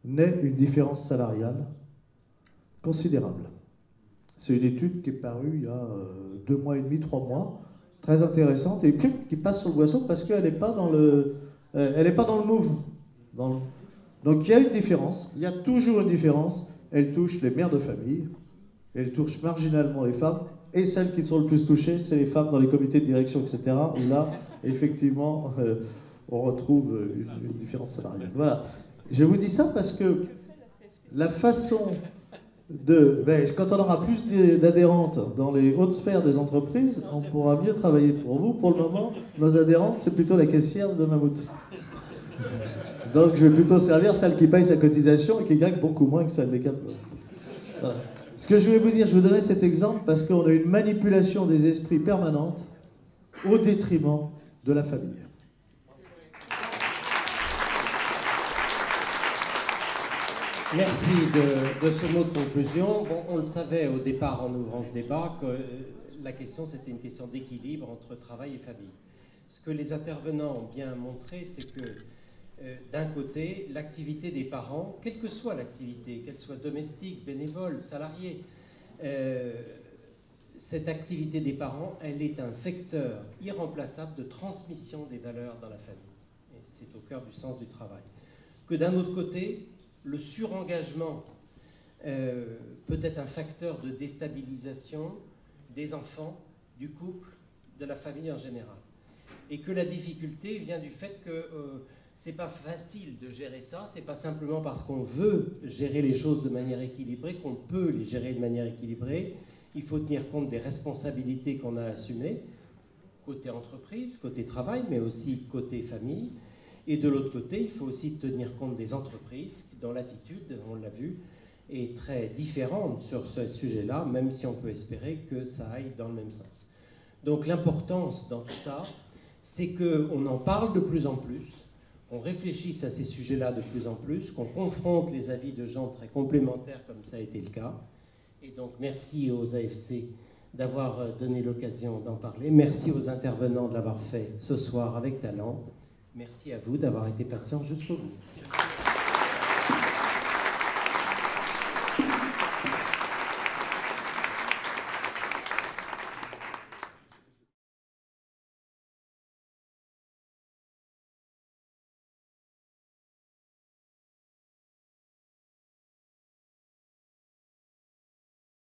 naît une différence salariale considérable. C'est une étude qui est parue il y a 2 mois et demi, 3 mois, très intéressante, et qui passe sur le boisseau parce qu'elle n'est pas dans le move. Donc il y a une différence, il y a toujours une différence. Elle touche les mères de famille, elle touche marginalement les femmes, et celles qui sont le plus touchées, c'est les femmes dans les comités de direction, etc. Où là, effectivement, on retrouve une différence salariale. Voilà. Je vous dis ça parce que la façon quand on aura plus d'adhérentes dans les hautes sphères des entreprises, on pourra mieux travailler pour vous. Pour le moment, nos adhérentes, c'est plutôt la caissière de Mammouth. Donc je vais plutôt servir celle qui paye sa cotisation et qui gagne beaucoup moins que celle des cap. Voilà. Ce que je vais vous dire, je vais vous donner cet exemple parce qu'on a une manipulation des esprits permanente au détriment de la famille. Merci de ce mot de conclusion. Bon, on le savait au départ en ouvrant ce débat que la question c'était une question d'équilibre entre travail et famille. Ce que les intervenants ont bien montré, c'est que d'un côté, l'activité des parents, quelle que soit l'activité, qu'elle soit domestique, bénévole, salariée, cette activité des parents, elle est un vecteur irremplaçable de transmission des valeurs dans la famille. Et c'est au cœur du sens du travail. Que d'un autre côté, le surengagement peut être un facteur de déstabilisation des enfants, du couple, de la famille en général. Et que la difficulté vient du fait que c'est pas facile de gérer ça, c'est pas simplement parce qu'on veut gérer les choses de manière équilibrée qu'on peut les gérer de manière équilibrée. Il faut tenir compte des responsabilités qu'on a assumées, côté entreprise, côté travail, mais aussi côté famille. Et de l'autre côté, il faut aussi tenir compte des entreprises dont l'attitude, on l'a vu, est très différente sur ce sujet-là, même si on peut espérer que ça aille dans le même sens. Donc l'importance dans tout ça, c'est qu'on en parle de plus en plus, qu'on réfléchisse à ces sujets-là de plus en plus, qu'on confronte les avis de gens très complémentaires comme ça a été le cas. Et donc merci aux AFC d'avoir donné l'occasion d'en parler. Merci aux intervenants de l'avoir fait ce soir avec talent. Merci à vous d'avoir été patient jusqu'au bout.